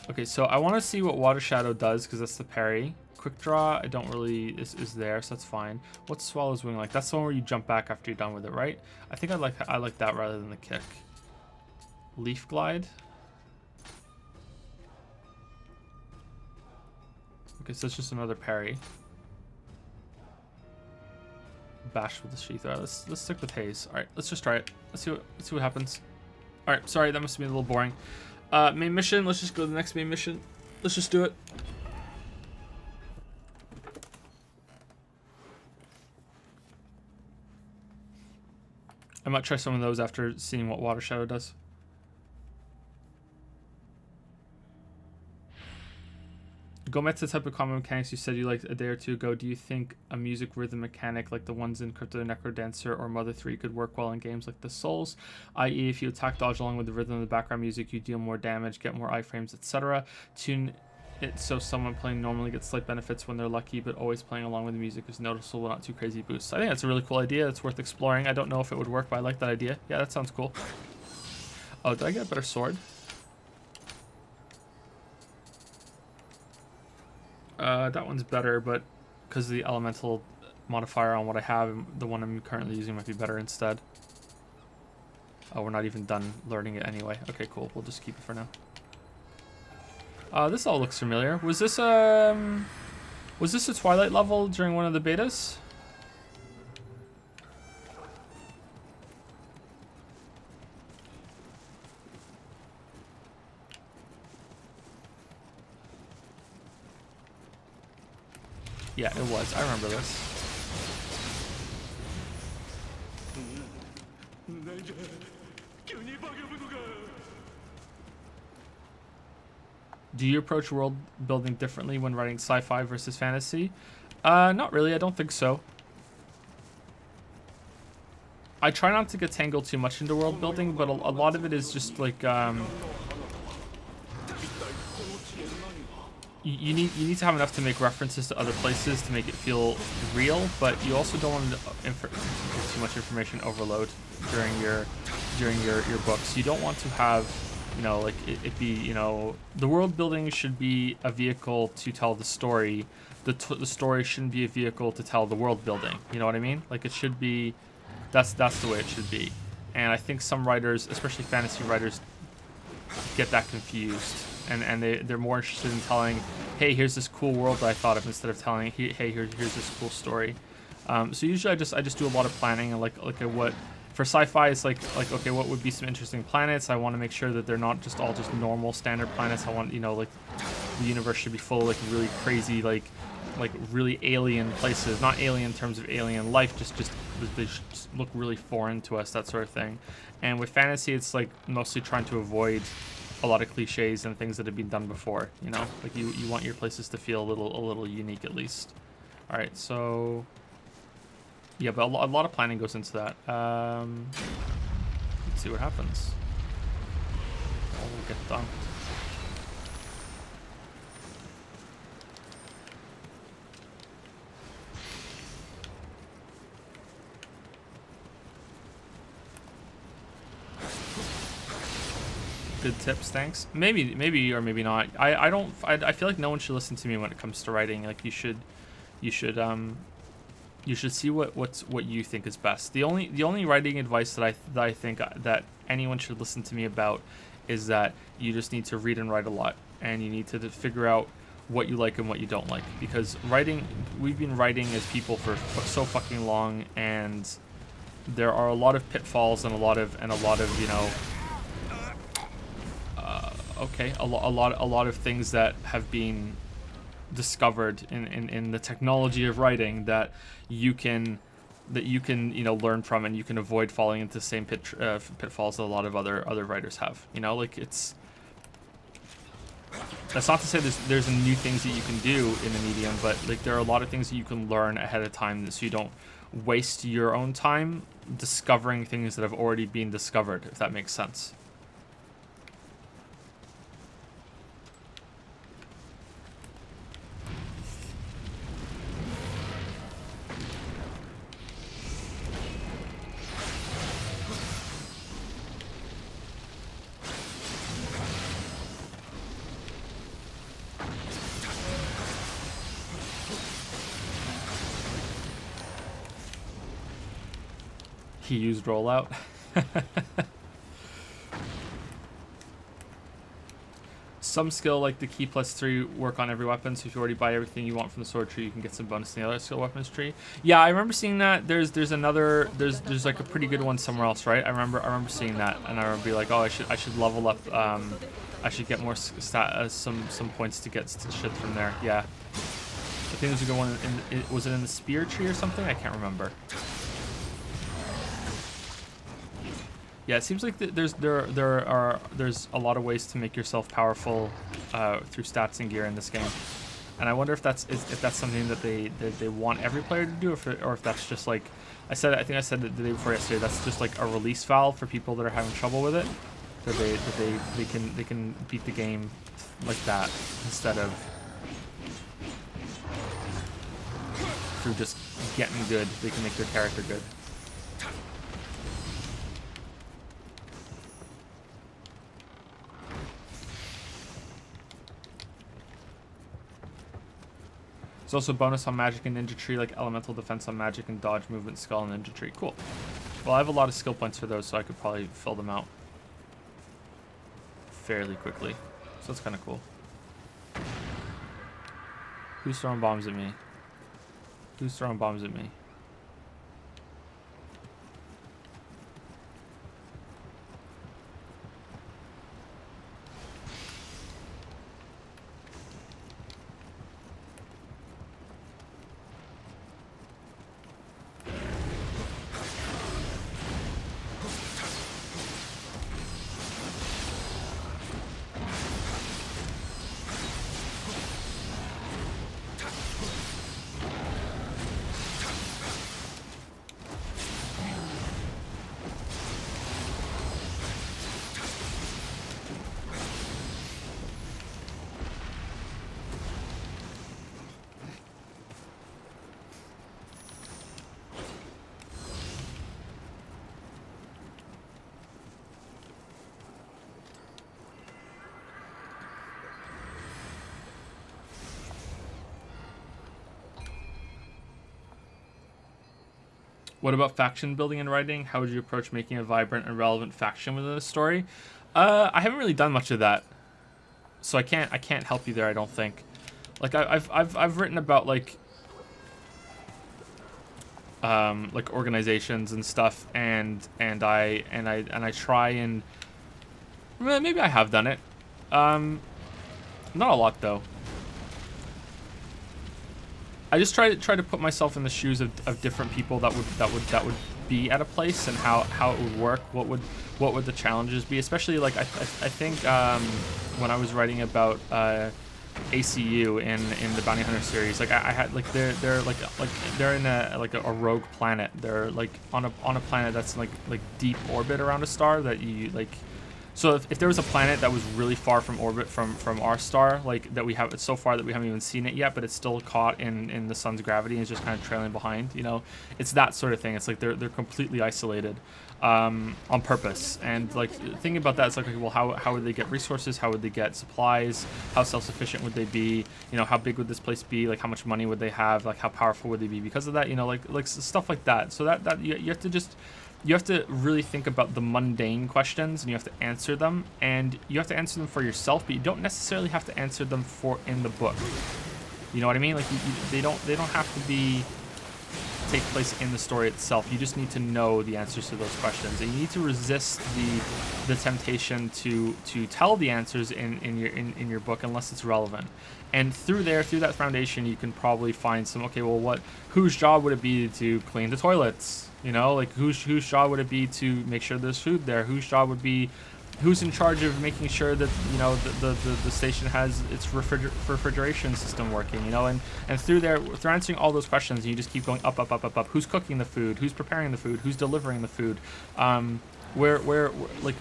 Okay, so I want to see what Water Shadow does because that's the parry. Quick Draw, I don't really is there, so that's fine. What's Swallow's Wing like? That's the one where you jump back after you're done with it, right? I think I like that rather than the kick. Leaf Glide. Okay, so it's just another parry. Bash with the sheath. Alright, let's stick with Haze. Alright, let's just try it. Let's see what happens. Alright, sorry, that must have been a little boring. Main mission, let's just go to the next main mission. Let's just do it. I might try some of those after seeing what Water Shadow does. Going back to the type of combat mechanics you said you liked a day or two ago, do you think a music rhythm mechanic like the ones in Crypto the Necrodancer or Mother 3 could work well in games like the Souls? I.e., if you attack dodge along with the rhythm of the background music, you deal more damage, get more iframes, etc. Tune it so someone playing normally gets slight benefits when they're lucky, but always playing along with the music is noticeable, not too crazy boosts. I think that's a really cool idea. It's worth exploring. I don't know if it would work, but I like that idea. Yeah, that sounds cool. Oh, did I get a better sword? That one's better, but because of the elemental modifier on what I have, the one I'm currently using might be better instead. Oh, we're not even done learning it anyway. Okay, cool. We'll just keep it for now. This all looks familiar. Was this a Twilight level during one of the betas? Yeah, it was. I remember this. Do you approach world building differently when writing sci-fi versus fantasy? Not really. I don't think so. I try not to get tangled too much into world building, but a lot of it is just like you need to have enough to make references to other places to make it feel real, but you also don't want to give too much information overload during your books. You don't want to have, you know, like it be, you know, the world building should be a vehicle to tell the story. The story shouldn't be a vehicle to tell the world building. You know what I mean? Like it should be, that's the way it should be. And I think some writers, especially fantasy writers, get that confused. And they're more interested in telling, hey, here's this cool world that I thought of, instead of telling, hey, here's this cool story. So usually I just do a lot of planning and like what for sci-fi it's like okay, what would be some interesting planets? I want to make sure that they're not just all just normal standard planets. I want, you know, like the universe should be full of like really crazy like really alien places, not alien in terms of alien life, just they just look really foreign to us, that sort of thing. And with fantasy, it's like mostly trying to avoid a lot of cliches and things that have been done before. You know, like you want your places to feel a little unique at least. All right, so yeah, but a lot of planning goes into that. Let's see what happens. All will get done. Good tips, thanks. Maybe or maybe not. I feel like no one should listen to me when it comes to writing. Like you should see what you think is best. The only writing advice that I think that anyone should listen to me about is that you just need to read and write a lot, and you need to figure out what you like and what you don't like. Because we've been writing as people for so fucking long, and there are a lot of pitfalls and a lot of you know. A lot of things that have been discovered in the technology of writing that you can you know learn from, and you can avoid falling into the same pitfalls that a lot of other writers have. You know, like that's not to say there's new things that you can do in the medium, but like there are a lot of things that you can learn ahead of time so you don't waste your own time discovering things that have already been discovered, if that makes sense. He used rollout. Some skill like the key +3 work on every weapon, so if you already buy everything you want from the sword tree, you can get some bonus in the other skill weapons tree. Yeah, I remember seeing that. There's like a pretty good one somewhere else, right? I remember seeing that, and I remember being like, oh, I should level up. I should get more some points to get shit from there. Yeah, I think there's a good one. Was it in the spear tree or something? I can't remember. Yeah, it seems like there's a lot of ways to make yourself powerful through stats and gear in this game, and I wonder if that's something that they want every player to do, or if that's just like I think I said the day before yesterday. That's just like a release valve for people that are having trouble with it, that they can beat the game like that instead of through just getting good. They can make their character good. There's also a bonus on magic and ninja tree, like elemental defense on magic and dodge, movement, skull, and ninja tree. Cool. Well, I have a lot of skill points for those, so I could probably fill them out fairly quickly. So that's kind of cool. Who's throwing bombs at me? Who's throwing bombs at me? What about faction building and writing? How would you approach making a vibrant and relevant faction within the story? I haven't really done much of that, so I can't help you there. I don't think. Like I've written about like organizations and stuff, and I try and maybe I have done it. Not a lot though. I just try to put myself in the shoes of different people that would be at a place and how it would work, what would the challenges be, especially like I think when I was writing about ACU in the Bounty Hunter series, like I had like they're like they're in a rogue planet. They're like on a planet that's like deep orbit around a star that you like. So if there was a planet that was really far from orbit from our star, like that we have, it's so far that we haven't even seen it yet, but it's still caught in the sun's gravity and is just kind of trailing behind, you know, it's that sort of thing. It's like they're completely isolated on purpose. And like thinking about that, it's like, okay, well, how would they get resources? How would they get supplies? How self-sufficient would they be? You know, how big would this place be? Like how much money would they have? Like how powerful would they be because of that? You know, like stuff like that. So that you have to just, you have to really think about the mundane questions and you have to answer them, and you have to answer them for yourself, but you don't necessarily have to answer them for in the book. You know what I mean? Like they don't have to be take place in the story itself. You just need to know the answers to those questions, and you need to resist the temptation to tell the answers in your book unless it's relevant. And through that foundation, you can probably find some, okay, well, whose job would it be to clean the toilets? You know, like whose job would it be to make sure there's food there? Whose job would be, who's in charge of making sure that, you know, the station has its refrigeration system working, you know? And through answering all those questions, you just keep going up. Who's cooking the food? Who's preparing the food? Who's delivering the food? Where like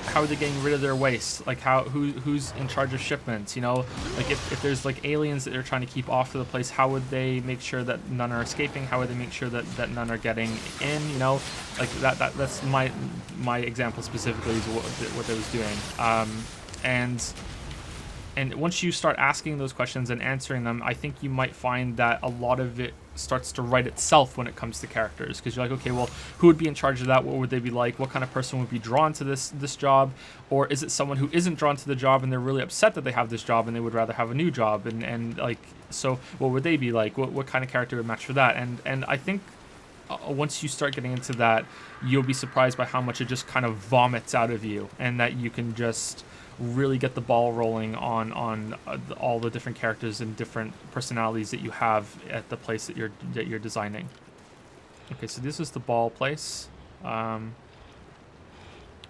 how are they getting rid of their waste? Like who's in charge of shipments? You know, like if there's like aliens that they're trying to keep off of the place, how would they make sure that none are escaping? How would they make sure that none are getting in? You know, like that's my example specifically is what they was doing. And once you start asking those questions and answering them, I think you might find that a lot of it starts to write itself when it comes to characters, because you're like, okay, well, who would be in charge of that? What would they be like? What kind of person would be drawn to this job? Or is it someone who isn't drawn to the job and they're really upset that they have this job and they would rather have a new job? And like, so what would they be like? What kind of character would match for that? And I think once you start getting into that, you'll be surprised by how much it just kind of vomits out of you, and that you can just really get the ball rolling on all the different characters and different personalities that you have at the place that you're designing. Okay, so this is the ball place. Oh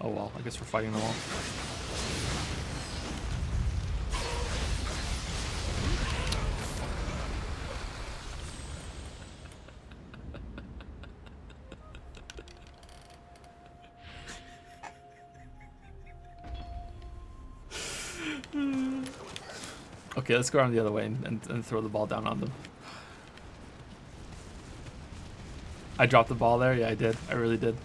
well, I guess we're fighting them all. Okay, let's go around the other way and throw the ball down on them. I dropped the ball there? Yeah, I did. I really did.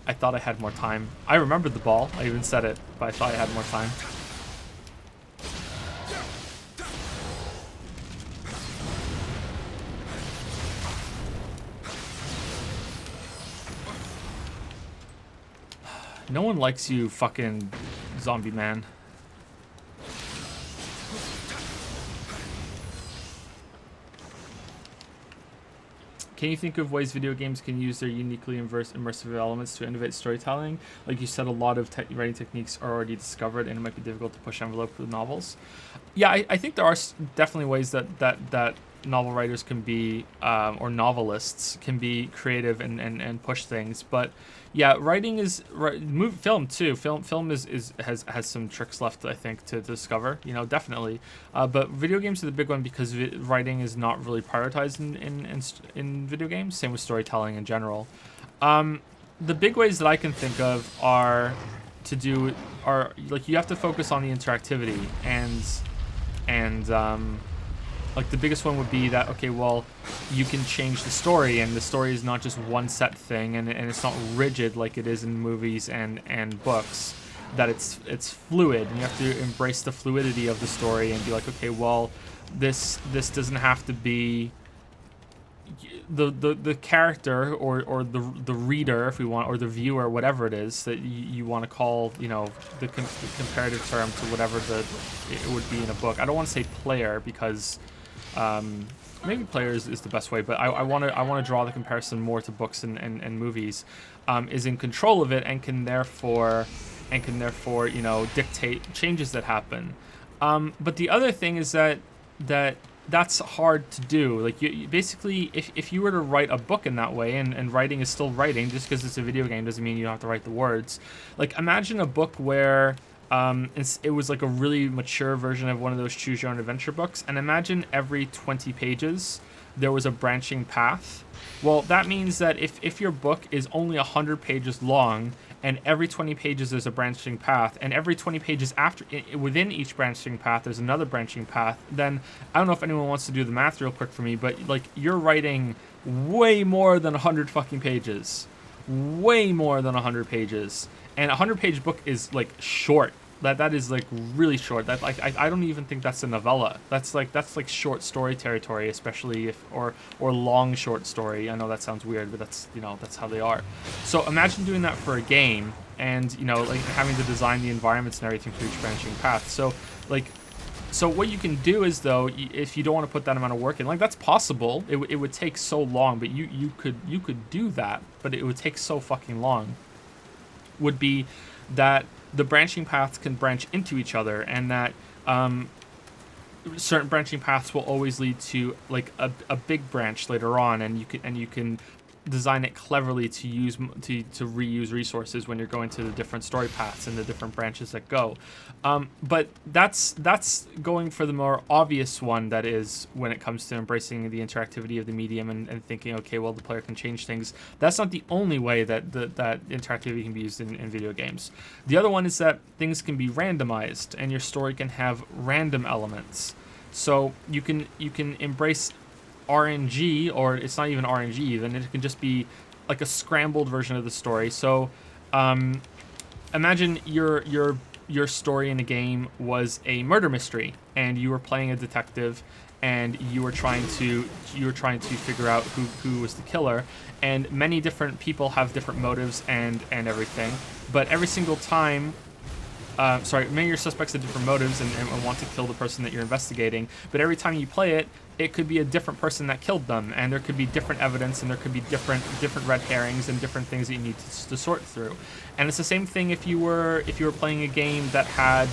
I thought I had more time. I remembered the ball. I even said it, but I thought I had more time. No one likes you, fucking zombie man. Can you think of ways video games can use their uniquely immersive elements to innovate storytelling? Like you said, a lot of writing techniques are already discovered, and it might be difficult to push envelope with novels. Yeah, I think there are definitely ways that novel writers can be, or novelists can be creative and push things. But yeah, writing is film too. Film has some tricks left, I think, to discover. You know, definitely. But video games are the big one because writing is not really prioritized in video games. Same with storytelling in general. The big ways that I can think of are like you have to focus on the interactivity and like the biggest one would be that, okay, well, you can change the story, and the story is not just one set thing, and it's not rigid like it is in movies and books, that it's fluid, and you have to embrace the fluidity of the story and be like, okay, well, this doesn't have to be the character or the reader, if we want, or the viewer, whatever it is that you want to call, you know, the comparative term to whatever it would be in a book. I don't want to say player because maybe player is the best way, but I want to draw the comparison more to books and movies, is in control of it and can therefore you know, dictate changes that happen. But the other thing is that that's hard to do. Like basically, if you were to write a book in that way, and writing is still writing, just because it's a video game doesn't mean you don't have to write the words. Like imagine a book where it was like a really mature version of one of those choose your own adventure books, and imagine every 20 pages there was a branching path. Well, that means that if your book is only 100 pages long, and every 20 pages there's a branching path, and every 20 pages after within each branching path there's another branching path, then I don't know if anyone wants to do the math real quick for me, but like you're writing way more than 100 fucking pages. Way more than 100 pages. And a 100-page book is like short. That is like really short. That like I don't even think that's a novella. That's like short story territory, especially if or long short story. I know that sounds weird, but that's, you know, that's how they are. So imagine doing that for a game, and you know, like having to design the environments and everything for each branching path. So what you can do is, though, if you don't want to put that amount of work in, like that's possible. It would take so long, but you could do that, but it would take so fucking long. Would be that the branching paths can branch into each other, and that certain branching paths will always lead to like a big branch later on, and you can design it cleverly to use to reuse resources when you're going to the different story paths and the different branches that go. But that's going for the more obvious one, that is when it comes to embracing the interactivity of the medium and thinking, okay, well, the player can change things. That's not the only way that that interactivity can be used in video games. The other one is that things can be randomized, and your story can have random elements. So you can embrace RNG, or it's not even RNG, then it can just be like a scrambled version of the story. So imagine your story in a game was a murder mystery, and you were playing a detective, and you were trying to figure out who was the killer, and many different people have different motives and everything, but every single time many of your suspects have different motives and want to kill the person that you're investigating, but every time you play it, it could be a different person that killed them, and there could be different evidence, and there could be different red herrings and different things that you need to sort through. And it's the same thing if you were playing a game that had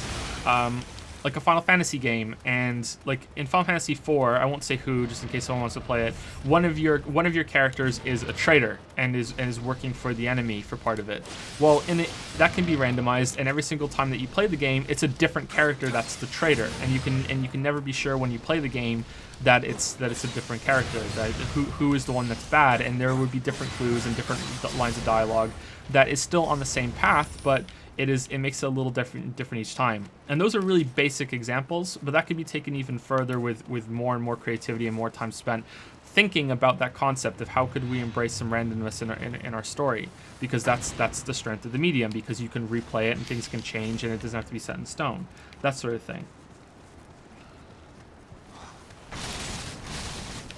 like a Final Fantasy game, and like in Final Fantasy IV, I won't say who, just in case someone wants to play it, one of your characters is a traitor and is working for the enemy for part of it. Well, in it, that can be randomized, and every single time that you play the game, it's a different character that's the traitor, and you can never be sure when you play the game that it's a different character, that who is the one that's bad, and there would be different clues and different lines of dialogue that is still on the same path, but it makes it a little different each time. And those are really basic examples, but that could be taken even further with more and more creativity and more time spent thinking about that concept of how could we embrace some randomness in our story, because that's the strength of the medium, because you can replay it and things can change and it doesn't have to be set in stone, that sort of thing.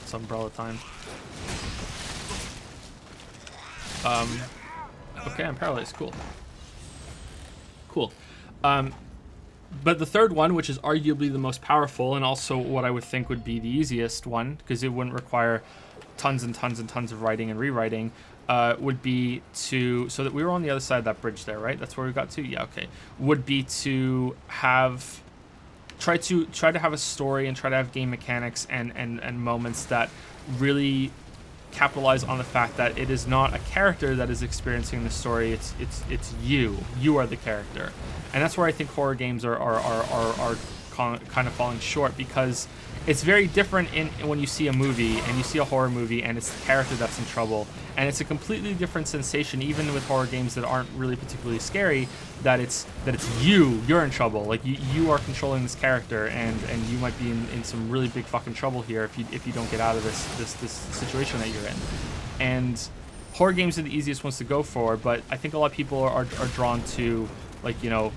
It's umbrella time. Okay, I'm paralyzed. Cool. But the third one, which is arguably the most powerful, and also what I would think would be the easiest one, because it wouldn't require tons and tons and tons of writing and rewriting, would be so that we were on the other side of that bridge there, right? That's where we got to? Yeah, okay. Would be to try to have a story and try to have game mechanics and moments that really capitalize on the fact that it is not a character that is experiencing the story, it's you are the character. And that's where I think horror games are kind of falling short, because it's very different when you see a movie and you see a horror movie and it's the character that's in trouble, and it's a completely different sensation, even with horror games that aren't really particularly scary, that it's you're in trouble, like you are controlling this character, and you might be in some really big fucking trouble here if you don't get out of this situation that you're in. And horror games are the easiest ones to go for, but I think a lot of people are drawn to, like, you know,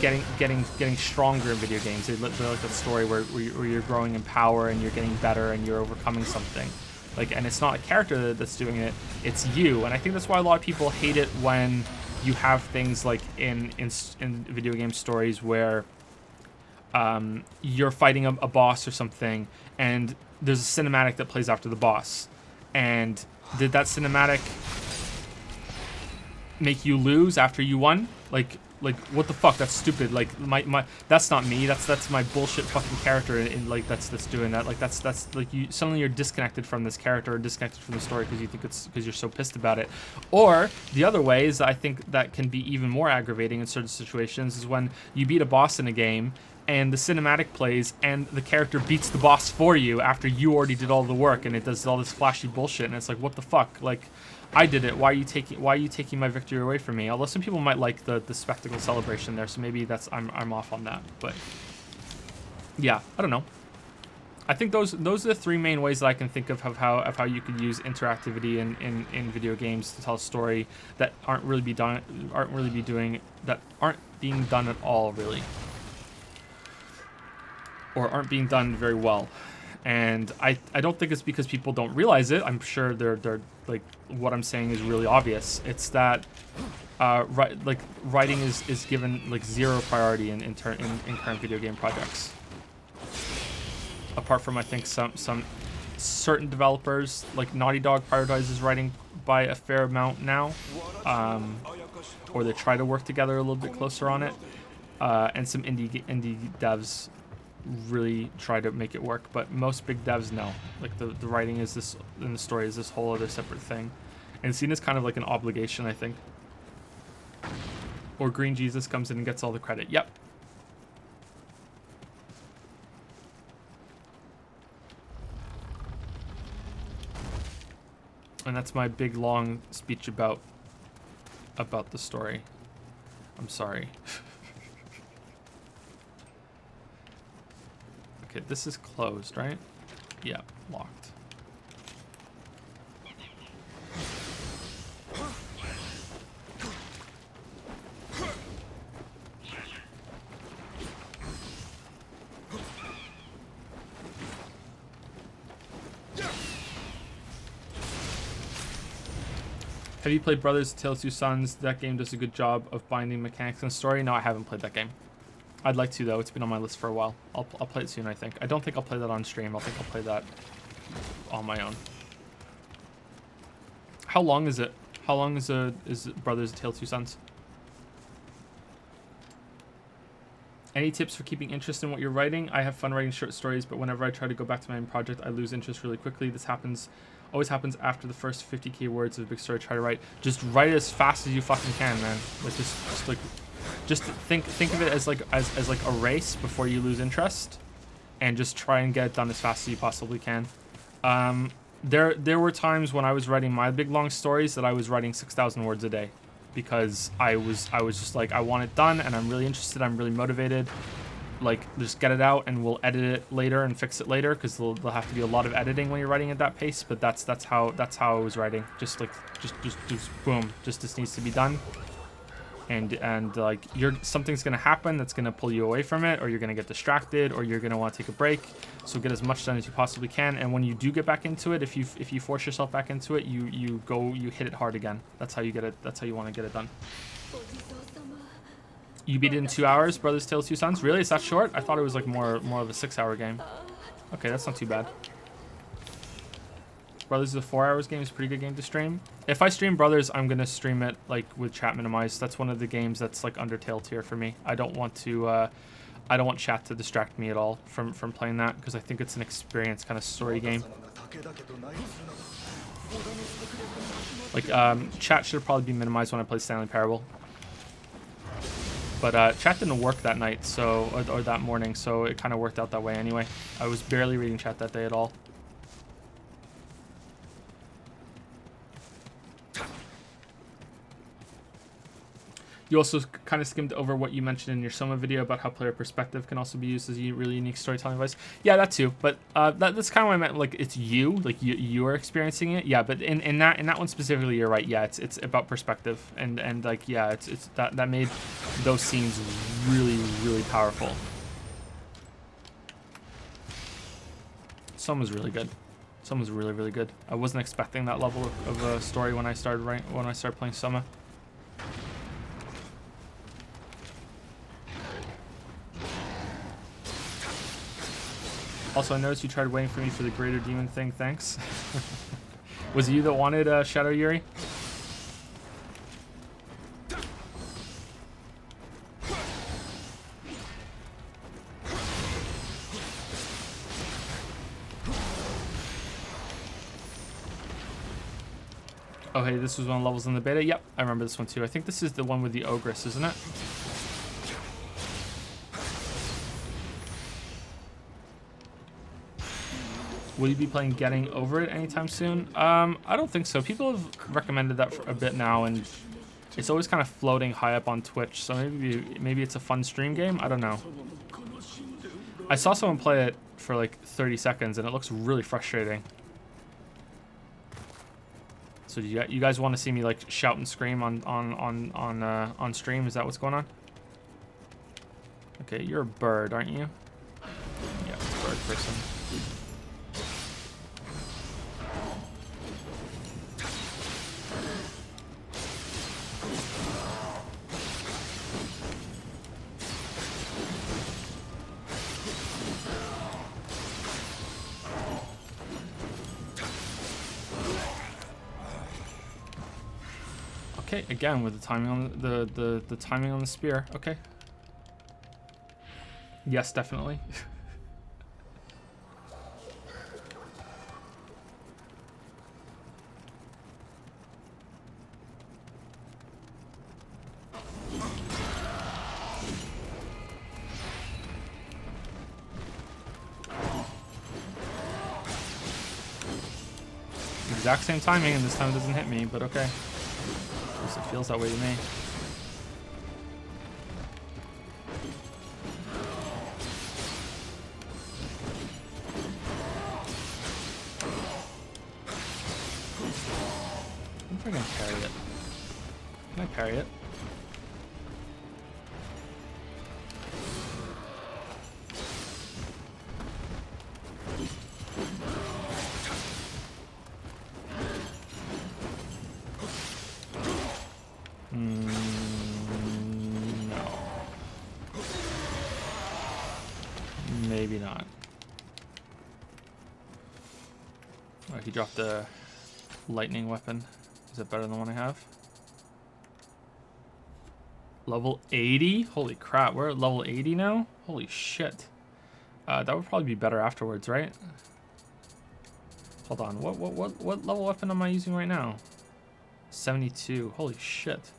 getting stronger in video games. They like a story where you're growing in power and you're getting better and you're overcoming something. Like, and it's not a character that's doing it, it's you. And I think that's why a lot of people hate it when you have things like in video game stories where you're fighting a boss or something, and there's a cinematic that plays after the boss. And did that cinematic make you lose after you won? Like like, what the fuck? That's stupid. Like, my that's not me. That's my bullshit fucking character. And like, that's doing that. Like, that's like you suddenly you're disconnected from this character or disconnected from the story because you think it's because you're so pissed about it. Or the other way is I think that can be even more aggravating in certain situations is when you beat a boss in a game and the cinematic plays and the character beats the boss for you after you already did all the work and it does all this flashy bullshit and it's like, what the fuck? Like, I did it. Why are you taking my victory away from me? Although some people might like the spectacle celebration there, so maybe that's I'm off on that. But yeah, I don't know. I think those are the three main ways that I can think of how you could use interactivity in video games to tell a story that aren't being done at all really. Or aren't being done very well. And I don't think it's because people don't realize it. I'm sure they're like what I'm saying is really obvious. It's that writing is given like zero priority in current video game projects. Apart from I think some certain developers like Naughty Dog prioritizes writing by a fair amount now, or they try to work together a little bit closer on it, and some indie devs really try to make it work, but most big devs no. Like the writing is this and the story is this whole other separate thing, and it's seen as kind of like an obligation, I think. Or Green Jesus comes in and gets all the credit. Yep. And that's my big long speech about the story. I'm sorry. Okay, this is closed, right? Yeah, locked. Have you played Brothers Tale of Two Sons? That game does a good job of binding mechanics and story. No, I haven't played that game. I'd like to, though. It's been on my list for a while. I'll play it soon, I think. I don't think I'll play that on stream. I think I'll play that on my own. How long is it? How long is Brothers Tale of Two Sons? Any tips for keeping interest in what you're writing? I have fun writing short stories, but whenever I try to go back to my main project, I lose interest really quickly. This always happens after the first 50k words of a big story I try to write. Just write it as fast as you fucking can, man. Like just think of it as like a race before you lose interest, and just try and get it done as fast as you possibly can. There were times when I was writing my big long stories that I was writing 6,000 words a day, because I was just like, I want it done and I'm really interested, I'm really motivated. Like, just get it out and we'll edit it later and fix it later, because there'll have to be a lot of editing when you're writing at that pace. But that's how I was writing. Just boom, just this needs to be done. And like something's gonna happen that's gonna pull you away from it, or you're gonna get distracted, or you're gonna want to take a break. So get as much done as you possibly can. And when you do get back into it, if you force yourself back into it, you hit it hard again. That's how you get it. That's how you want to get it done. You beat it in 2 hours, Brothers Tale of Two Sons? Really? It's that short? I thought it was like more of a 6-hour game. Okay, that's not too bad. Brothers is a 4 hours game. It's a pretty good game to stream. If I stream Brothers, I'm gonna stream it like with chat minimized. That's one of the games that's like Undertale tier for me. I don't want chat to distract me at all from playing that, because I think it's an experience kind of story game. Like chat should probably be minimized when I play Stanley Parable. But chat didn't work that night, so or that morning, so it kind of worked out that way anyway. I was barely reading chat that day at all. You also kind of skimmed over what you mentioned in your Soma video about how player perspective can also be used as a really unique storytelling device. Yeah, that too. But that's kind of what I meant. Like, it's you are experiencing it. Yeah, but in that one specifically, you're right. Yeah, it's about perspective, and like, yeah, it's that made those scenes really, really powerful. Soma's really good. Soma's really, really good. I wasn't expecting that level of a story when I started playing Soma. Also, I noticed you tried waiting for me for the greater demon thing. Thanks. Was it you that wanted Shadow Yuri? Oh, hey, this was one of the levels in the beta. Yep, I remember this one too. I think this is the one with the ogress, isn't it? Will you be playing Getting Over It anytime soon? I don't think so. People have recommended that for a bit now, and it's always kind of floating high up on Twitch. So maybe it's a fun stream game. I don't know. I saw someone play it for like 30 seconds, and it looks really frustrating. So do you guys want to see me like shout and scream on stream? Is that what's going on? Okay, you're a bird, aren't you? Yeah, it's a bird person. Okay, again with the timing on the timing on the spear. Okay. Yes, definitely. Exact same timing, and this time it doesn't hit me, but okay. At least it feels that way to me. I wonder if I can parry it. Can I parry it? No. Maybe not. Oh, he dropped the lightning weapon. Is it better than the one I have? Level 80? Holy crap, we're at level 80 now? Holy shit. That would probably be better afterwards, right? Hold on, what level weapon am I using right now? 72, holy shit.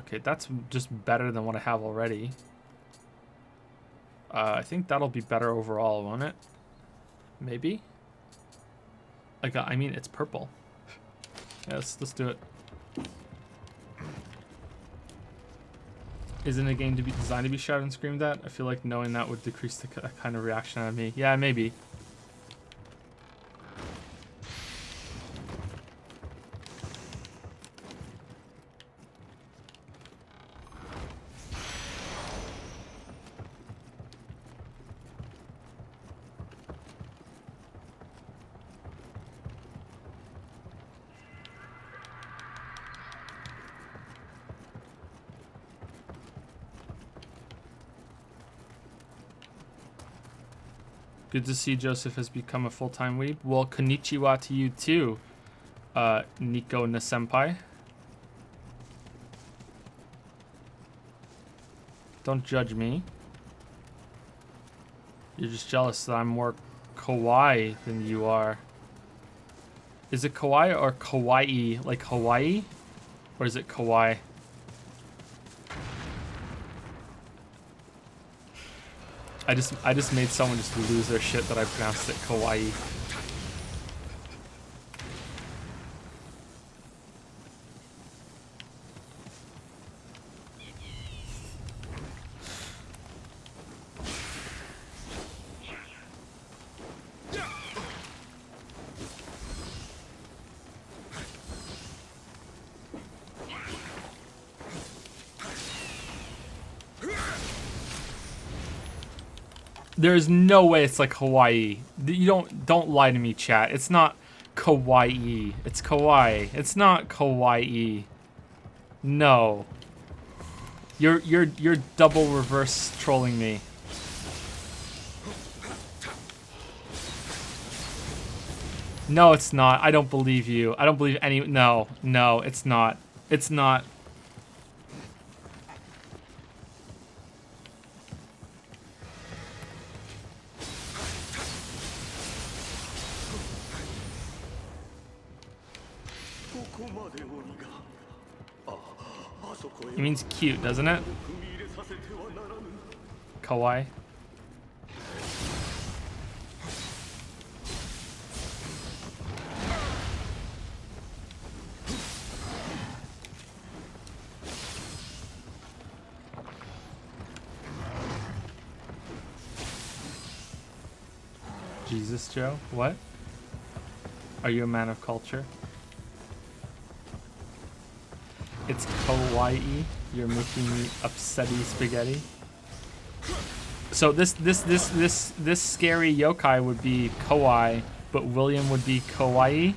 Okay, that's just better than what I have already. I think that'll be better overall, won't it? Maybe? Like, I mean, it's purple. Yeah, let's do it. Isn't a game to be designed to be shouted and screamed at? I feel like knowing that would decrease the kind of reaction out of me. Yeah, maybe. Good to see Joseph has become a full-time weeb. Well, konnichiwa to you too, Nico Nasenpai. Don't judge me. You're just jealous that I'm more kawaii than you are. Is it kawaii or kawaii, like Hawaii? Or is it kawaii? I just made someone just lose their shit that I pronounced it kawaii. There's no way it's like Hawaii. You don't lie to me, chat. It's not kawaii. It's kawaii. It's not kawaii. No. You're double reverse trolling me. No, it's not. I don't believe you. I don't believe any. No, it's not. It's not. It means cute, doesn't it? Kawaii. Jesus, Joe? What? Are you a man of culture? It's kawaii. You're making me upsetty spaghetti. So this scary yokai would be kawaii, but William would be kawaii.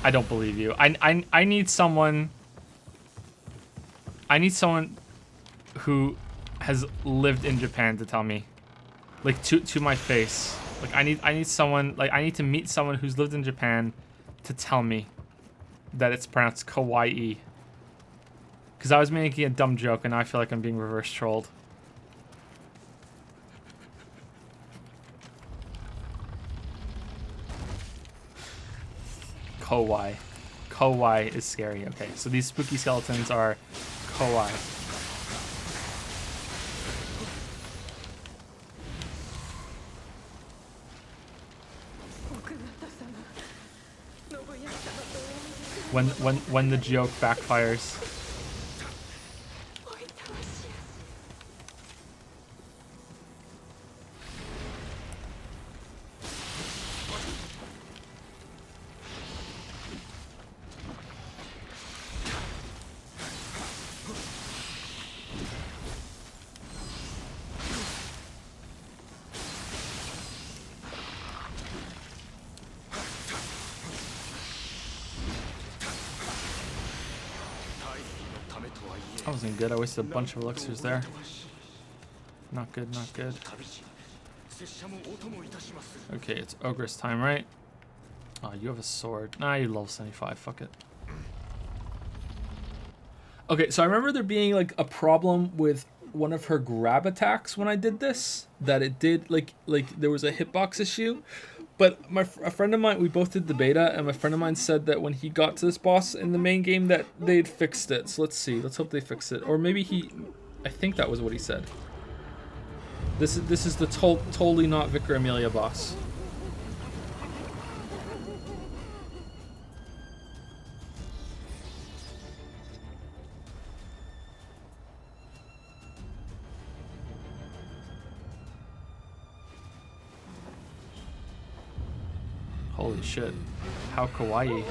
I don't believe you. I need someone. I need someone who has lived in Japan to tell me, like to my face. Like I need someone. Like I need to meet someone who's lived in Japan to tell me that it's pronounced kawaii. Because I was making a dumb joke and now I feel like I'm being reverse trolled. Kawaii. Kawaii is scary. Okay, so these spooky skeletons are kawaii. When the joke backfires. That wasn't good. I wasted a bunch of elixirs there. Not good, not good. Okay, it's Ogre's time, right? Oh, you have a sword. Nah, you level 75. Fuck it. Okay, so I remember there being like a problem with one of her grab attacks when I did this. That it did like there was a hitbox issue. But a friend of mine, we both did the beta, and my friend of mine said that when he got to this boss in the main game that they'd fixed it. So let's see. Let's hope they fix it. Or maybe I think that was what he said. This is the totally not Vicar Amelia boss. Holy shit. How kawaii.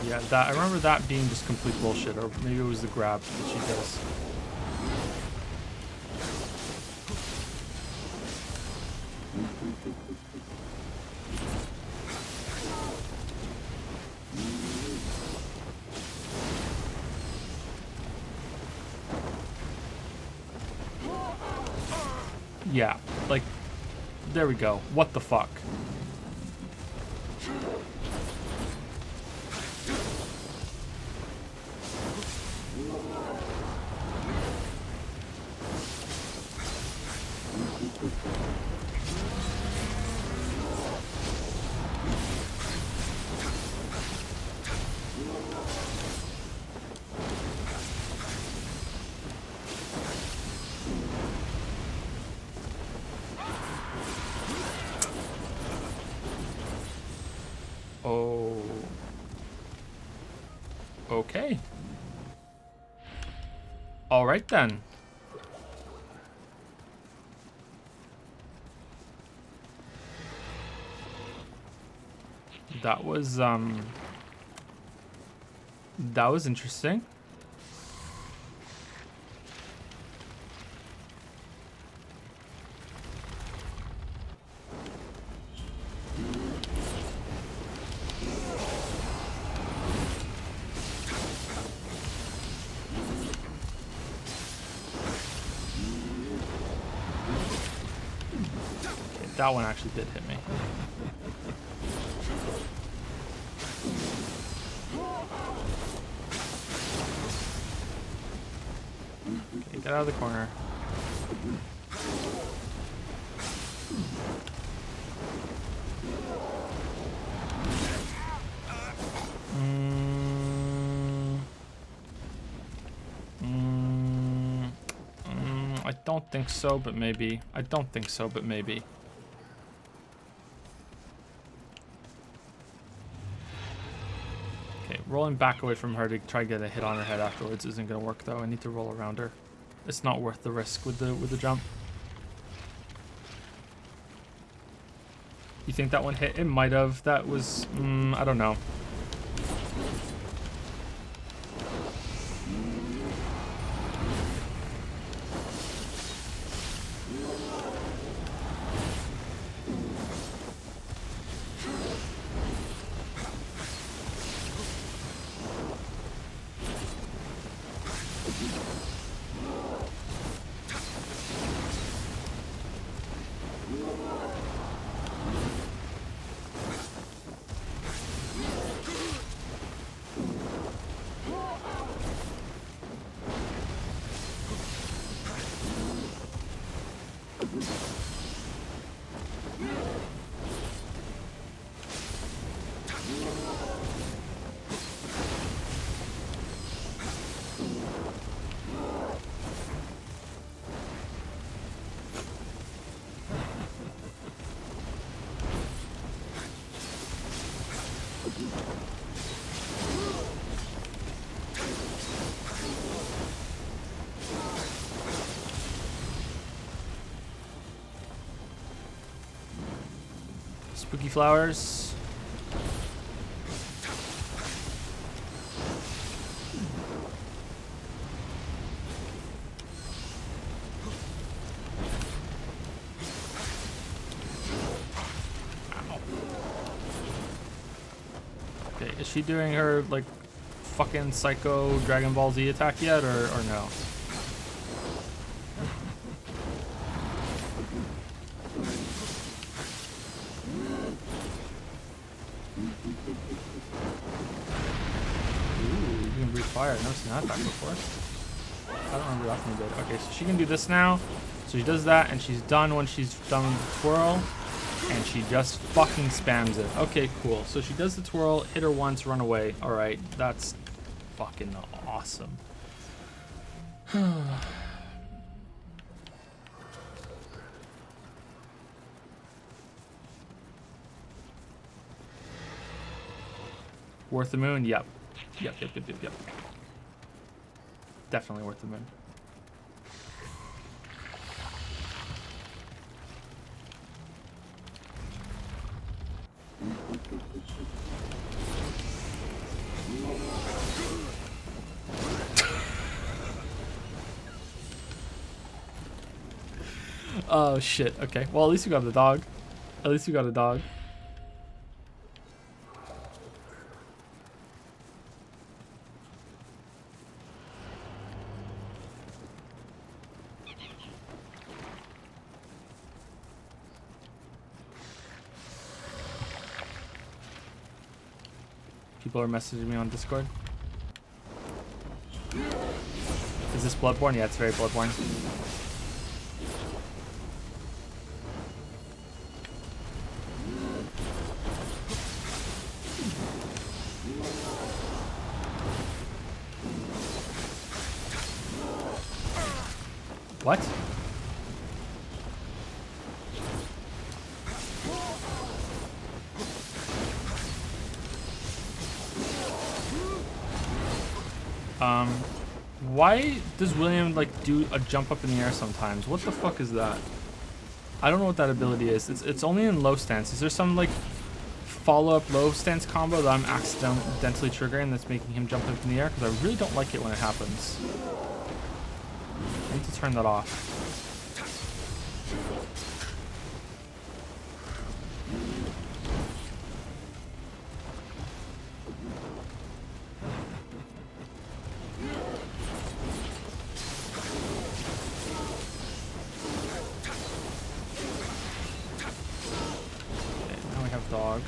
Yeah, I remember that being just complete bullshit, or maybe it was the grab that she does. Yeah, like, there we go. What the fuck? Oh. Okay. All right then. That was interesting. Okay, that one actually did hit me. Okay, get out of the corner. I don't think so, but maybe. I don't think so, but maybe. Okay, rolling back away from her to try to get a hit on her head afterwards isn't gonna work though. I need to roll around her. It's not worth the risk with the jump. You think that one hit? It might have. That was I don't know. Spooky flowers. Okay, is she doing her like fucking psycho Dragon Ball Z attack yet or no? Fire. I've never seen that attack before. I don't remember that from the bit. Okay, so she can do this now. So she does that, and she's done when she's done with the twirl. And she just fucking spams it. Okay, cool. So she does the twirl, hit her once, run away. Alright, that's fucking awesome. Worth the moon? Yep. Yep. Definitely worth the moon. Oh shit, okay. Well, at least you got the dog. At least you got a dog. People are messaging me on Discord. Is this Bloodborne? Yeah, it's very Bloodborne. What? Why does William like do a jump up in the air sometimes? What the fuck is that? I don't know what that ability is. It's only in low stance. Is there some like follow-up low stance combo that I'm accidentally triggering that's making him jump up in the air, because I really don't like it when it happens. I need to turn that off. Okay, now we have dog.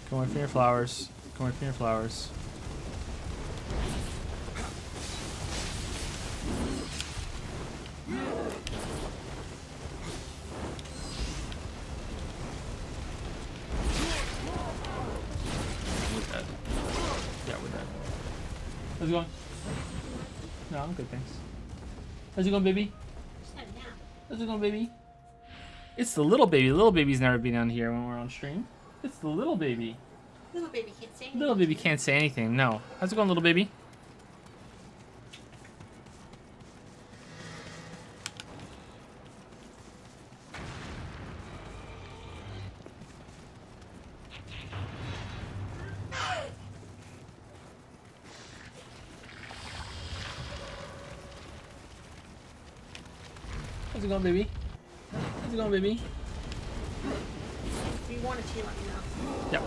Go away from your flowers. Go away from your flowers. We're dead. Yeah, we're dead. How's it going? No, I'm good, thanks. How's it going, baby? Just had a nap. How's it going, baby? It's the little baby. Little baby's never been on here when we're on stream. It's the little baby. Little baby can't say anything. Little baby can't say anything. No. How's it going, little baby? How's it going, baby? How's it going, baby? If you wanted to, let me know. Yep.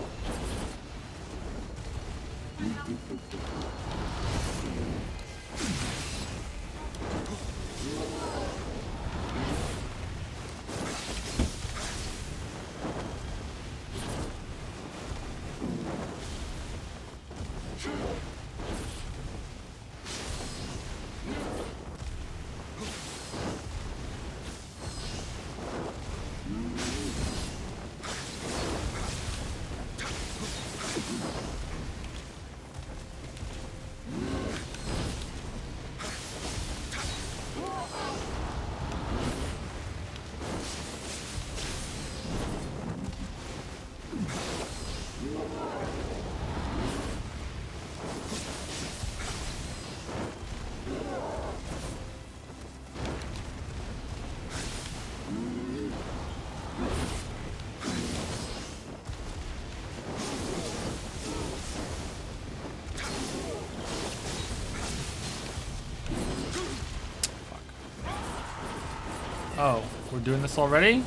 Oh, we're doing this already?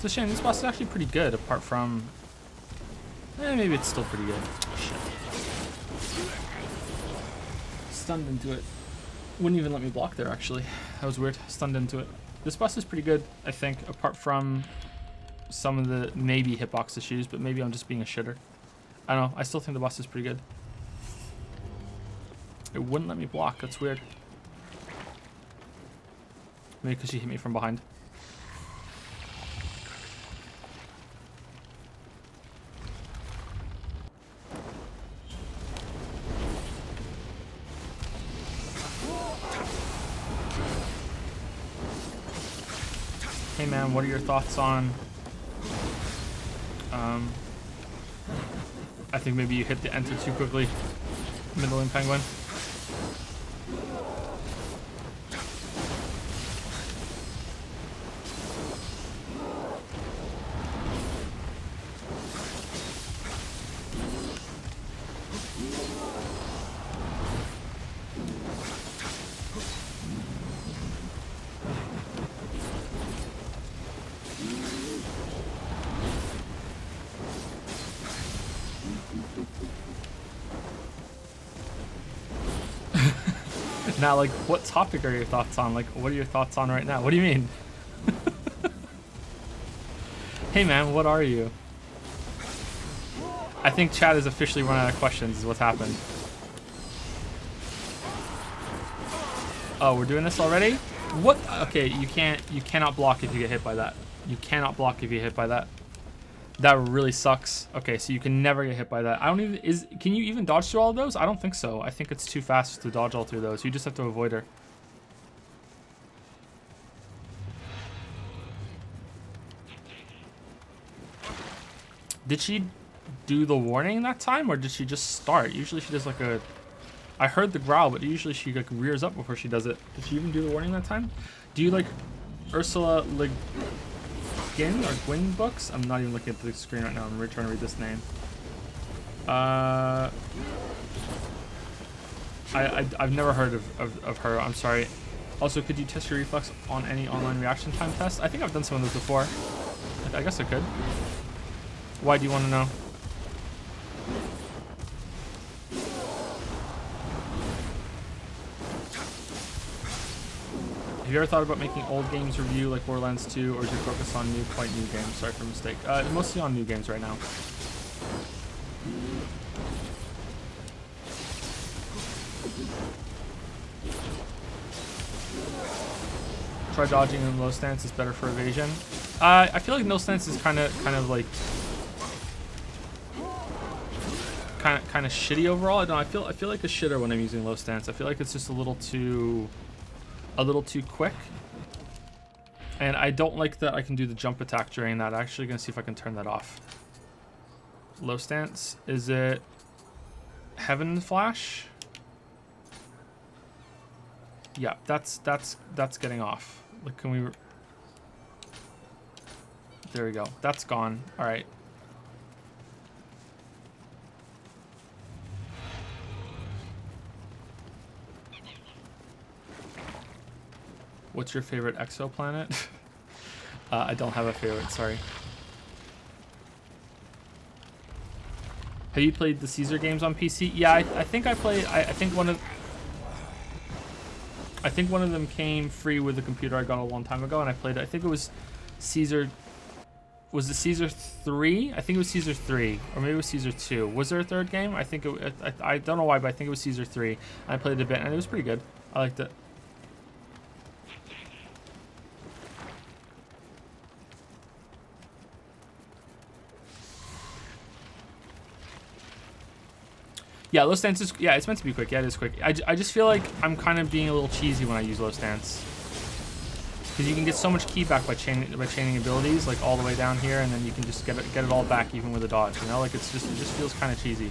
It's a shame. This boss is actually pretty good, apart from... maybe it's still pretty good. Shit. Stunned into it. Wouldn't even let me block there, actually. That was weird. Stunned into it. This boss is pretty good, I think, apart from some of the maybe hitbox issues, but maybe I'm just being a shitter. I don't know. I still think the boss is pretty good. It wouldn't let me block. That's weird. Maybe because she hit me from behind. Hey man, what are your thoughts on... I think maybe you hit the enter too quickly. Middling penguin. Now, like, what topic are your thoughts on? Like, what are your thoughts on right now? What do you mean? Hey, man, what are you? I think chat has officially run out of questions is what's happened. Oh, we're doing this already? What? Okay, you cannot block if you get hit by that. You cannot block if you get hit by that. That really sucks. Okay, so you can never get hit by that. I don't even, can you even dodge through all of those? I don't think so. I think it's too fast to dodge all through those. You just have to avoid her. Did she do the warning that time, or did she just start? Usually she does like a... I heard the growl, but usually she like rears up before she does it. Did she even do the warning that time? Do you like Ursula Le Guin or Gwyn books? I'm not even looking at the screen right now. I'm trying to read this name. I've never heard of her. I'm sorry. Also, could you test your reflex on any online reaction time test? I think I've done some of those before. I guess I could. Why do you want to know? Have you ever thought about making old games review like Borderlands 2, or is your focus on quite new games? Sorry for a mistake. Mostly on new games right now. Try dodging in low stance is better for evasion. I feel like no stance is kind of like kind of shitty overall. I don't know, I feel like a shitter when I'm using low stance. I feel like it's just a little too quick. And I don't like that I can do the jump attack during that. I'm actually gonna see if I can turn that off. Low stance, is it Heaven Flash? Yeah, that's getting off. Like, can we... There we go. That's gone. All right. What's your favorite exoplanet? I don't have a favorite, sorry. Have you played the Caesar games on PC? Yeah, I think I played... I think one of them came free with the computer I got a long time ago, and I played it. I think it was Caesar... Was it Caesar 3? I think it was Caesar 3, or maybe it was Caesar 2. Was there a third game? I think it... I don't know why, but I think it was Caesar 3. I played it a bit, and it was pretty good. I liked it. Yeah, low stance is... Yeah, it's meant to be quick. Yeah, it is quick. I just feel like I'm kind of being a little cheesy when I use low stance. Because you can get so much ki back by chaining abilities, like all the way down here, and then you can just get it all back even with a dodge, you know? Like, it just feels kind of cheesy.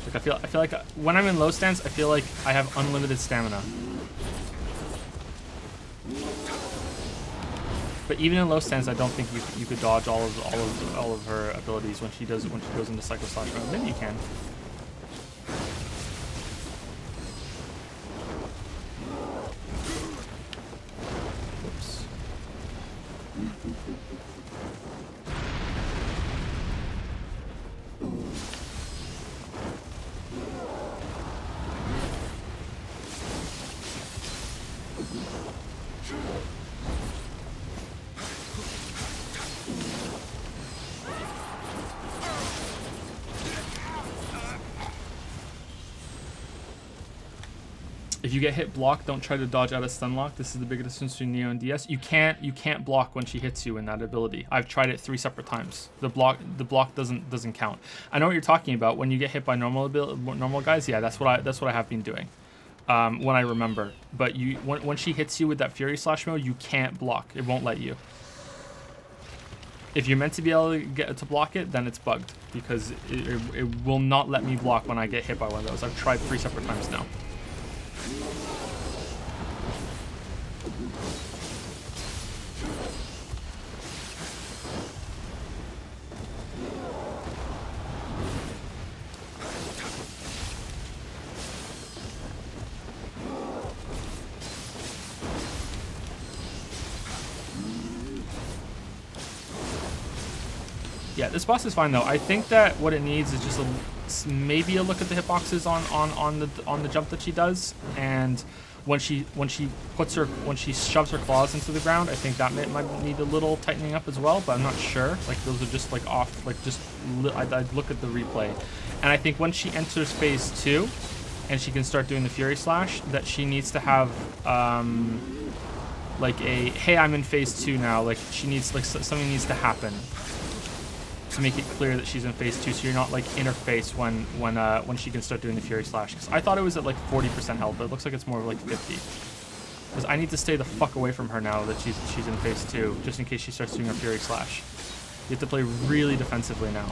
Like, I feel like when I'm in low stance, I feel like I have unlimited stamina. But even in low stance, I don't think you could dodge all of her abilities when she goes into Psycho Slash mode. Maybe you can. Whoops. If you get hit block, don't try to dodge out of stun lock. This is the biggest difference between Nioh and DS. You can't block when she hits you in that ability. I've tried it 3 separate times. The block doesn't count. I know what you're talking about. When you get hit by normal guys, yeah, that's what I have been doing. When I remember. But when she hits you with that Fury Slash mode, you can't block. It won't let you. If you're meant to be able to get to block it, then it's bugged, because it will not let me block when I get hit by one of those. I've tried 3 separate times now. Yeah, this boss is fine though. I think that what it needs is just maybe a look at the hitboxes on the jump that she does, and when she shoves her claws into the ground, I think that might need a little tightening up as well. But I'm not sure. Like those are just like off. Like just I'd look at the replay, and I think when she enters phase 2, and she can start doing the Fury Slash, that she needs to have like a hey, I'm in phase 2 now. Like she needs like something needs to happen to make it clear that she's in phase 2, so you're not like in her face when she can start doing the Fury Slash. Because I thought it was at like 40% health, but it looks like it's more like 50. Because I need to stay the fuck away from her now that she's in phase 2, just in case she starts doing her Fury Slash. You have to play really defensively now.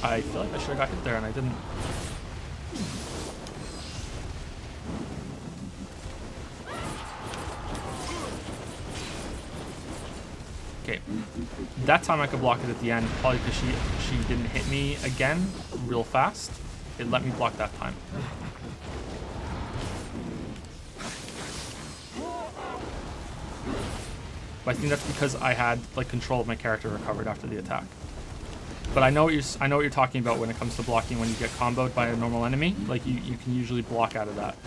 I feel like I should have got hit there and I didn't. Okay, that time I could block it at the end, probably because she didn't hit me again real fast. It let me block that time. But I think that's because I had like control of my character recovered after the attack. But I know what you're talking about when it comes to blocking when you get comboed by a normal enemy. Like you can usually block out of that.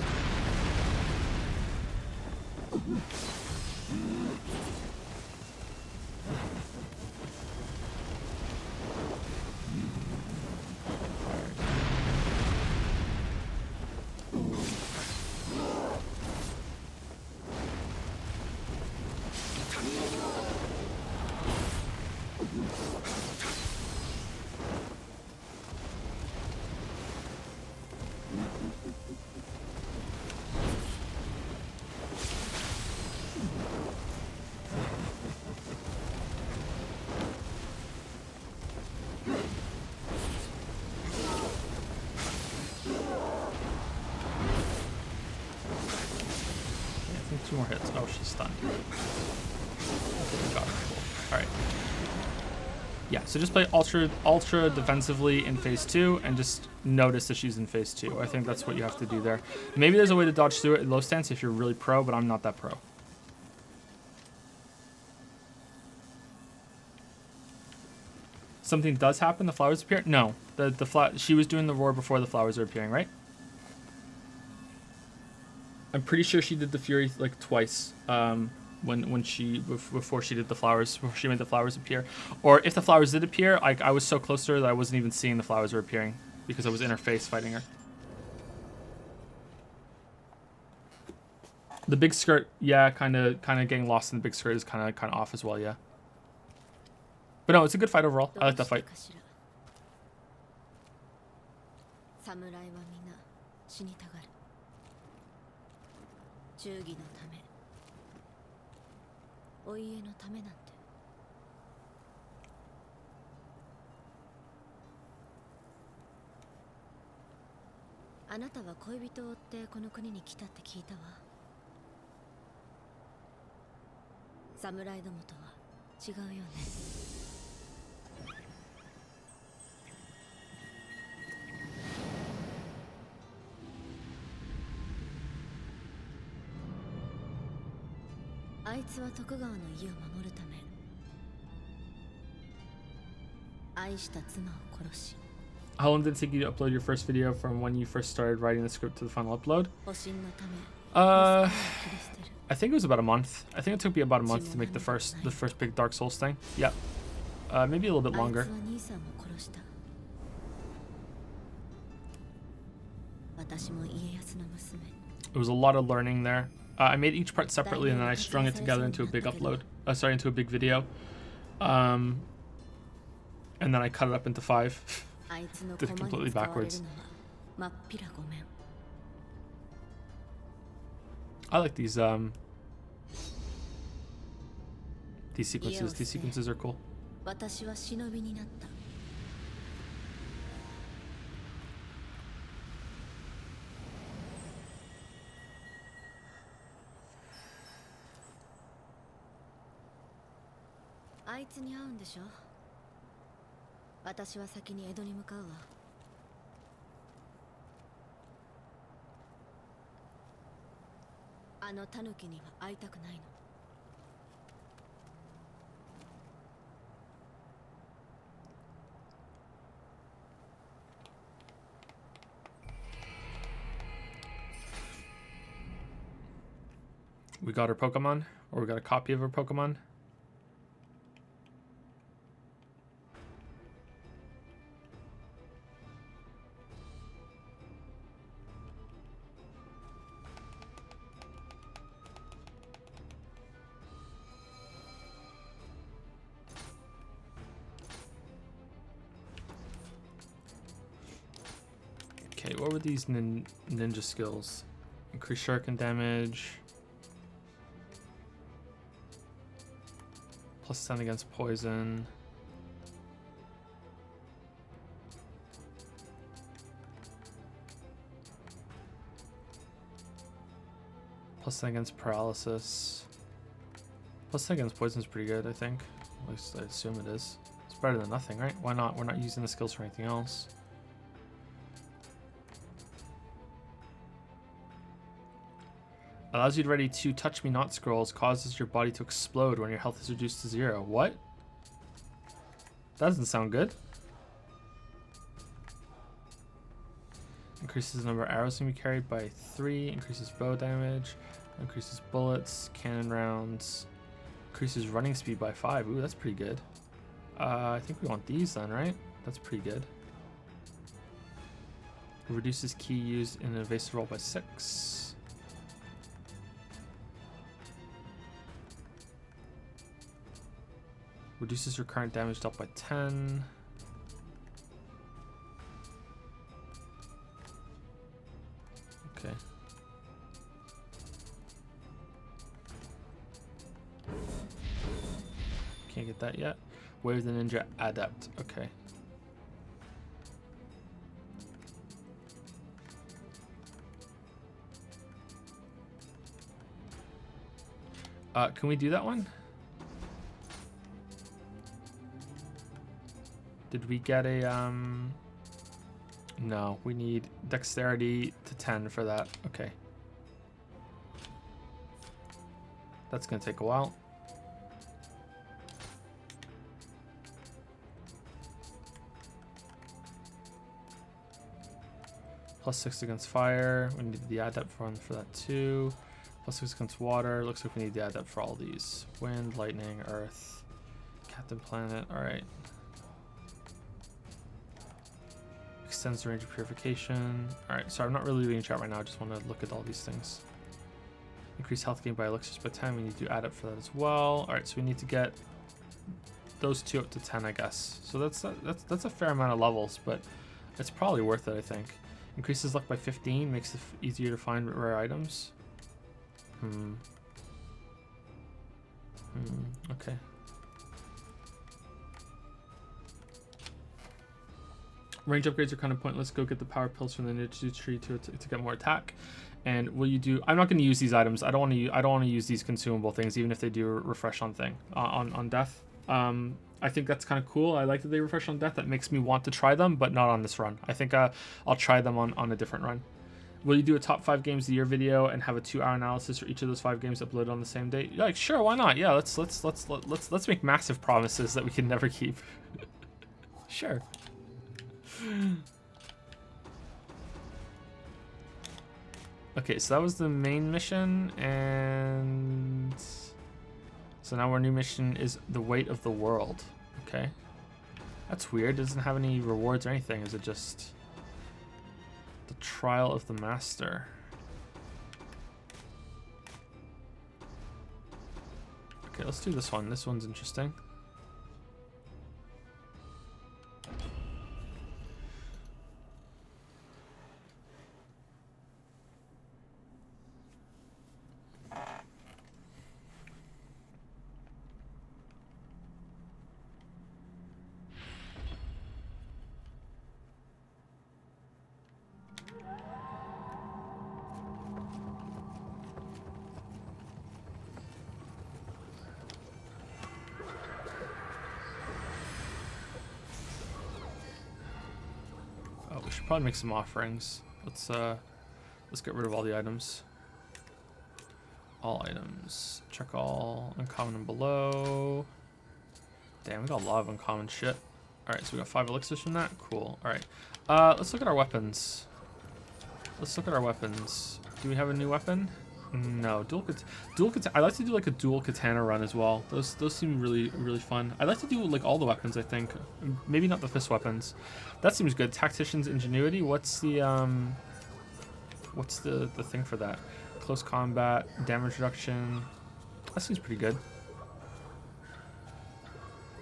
Two more hits. Oh, she's stunned. Okay, got her. Cool. All right. Yeah, so just play ultra defensively in phase 2 and just notice that she's in phase 2. I think that's what you have to do there. Maybe there's a way to dodge through it in low stance if you're really pro, but I'm not that pro. Something does happen, the flowers appear? No. She was doing the roar before the flowers are appearing, right? I'm pretty sure she did the Fury like twice before she did the flowers, before she made the flowers appear. Or if the flowers did appear, I was so close to her that I wasn't even seeing the flowers were appearing because I was in her face fighting her. The big skirt, yeah, kind of getting lost in the big skirt is kind of off as well, yeah. But no, it's a good fight overall. I like that fight. 忠義のためお家のためなんてあなたは恋人を追ってこの国に来たって聞いたわ侍どもとは違うよねあいつは徳川の家を守るため愛した妻を殺し How long did it take you to upload your first video from when you first started writing the script to the final upload? I think it was about a month. I think it took me about a month to make the first big Dark Souls thing. Yeah. Maybe a little bit longer. It was a lot of learning there. I made each part separately and then I strung it together into a big upload. Into a big video. And then I cut it up into 5. Did it completely backwards. I like these sequences. These sequences are cool. あのタヌキには会いたくないの。We got her Pokemon, or we got a copy of her Pokemon. Okay, what were these ninja skills? Increase shuriken damage. Plus 10 against poison. Plus 10 against paralysis. Plus 10 against poison is pretty good, I think. At least I assume it is. It's better than nothing, right? Why not? We're not using the skills for anything else. Allows you to ready 2 touch me not scrolls, causes your body to explode when your health is reduced to 0. What? That doesn't sound good. Increases the number of arrows can be carried by 3, increases bow damage, increases bullets, cannon rounds, increases running speed by 5. Ooh, that's pretty good. I think we want these then, right? That's pretty good. Reduces key used in an evasive roll by 6. Reduces recurrent damage dealt by 10. Okay. Can't get that yet. Wave the Ninja Adept. Okay. Can we do that one? Did we get a, no, we need dexterity to 10 for that. Okay. That's gonna take a while. Plus 6 against fire. We need the adept for that too. Plus 6 against water. Looks like we need the adept for all these. Wind, lightning, earth, Captain Planet. All right. Extends the range of purification. Alright, so I'm not really reading chat right now. I just want to look at all these things. Increase health gain by elixirs by 10. We need to add up for that as well. Alright, so we need to get those 2 up to 10, I guess. So that's a fair amount of levels, but it's probably worth it, I think. Increases luck by 15. Makes it easier to find rare items. Okay. Range upgrades are kind of pointless. Go get the power pills from the ninja tree to get more attack. And will you do? I'm not going to use these items. I don't want to use these consumable things, even if they do refresh on thing on death. I think that's kind of cool. I like that they refresh on death. That makes me want to try them, but not on this run. I think I'll try them on a different run. Will you do a top 5 games of the year video and have a 2-hour analysis for each of those 5 games uploaded on the same day? Yeah, like, sure, why not? Yeah, let's make massive promises that we can never keep. Sure. Okay, so that was the main mission, and so now our new mission is the weight of the world. Okay, that's weird. It doesn't have any rewards or anything. Is it just the trial of the master? Okay, let's do this one. This one's interesting. Probably make some offerings. Let's get rid of all the items. All items. Check all uncommon and below. Damn, we got a lot of uncommon shit. Alright, so we got 5 elixirs from that. Cool. Alright. Let's look at our weapons. Let's look at our weapons. Do we have a new weapon? No. Dual katana. I like to do like a dual katana run as well. Those seem really fun. I like to do like all the weapons, I think. Maybe not the fist weapons. That seems good. Tactician's ingenuity. What's the thing for that? Close combat, damage reduction. That seems pretty good.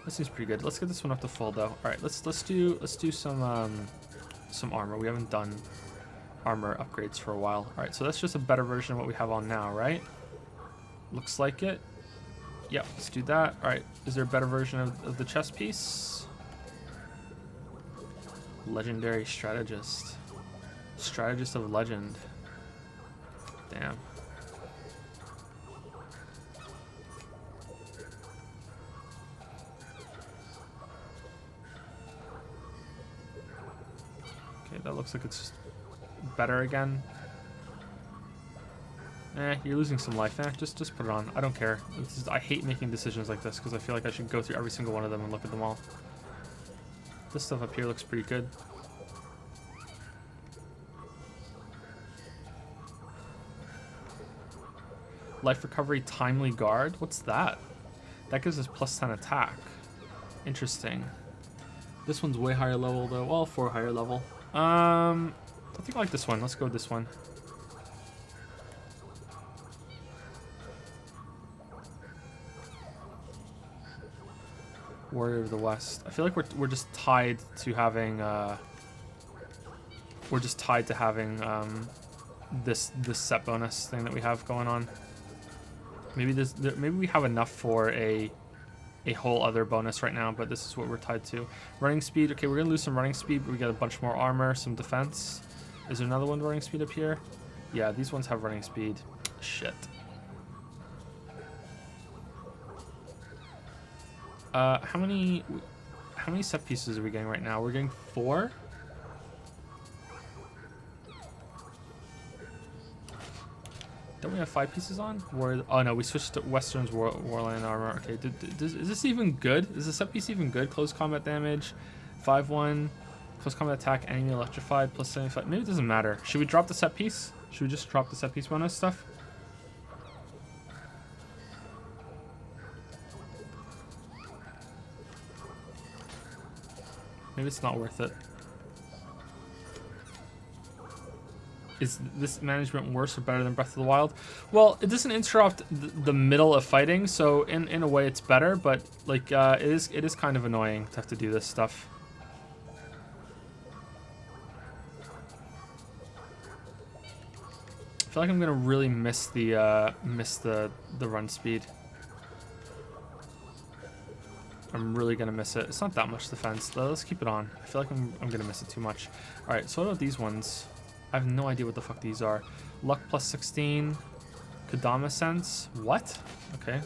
That seems pretty good. Let's get this one up to full though. All right, let's do some armor. We haven't done armor upgrades for a while. All right, so that's just a better version of what we have on now, right? Looks like it. Yeah, let's do that. All right, is there a better version of the chest piece? Legendary strategist. Strategist of legend. Damn. Okay, that looks like it's just better again. You're losing some life. Just put it on. I don't care. I hate making decisions like this because I feel like I should go through every single one of them and look at them all. This stuff up here looks pretty good. Life recovery timely guard. What's that? That gives us +10 attack. Interesting. This one's way higher level though. Well, 4 higher level. I think I like this one. Let's go with this one. Warrior of the West. I feel like we're just tied to having this set bonus thing that we have going on. Maybe we have enough for a whole other bonus right now, but this is what we're tied to. Running speed. Okay, we're gonna lose some running speed, but we get a bunch more armor, some defense. Is there another one running speed up here? Yeah, these ones have running speed. Shit. How many set pieces are we getting right now? We're getting 4. Don't we have 5 pieces on? Oh no, we switched to Western's Warline armor. Okay, is this even good? Is the set piece even good? Close combat damage, 5-1, close combat attack, enemy electrified, +75. Maybe it doesn't matter. Should we drop the set piece? Should we just drop the set piece bonus stuff? Maybe it's not worth it. Is this management worse or better than Breath of the Wild? Well, it doesn't interrupt the middle of fighting, so in a way it's better, but like it is kind of annoying to have to do this stuff. I feel like I'm gonna really miss the run speed. I'm really gonna miss it. It's not that much defense though. Let's keep it on. I feel like I'm gonna miss it too much. All right, so what about these ones? I have no idea what the fuck these are. Luck +16. Kadama sense. What? Okay.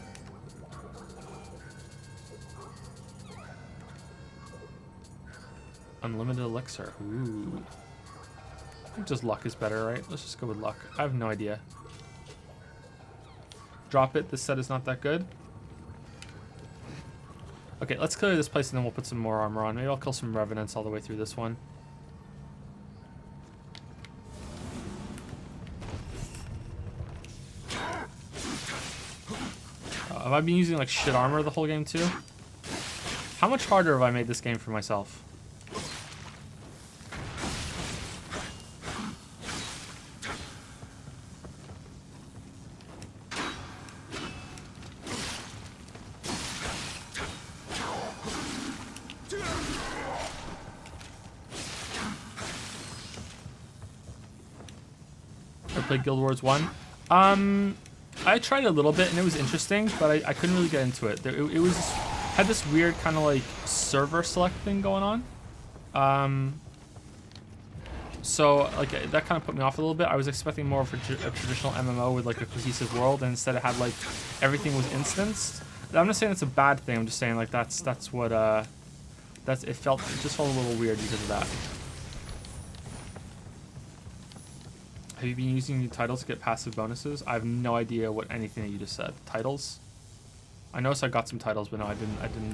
Unlimited elixir. Ooh. I think just luck is better, right? Let's just go with luck. I have no idea. Drop it. This set is not that good. Okay, let's clear this place and then we'll put some more armor on. Maybe I'll kill some revenants all the way through this one. Have I been using like shit armor the whole game too? How much harder have I made this game for myself? I played Guild Wars 1. I tried a little bit and it was interesting, but I couldn't really get into it. It was had this weird kind of like server select thing going on. So like that kind of put me off a little bit. I was expecting more of a traditional MMO with like a cohesive world, and instead it had like everything was instanced. I'm not saying it's a bad thing. I'm just saying like that's what it just felt a little weird because of that. Have you been using new titles to get passive bonuses? I have no idea what anything that you just said. Titles? I noticed I got some titles, but no, I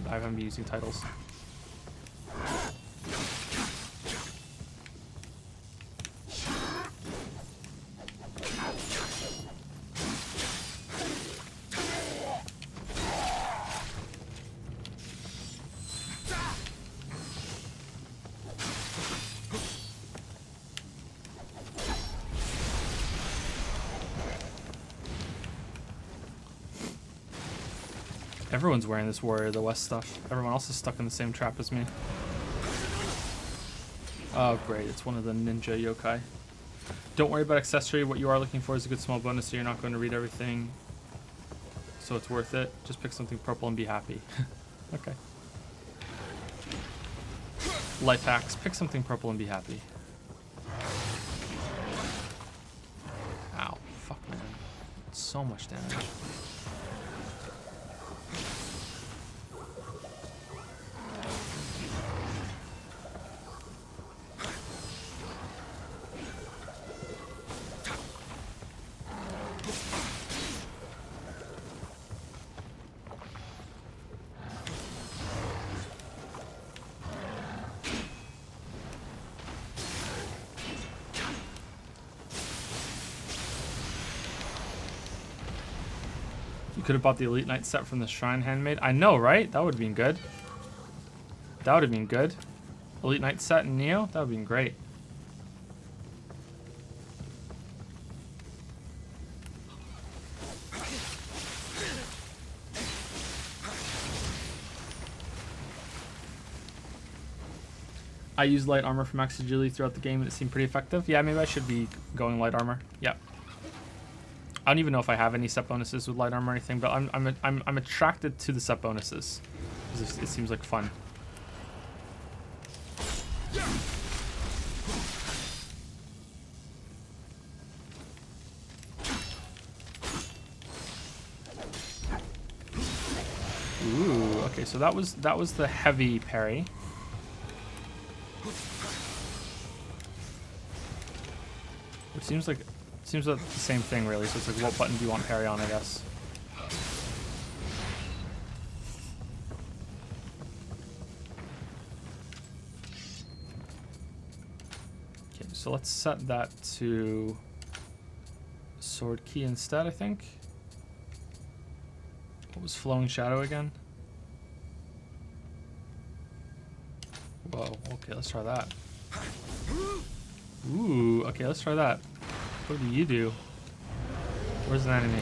haven't been using titles. Everyone's wearing this Warrior of the West stuff. Everyone else is stuck in the same trap as me. Oh, great. It's one of the ninja yokai. Don't worry about accessory. What you are looking for is a good small bonus, so you're not going to read everything. So it's worth it. Just pick something purple and be happy. Okay. Life hacks. Pick something purple and be happy. Ow. Fuck, man. So much damage. Could have bought the Elite Knight set from the Shrine Handmade. I know, right? That would have been good. That would have been good. Elite Knight set in Nioh? That would have been great. I used light armor for max agility throughout the game and it seemed pretty effective. Yeah, maybe I should be going light armor. Yeah. I don't even know if I have any set bonuses with light armor or anything, but I'm attracted to the set bonuses because it seems like fun. Ooh, okay, so that was the heavy parry. Which seems like the same thing, really. So it's like, what button do you want parry on, I guess. Okay, so let's set that to sword key instead, I think. What was Flowing Shadow again? Whoa, okay, let's try that. Ooh, okay, let's try that. What do you do? Where's an enemy?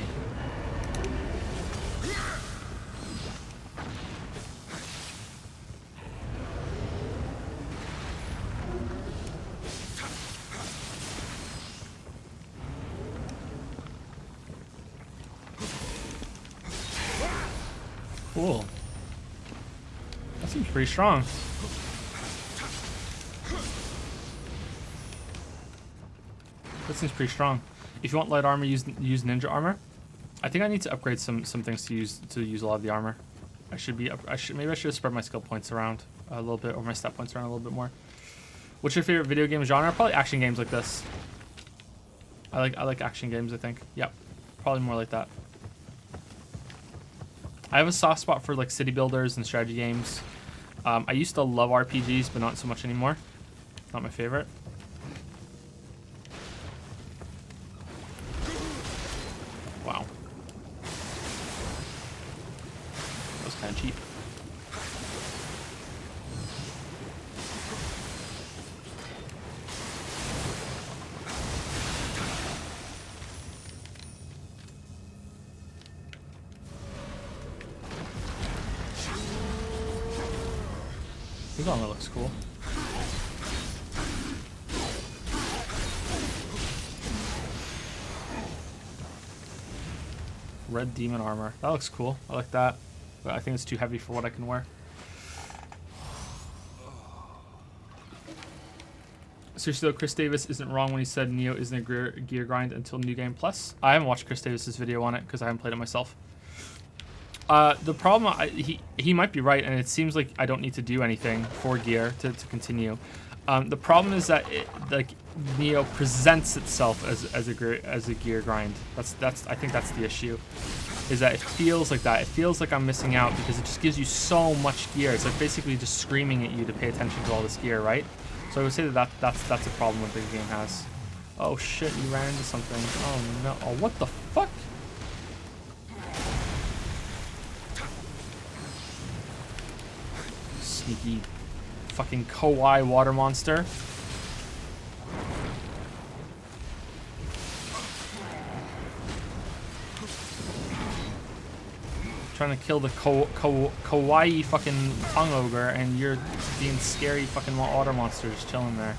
Cool. That seems pretty strong. That seems pretty strong. If you want light armor, use ninja armor. I think I need to upgrade some things to use a lot of the armor. Maybe I should have spread my skill points around a little bit, or my stat points around a little bit more. What's your favorite video game genre? Probably action games like this. I like action games, I think. Yep. Probably more like that. I have a soft spot for like city builders and strategy games. I used to love RPGs, but not so much anymore. Not my favorite. Wow. That was kind of cheap. His armor looks cool. Red demon armor. That looks cool. I like that. But I think it's too heavy for what I can wear. Seriously though, Chris Davis isn't wrong when he said Nioh isn't a gear grind until New Game Plus. I haven't watched Chris Davis's video on it because I haven't played it myself. The problem, he might be right, and it seems like I don't need to do anything for gear to continue. The problem is that Nioh presents itself as a gear grind. I think that's the issue. Is that it feels like that. It feels like I'm missing out because it just gives you so much gear. It's like basically just screaming at you to pay attention to all this gear, right? So I would say that's a problem that the game has. Oh shit, you ran into something. Oh no. Oh, what the fuck? Sneaky fucking kawaii water monster. Trying to kill the kawaii fucking tongue ogre, and you're being scary fucking water monsters chilling there.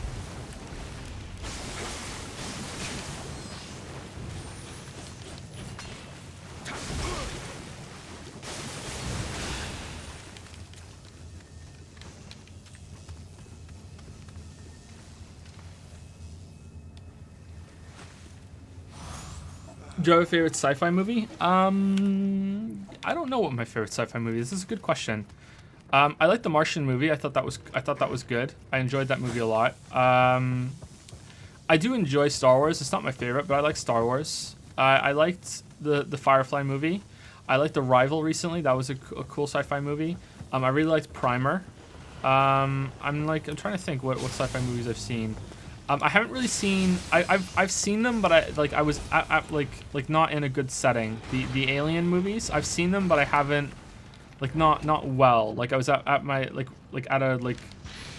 Do you have a favorite sci-fi movie? I don't know what my favorite sci-fi movie is. This is a good question. I like the Martian movie. I thought that was good. I enjoyed that movie a lot. I do enjoy Star Wars. It's not my favorite, but I like Star Wars. I liked the Firefly movie. I liked Arrival recently. That was a cool sci-fi movie. I really liked Primer. I'm trying to think what sci-fi movies I've seen. I haven't really seen. I've seen them, but I was like not in a good setting. The Alien movies, I've seen them, but I haven't not well. Like I was at my at a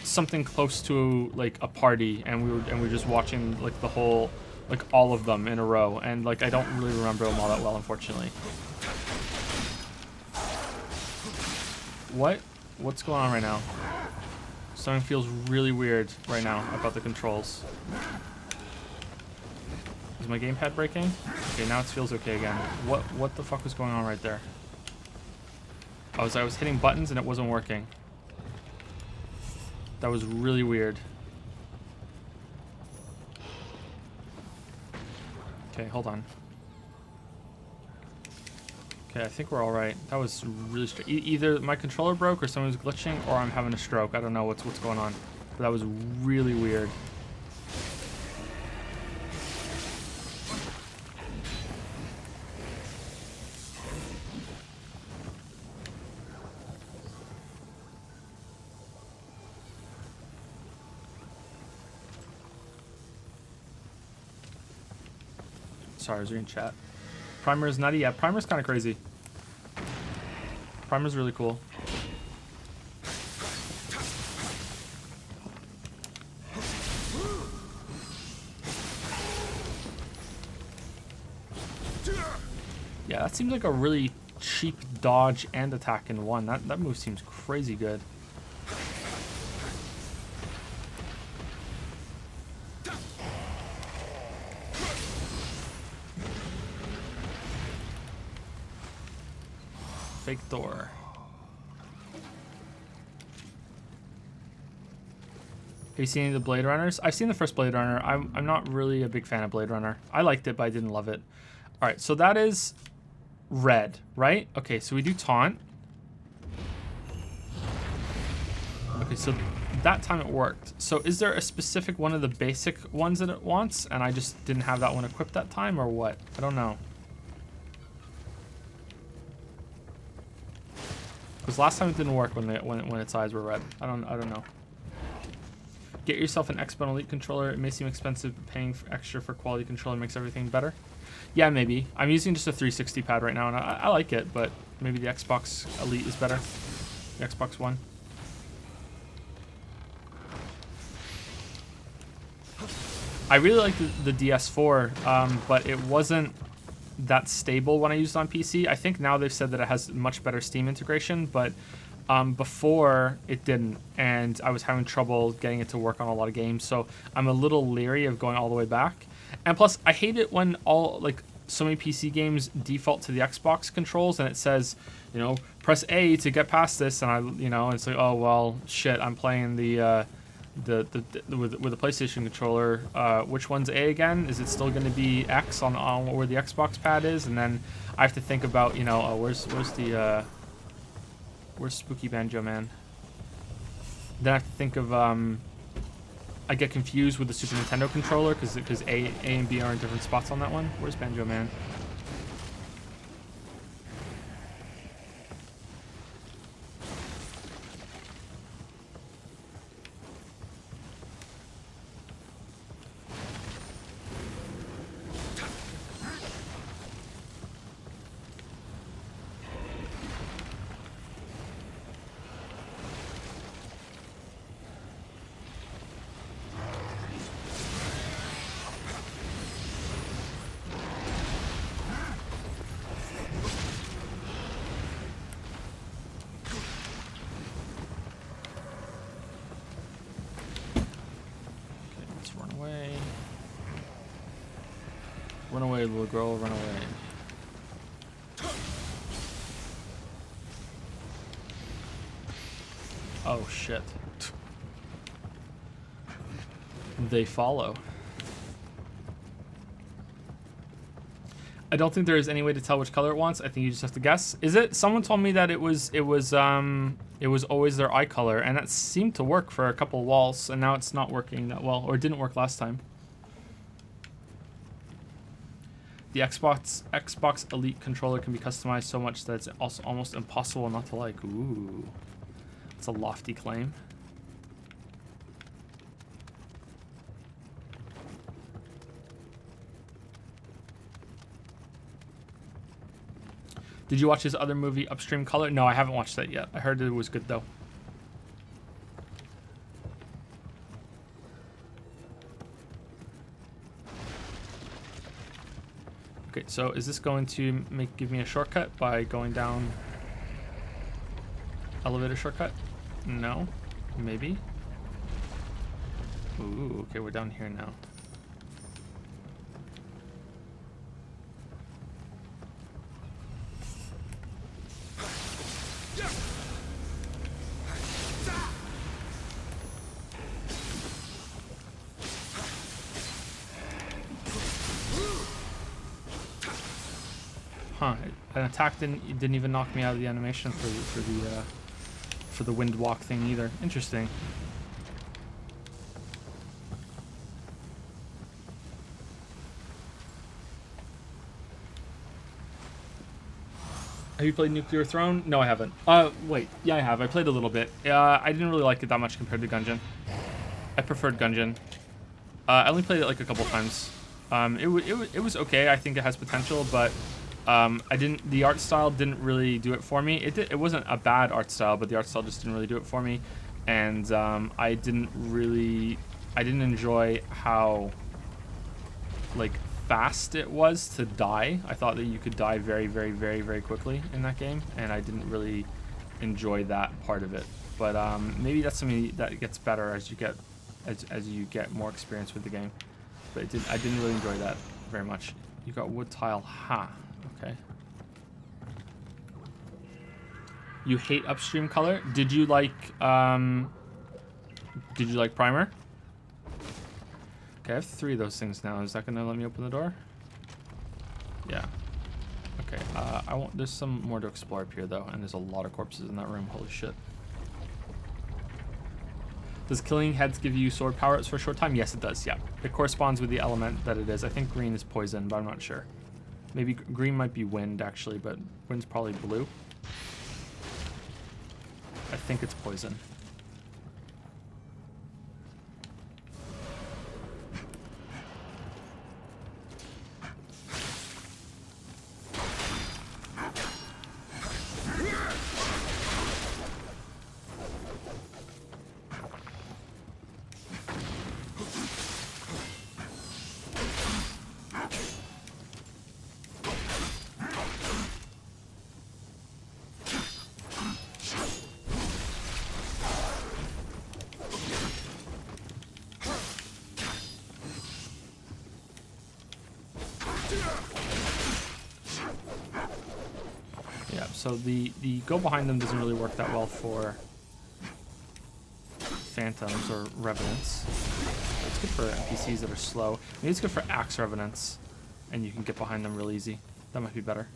something close to a party, and we were just watching the whole all of them in a row, and I don't really remember them all that well, unfortunately. What's going on right now? Something feels really weird right now about the controls. Is my gamepad breaking? Okay, now it feels okay again. What the fuck was going on right there? I was hitting buttons and it wasn't working. That was really weird. Okay, hold on. Okay, I think we're all right. That was really strange. Either my controller broke or someone's glitching or I'm having a stroke. I don't know what's going on. But that was really weird. Sorry, I was reading chat. Primer is nutty. Yeah, Primer's kind of crazy. Primer's really cool. Yeah, that seems like a really cheap dodge and attack in one. That move seems crazy good. Fake door. Have you seen any of the Blade Runners? I've seen the first Blade Runner. I'm not really a big fan of Blade Runner. I liked it, but I didn't love it. All right, so that is red, right? Okay, so we do taunt. Okay, so that time it worked. So is there a specific one of the basic ones that it wants, and I just didn't have that one equipped that time, or what? I don't know. Because last time it didn't work when its eyes were red. I don't know. Get yourself an X-Bone Elite controller. It may seem expensive, but paying extra for quality controller makes everything better. Yeah, maybe. I'm using just a 360 pad right now, and I like it, but maybe the Xbox Elite is better. The Xbox One. I really like the DS4, but it wasn't that stable when I used it on PC. I think now they've said that it has much better Steam integration, but before it didn't, and I was having trouble getting it to work on a lot of games, so I'm a little leery of going all the way back. And plus, I hate it when so many PC games default to the Xbox controls, and it says, press A to get past this, and it's like, oh well, shit, I'm playing with the PlayStation controller. Which one's A again? Is it still going to be X on where the Xbox pad is? And then I have to think about, where's Spooky Banjo Man? Then I have to think of I get confused with the Super Nintendo controller because A and B are in different spots on that one. Where's Banjo Man? Run away, little girl, run away. Oh shit. They follow. I don't think there is any way to tell which color it wants. I think you just have to guess. Is it? Someone told me that it was always their eye color, and that seemed to work for a couple of walls, and now it's not working that well, or it didn't work last time. The Xbox Elite controller can be customized so much that it's also almost impossible not to like. Ooh, it's a lofty claim. Did you watch his other movie, Upstream Color? No, I haven't watched that yet. I heard it was good though. Okay, so is this going to give me a shortcut by going down elevator shortcut? No, maybe. Ooh, okay, we're down here now. Huh, an attack didn't even knock me out of the animation for the wind walk thing either. Interesting. Have you played Nuclear Throne? No, I haven't. Wait, yeah, I have. I played a little bit. I didn't really like it that much compared to Gungeon. I preferred Gungeon. I only played it like a couple times. It was okay. I think it has potential, but the art style didn't really do it for me. It wasn't a bad art style, but the art style just didn't really do it for me. And I didn't enjoy how like fast it was to die. I thought that you could die very, very, very, very quickly in that game, and I didn't really enjoy that part of it. But maybe that's something that gets better as you get more experience with the game. But I didn't really enjoy that very much. You got wood tile, ha. Okay. You hate Upstream Color? Did you like Primer? Okay, I have 3 of those things now. Is that gonna let me open the door? Yeah. Okay, I won't. There's some more to explore up here though, and there's a lot of corpses in that room. Holy shit. Does killing heads give you sword power-ups for a short time? Yes, it does, yeah. It corresponds with the element that it is. I think green is poison, but I'm not sure. Maybe green might be wind, actually, but wind's probably blue. I think it's poison. So the go behind them doesn't really work that well for phantoms or revenants. It's good for NPCs that are slow. Maybe it's good for axe revenants, and you can get behind them real easy. That might be better.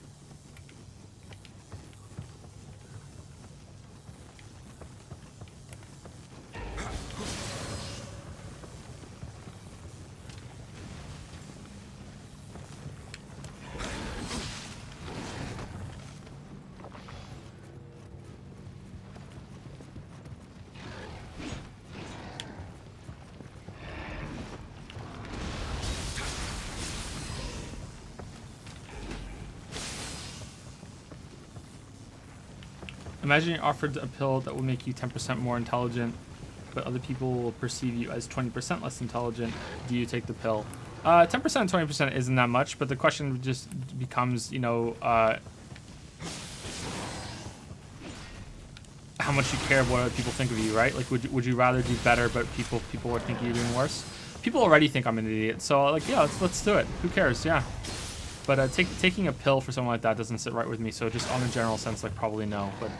Imagine you're offered a pill that will make you 10% more intelligent, but other people will perceive you as 20% less intelligent. Do you take the pill? 10% and 20% isn't that much, but the question just becomes, you know, how much you care what other people think of you, right? Like, would you rather do better, but people would think you're doing worse? People already think I'm an idiot, so like, yeah, let's do it. Who cares? Yeah. But taking a pill for something like that doesn't sit right with me. So just on a general sense, like probably no. But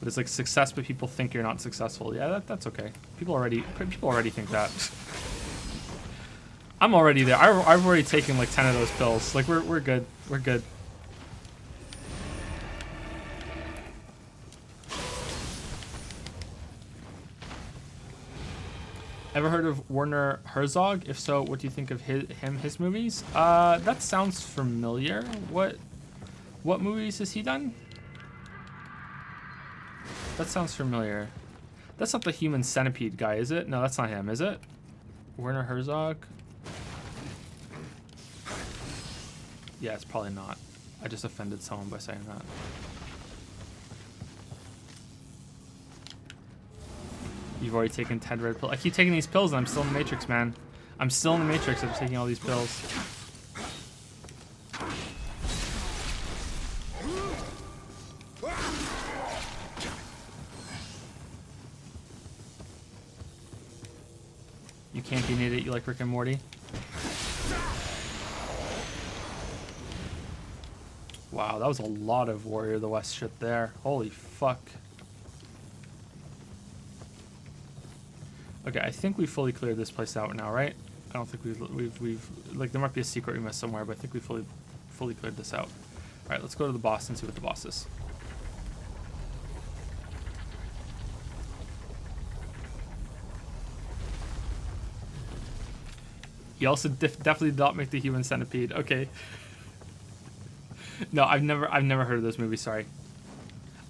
it's like success, but people think you're not successful. Yeah, that's okay. People already think that. I'm already there. I've already taken like 10 of those pills. Like we're good. We're good. Ever heard of Werner Herzog? If so, what do you think of his movies? That sounds familiar. What movies has he done? That sounds familiar. That's not the Human Centipede guy, is it? No, that's not him, is it? Werner Herzog? Yeah, it's probably not. I just offended someone by saying that. You've already taken 10 red pills. I keep taking these pills and I'm still in the Matrix, man. I'm still in the Matrix after taking all these pills. You can't be an idiot. You like Rick and Morty? Wow, that was a lot of Warrior of the West shit there. Holy fuck. Okay, I think we fully cleared this place out now, right? I don't think we've like there might be a secret we missed somewhere, but I think we fully cleared this out. All right, let's go to the boss and see what the boss is. You also definitely did not make the Human Centipede. Okay. No, I've never heard of this movie. Sorry.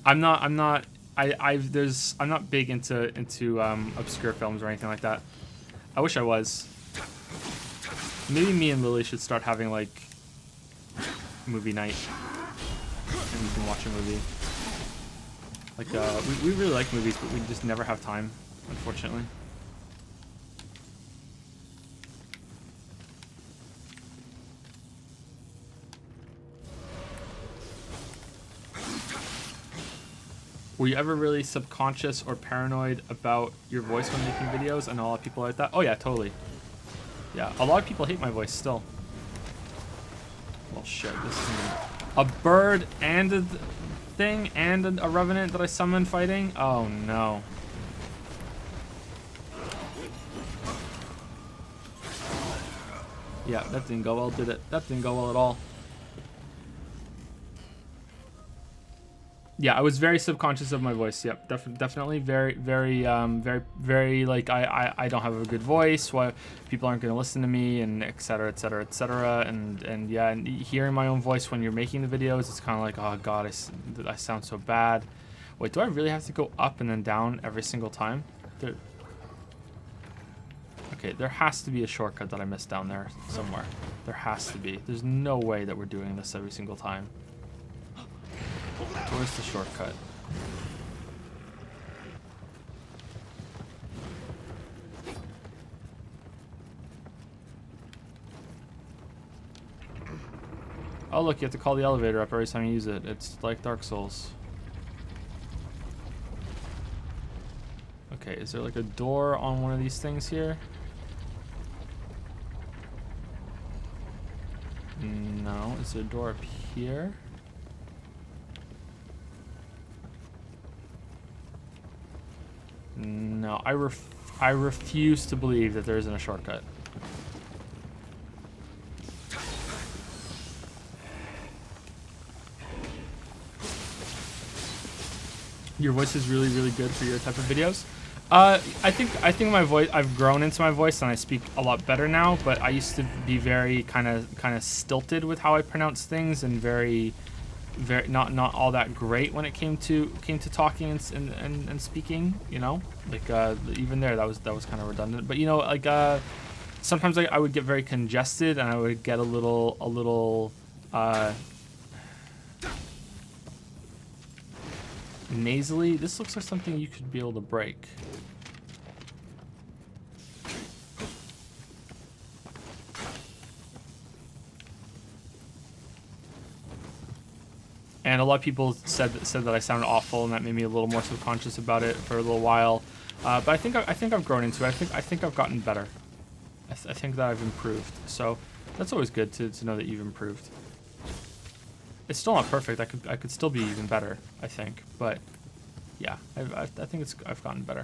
I'm not big into obscure films or anything like that. I wish I was. Maybe me and Lily should start having like movie night, and we can watch a movie. Like we really like movies, but we just never have time, unfortunately. Were you ever really subconscious or paranoid about your voice when making videos? I know a lot of people like that. Oh yeah, totally. Yeah, a lot of people hate my voice still. Well, shit, this is a bird and a thing and a revenant that I summoned fighting? Oh no. Yeah, that didn't go well, did it? That didn't go well at all. Yeah, I was very subconscious of my voice. Yep, definitely very like I don't have a good voice. Why people aren't going to listen to me, and et cetera, et cetera, et cetera. And yeah, and hearing my own voice when you're making the videos, it's kind of like, oh god, I sound so bad. Wait, do I really have to go up and then down every single time? Okay, there has to be a shortcut that I missed down there somewhere. There has to be. There's no way that we're doing this every single time. Where's the shortcut? Oh look, you have to call the elevator up every time you use it. It's like Dark Souls. Okay, is there like a door on one of these things here? No, is there a door up here? No, I refuse to believe that there isn't a shortcut. Your voice is really, really good for your type of videos. I think my voice, I've grown into my voice and I speak a lot better now, but I used to be very kind of stilted with how I pronounce things and very not all that great when it came to talking and speaking, you know, like even there that was kind of redundant, but you know, like sometimes I would get very congested and I would get a little nasally. This looks like something you could be able to break. And a lot of people said that I sounded awful, and that made me a little more subconscious about it for a little while. But I think I've grown into it. I think I've gotten better. I think that I've improved. So that's always good to know that you've improved. It's still not perfect. I could still be even better, I think. But yeah, I think I've gotten better.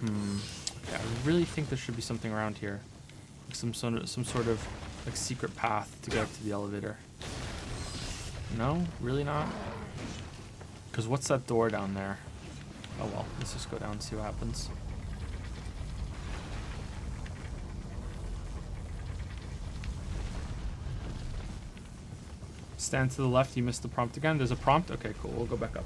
Yeah, I really think there should be something around here. Some sort of like secret path to get up to the elevator. No, really not. Because what's that door down there? Oh well, let's just go down and see what happens. Stand to the left. You missed the prompt again. There's a prompt. Okay, cool. We'll go back up.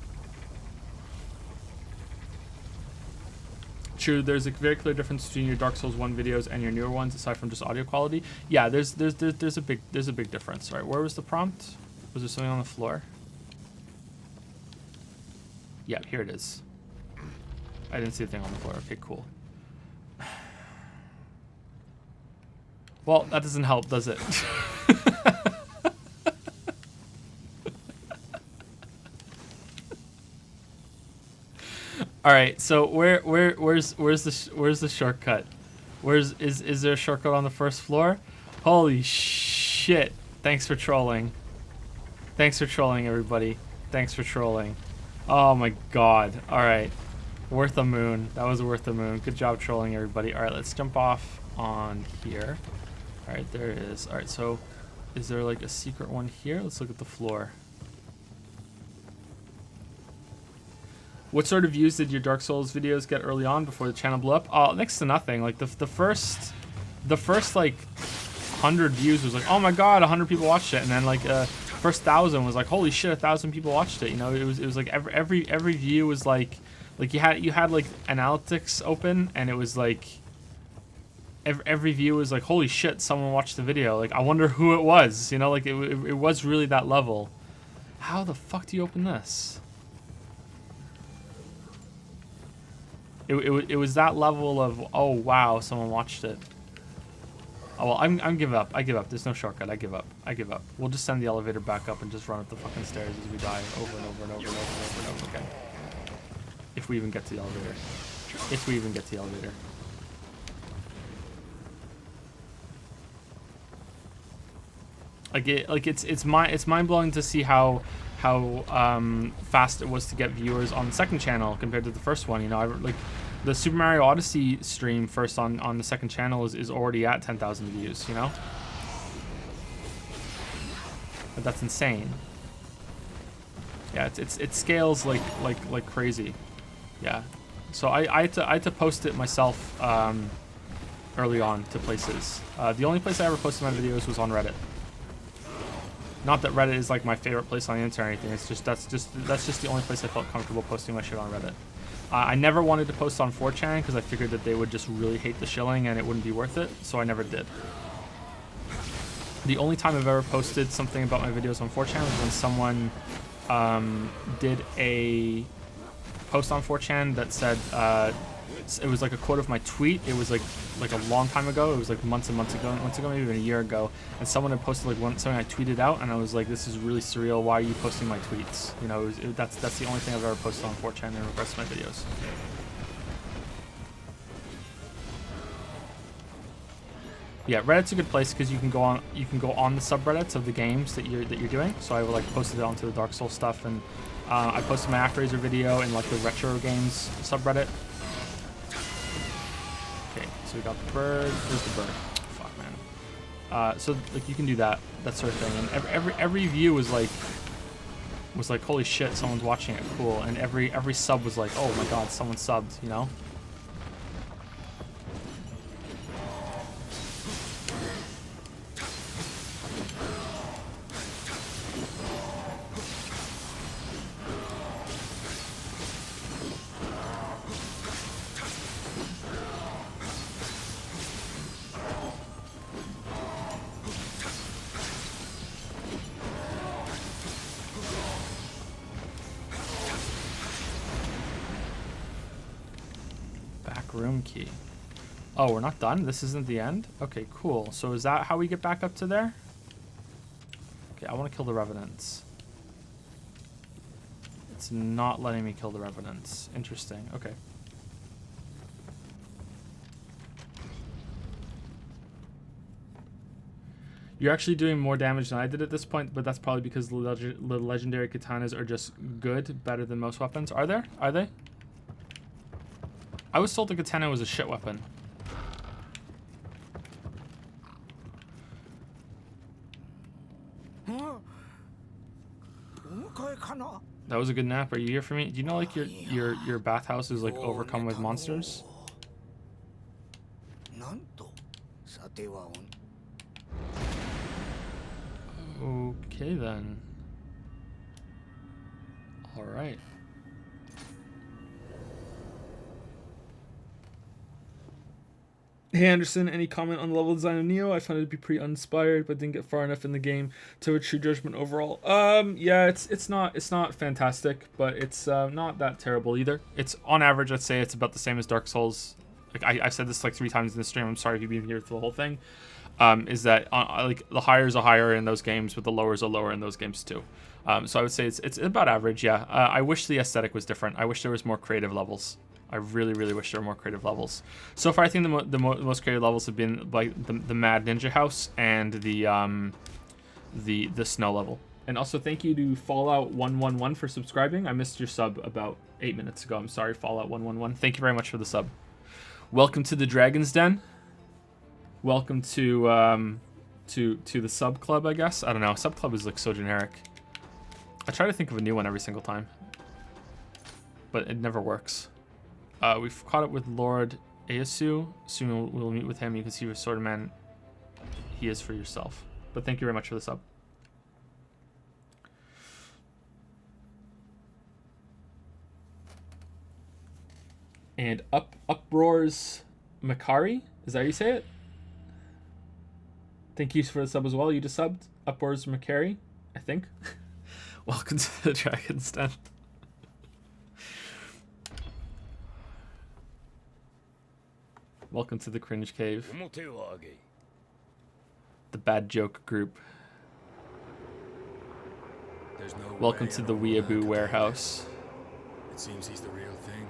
True, there's a very clear difference between your Dark Souls 1 videos and your newer ones, aside from just audio quality. Yeah, there's a big difference, right? Where was the prompt? Was there something on the floor? Yeah, here it is. I didn't see a thing on the floor. Okay, cool. Well, that doesn't help, does it? All right, so where's the shortcut? Is there a shortcut on the first floor? Holy shit! Thanks for trolling. Thanks for trolling, everybody. Thanks for trolling. Oh my god. All right, worth a moon. That was worth a moon. Good job trolling, everybody. All right, let's jump off on here. All right, there it is. All right, so is there like a secret one here? Let's look at the floor. What sort of views did your Dark Souls videos get early on before the channel blew up? Oh, next to nothing. Like the first like 100 views was like, oh my god, 100 people watched it, and then like first 1,000 was like, holy shit, 1,000 people watched it. You know, it was like every view was like you had like analytics open, and it was like every view was like, holy shit, someone watched the video. Like I wonder who it was. You know, like it was really that level. How the fuck do you open this? It was that level of, oh wow, someone watched it. Oh well, I'm give up. I give up. There's no shortcut. I give up. I give up. We'll just send the elevator back up and just run up the fucking stairs as we die over and over and over and over and over and over again. If we even get to the elevator. If we even get to the elevator. It's mind blowing to see how fast it was to get viewers on the second channel compared to the first one. You know, like the Super Mario Odyssey stream first on the second channel is already at 10,000 views. You know, but that's insane. Yeah, it scales like crazy. Yeah, so I had to post it myself early on to places. The only place I ever posted my videos was on Reddit. Not that Reddit is like my favorite place on the internet or anything. It's just that's just the only place I felt comfortable posting my shit on Reddit. I never wanted to post on 4chan because I figured that they would just really hate the shilling and it wouldn't be worth it, so I never did. The only time I've ever posted something about my videos on 4chan was when someone did a post on 4chan that said it was like a quote of my tweet. It was like a long time ago. It was like months ago, maybe even a year ago. And someone had posted like something I tweeted out, and I was like, "This is really surreal. Why are you posting my tweets?" You know, that's the only thing I've ever posted on 4chan in regards to my videos. Yeah, Reddit's a good place because you can go on the subreddits of the games that you're doing. So I would like posted it onto the Dark Souls stuff, and I posted my ActRaiser video in like the retro games subreddit. Okay, so we got the bird. There's the bird. Fuck, man. So like you can do that sort of thing, and every view was like, holy shit, someone's watching it, cool. And every sub was like, oh my god, someone subbed, you know. Back room key. Oh, we're not done? This isn't the end? Okay, cool. So is that how we get back up to there? Okay, I want to kill the Revenants. It's not letting me kill the Revenants. Interesting. Okay. You're actually doing more damage than I did at this point, but that's probably because the legendary katanas are just good, better than most weapons. Are there? Are they? I was told the katana was a shit weapon. That was a good nap. Are you here for me? Do you know like your bathhouse is like overcome with monsters? Okay then. All right. Hey Anderson, any comment on the level design of Nioh? I found it to be pretty uninspired, but didn't get far enough in the game to have a true judgment overall. Yeah, it's not fantastic, but it's not that terrible either. It's on average, I'd say it's about the same as Dark Souls. Like I've said this like 3 times in the stream. I'm sorry if you've been here for the whole thing. Is that like the highers are higher in those games, but the lowers are lower in those games too. So I would say it's about average. Yeah. I wish the aesthetic was different. I wish there was more creative levels. I really, really wish there were more creative levels. So far, I think the most creative levels have been like the Mad Ninja House and the snow level. And also, thank you to Fallout 111 for subscribing. I missed your sub about 8 minutes ago. I'm sorry, Fallout 111. Thank you very much for the sub. Welcome to the Dragon's Den. Welcome to the sub club, I guess. I don't know. Sub club is like so generic. I try to think of a new one every single time, but it never works. We've caught up with Lord Ieyasu. Soon we'll meet with him. You can see what sort of man he is for yourself. But thank you very much for the sub. And Uproars Makari. Is that how you say it? Thank you for the sub as well. You just subbed. Uproars Makari, I think. Welcome to the Dragon's Den. Welcome to the Cringe Cave. The Bad Joke Group. Welcome to the Weeaboo Warehouse. It seems he's the real thing.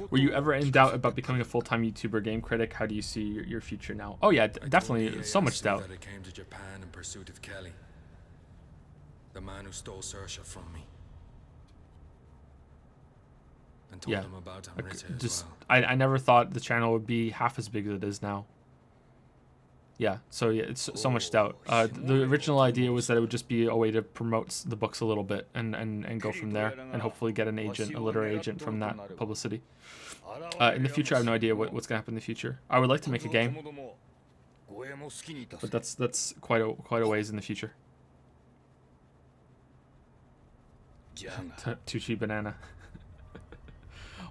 Were you ever in doubt about becoming a full-time YouTuber game critic? How do you see your future now? Oh yeah, definitely. So much doubt. That I came to Japan in pursuit of Kelly, the man who stole Saoirse from me, and told him about Amrita as well. I never thought the channel would be half as big as it is now. Yeah, so yeah, it's so much doubt. The original idea was that it would just be a way to promote the books a little bit and go from there and hopefully get an agent, a literary agent from that publicity. In the future, I have no idea what's going to happen in the future. I would like to make a game, but that's quite a ways in the future. Tucci Banana.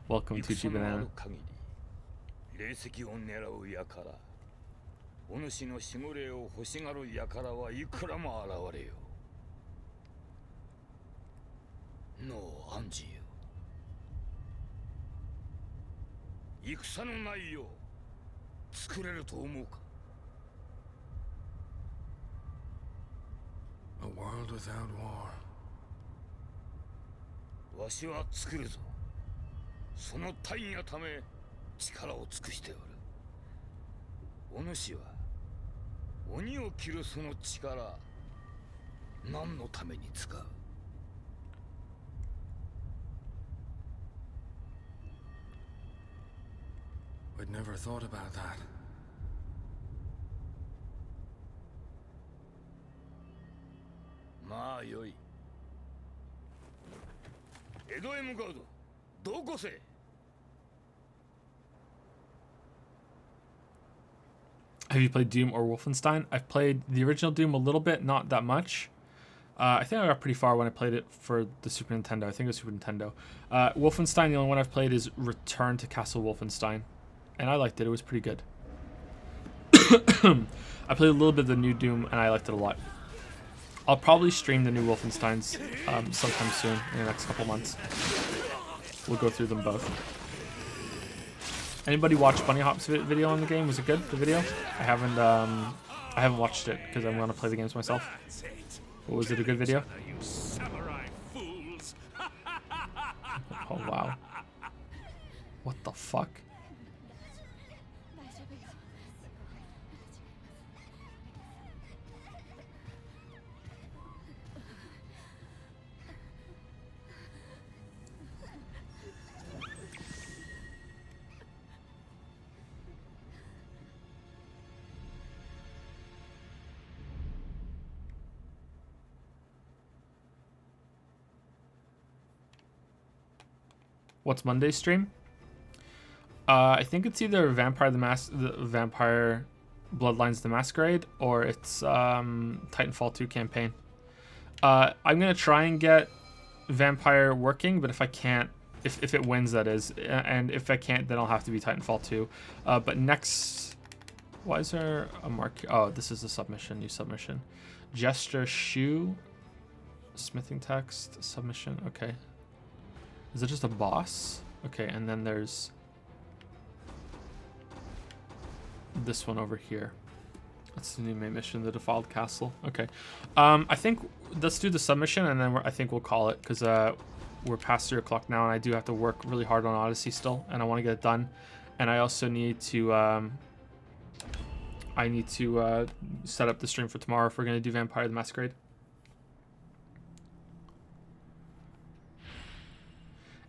Welcome, Tucci Banana. お主の守護霊を欲しがる輩はいくらも現れよ。のう、アンジよ。戦のないよう作れると思うか。A world without war. わしは作るぞ。その大義のため力を尽くしておる。お主は鬼を切るその力、何のために使う？ I'd never thought about that. まあよい。江戸へ向かうぞ。どこせ？ Have you played Doom or Wolfenstein? I've played the original Doom a little bit, not that much. I think I got pretty far when I played it for the Super Nintendo. I think it was Super Nintendo. Wolfenstein, the only one I've played is Return to Castle Wolfenstein. And I liked it. It was pretty good. I played a little bit of the new Doom, and I liked it a lot. I'll probably stream the new Wolfensteins sometime soon, in the next couple months. We'll go through them both. Anybody watch Bunny Hop's video on the game? Was it good, the video? I haven't watched it, because I'm going to play the games myself. But was it a good video? Oh, wow. What the fuck? What's Monday's stream? I think it's either Vampire Bloodlines the Masquerade, or it's Titanfall 2 campaign. I'm gonna try and get Vampire working, but if I can't, if it wins, that is, and if I can't, then I'll have to be Titanfall 2. But next, why is there a mark? Oh, this is the submission, new submission. Gesture shoe, smithing text, submission. Okay. Is it just a boss? Okay, and then there's this one over here. That's the new main mission, the Defiled Castle. Okay. I think let's do the submission, and then I think we'll call it, because we're past 3 o'clock now, and I do have to work really hard on Odyssey still, and I want to get it done. And I also need to set up the stream for tomorrow if we're going to do Vampire the Masquerade.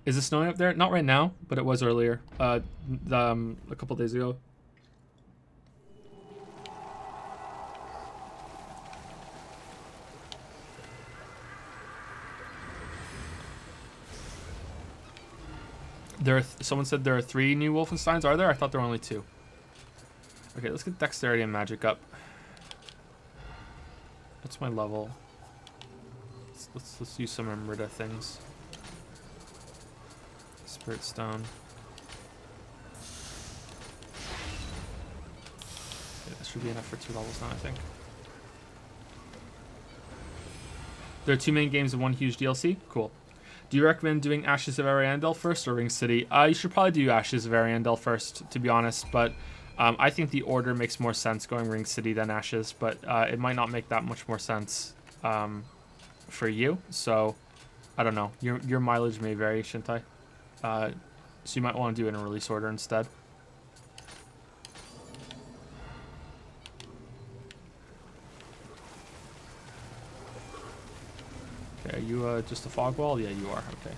Is it snowing up there? Not right now, but it was earlier. A couple days ago. Someone said there are 3 new Wolfensteins. Are there? I thought there were only 2. Okay, let's get Dexterity and Magic up. What's my level? Let's use some Emerita things. Spirit Stone. Okay, this should be enough for 2 levels now, I think. There are 2 main games and 1 huge DLC? Cool. Do you recommend doing Ashes of Ariandel first or Ring City? You should probably do Ashes of Ariandel first, to be honest, but I think the order makes more sense going Ring City than Ashes, but it might not make that much more sense for you, so I don't know. Your mileage may vary, Shintai. So you might want to do it in a release order instead. Okay, are you just a fog wall? Yeah, you are. Okay.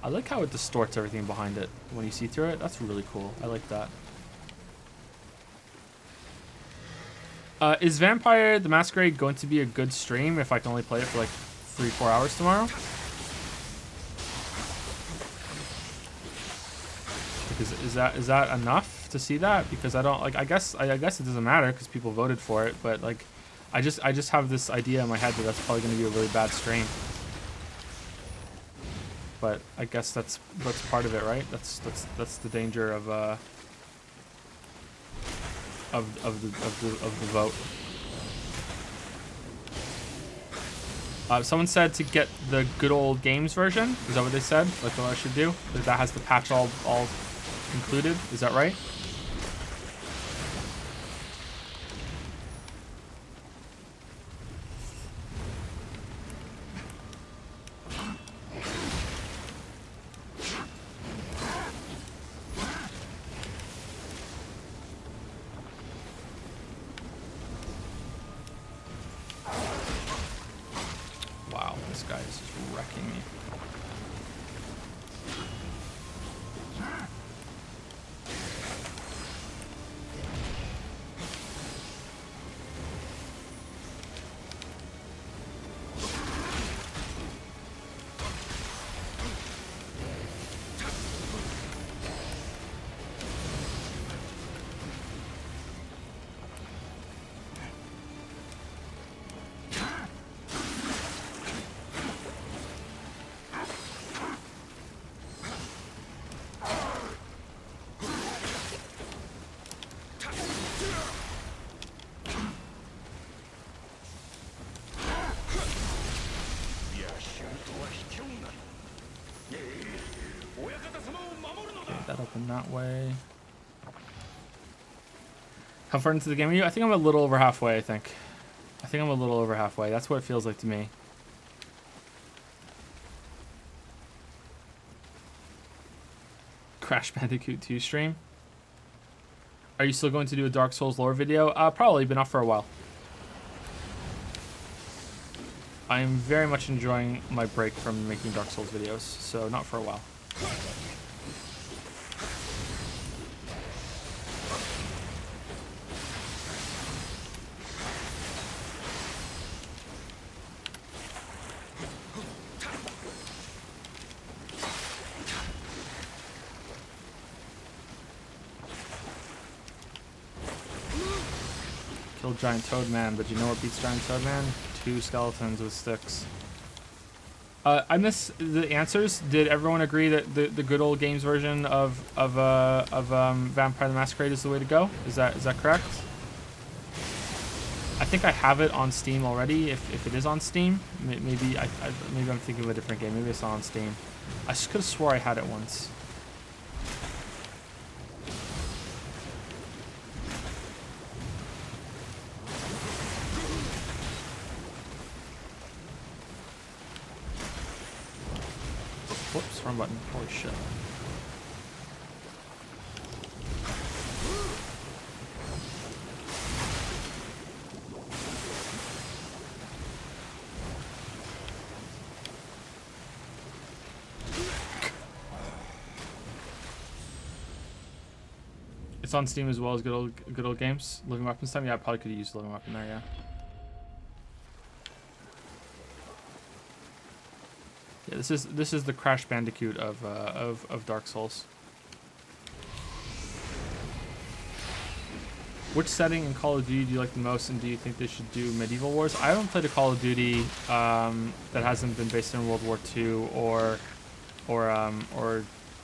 I like how it distorts everything behind it when you see through it. That's really cool. I like that. Is Vampire the Masquerade going to be a good stream if I can only play it for like 3-4 hours tomorrow? Because is that enough to see that? Because I don't like. I guess it doesn't matter because people voted for it. But like, I just have this idea in my head that that's probably going to be a really bad stream. But I guess that's part of it, right? That's the danger of the vote. Someone said to get the good old games version. Is that what they said? Like what I should do? That has the patch all included. Is that right? Wow, this guy is just wrecking me. going that way. How far into the game are you? I think I'm a little over halfway, I think. I'm a little over halfway. That's what it feels like to me. Crash Bandicoot 2 stream. Are you still going to do a Dark Souls lore video? Probably, but not for a while. I am very much enjoying my break from making Dark Souls videos, so not for a while. Killed Giant Toad Man, but you know what beats Giant Toad Man? 2 skeletons with sticks. I miss the answers. Did everyone agree that the good old games version of Vampire the Masquerade is the way to go? Is that correct? I think I have it on Steam already. If it is on Steam, maybe maybe I'm thinking of a different game. Maybe it's not on Steam. I just could have swore I had it once. Whoops, wrong button. Holy shit. It's on Steam as well as good old games. Living Weapons time. Yeah, I probably could have used Living Weapon there. Yeah. Yeah, this is the Crash Bandicoot of Dark Souls. Which setting in Call of Duty do you like the most, and do you think they should do Medieval Wars? I haven't played a Call of Duty that hasn't been based in World War II or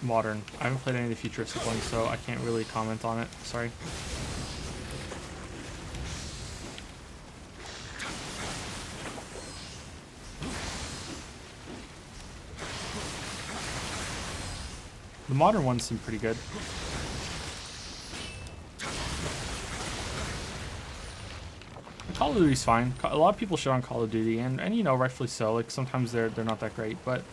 modern. I haven't played any of the futuristic ones, so I can't really comment on it. Sorry. The modern ones seem pretty good. Call of Duty's fine. A lot of people shit on Call of Duty, and you know, rightfully so. Like sometimes they're not that great, but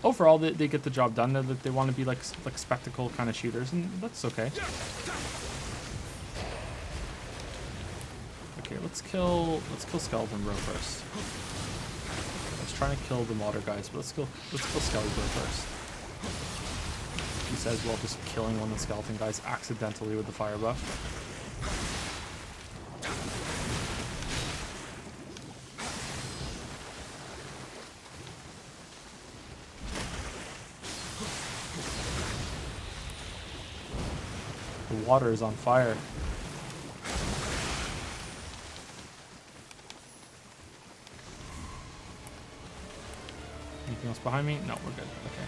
overall they get the job done. They want to be like spectacle kind of shooters, and that's okay. Okay, let's kill Skeleton Bro first. I was trying to kill the modder guys, but let's kill Skeleton Bro first. He says while just killing one of the skeleton guys accidentally with the fire buff. The water is on fire. Anything else behind me? No, we're good. Okay.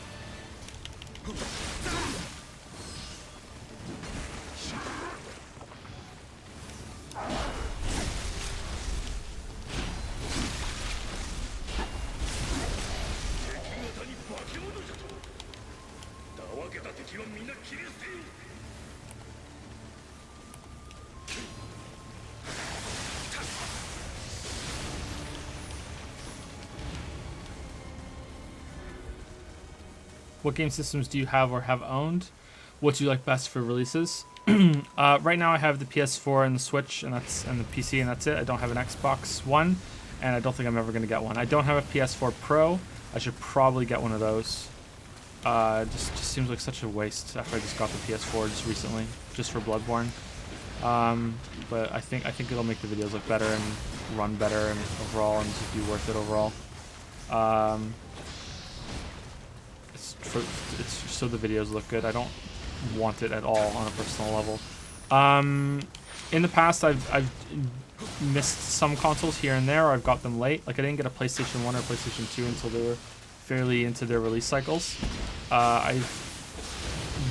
What game systems do you have or have owned? What do you like best for releases? Right now I have the PS4 and the Switch and the PC, and that's it. I don't have an Xbox One, and I don't think I'm ever going to get one. I don't have a PS4 Pro. I should probably get one of those. Just seems like such a waste after I just got the PS4 just recently, just for Bloodborne. But I think it'll make the videos look better and run better and overall, and just be worth it overall. It's so the videos look good. I don't want it at all on a personal level. In the past, I've missed some consoles here and there, or I've got them late. Like I didn't get a PlayStation 1 or PlayStation 2 until they were fairly into their release cycles. I've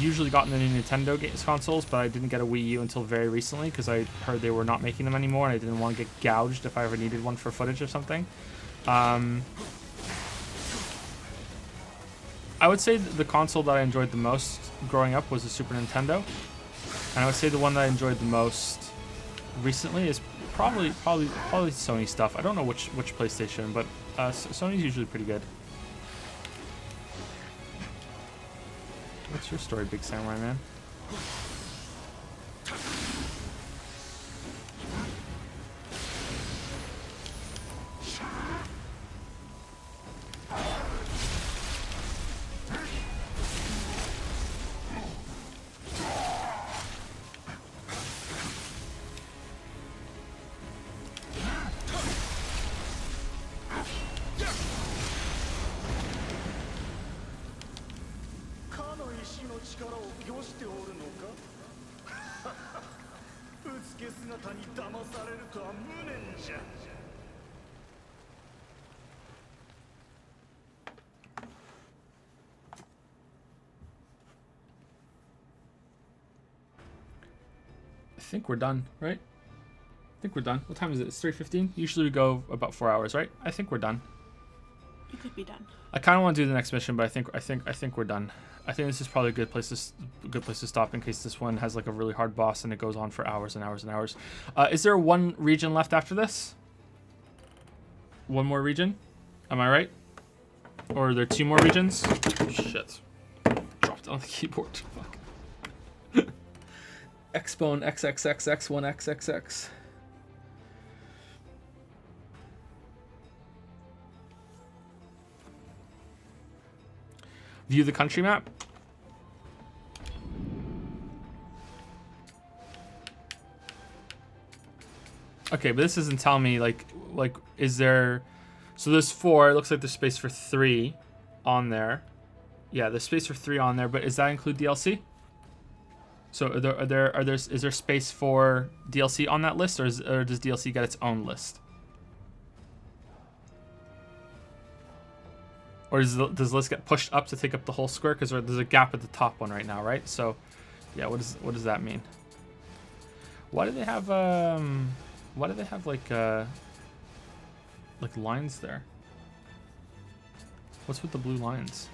usually gotten the new Nintendo consoles, but I didn't get a Wii U until very recently because I heard they were not making them anymore, and I didn't want to get gouged if I ever needed one for footage or something. I would say the console that I enjoyed the most growing up was the Super Nintendo, and I would say the one that I enjoyed the most recently is probably Sony stuff. I don't know which PlayStation, but Sony's usually pretty good. What's your story, Big Samurai Man? I think we're done, right? I think we're done. What time is it? It's 3:15. Usually we go about 4 hours, right? I think we're done. You could be done. I kind of want to do the next mission, but I think we're done. I think this is probably a good place to stop in case this one has like a really hard boss and it goes on for hours and hours and hours. Is there one region left after this? One more region? Am I right? Or are there 2 more regions? Shit. Dropped on the keyboard. Fuck. Xbone XXXX1XXX. View the country map. Okay, but this isn't telling me like is there, so there's 4, it looks like there's space for 3 on there. Yeah, there's space for 3 on there, but does that include DLC? So is there space for DLC on that list, or does DLC get its own list? Or does the list get pushed up to take up the whole square? Because there's a gap at the top one right now, right? So, yeah, what does that mean? Why do they have like lines there? What's with the blue lines?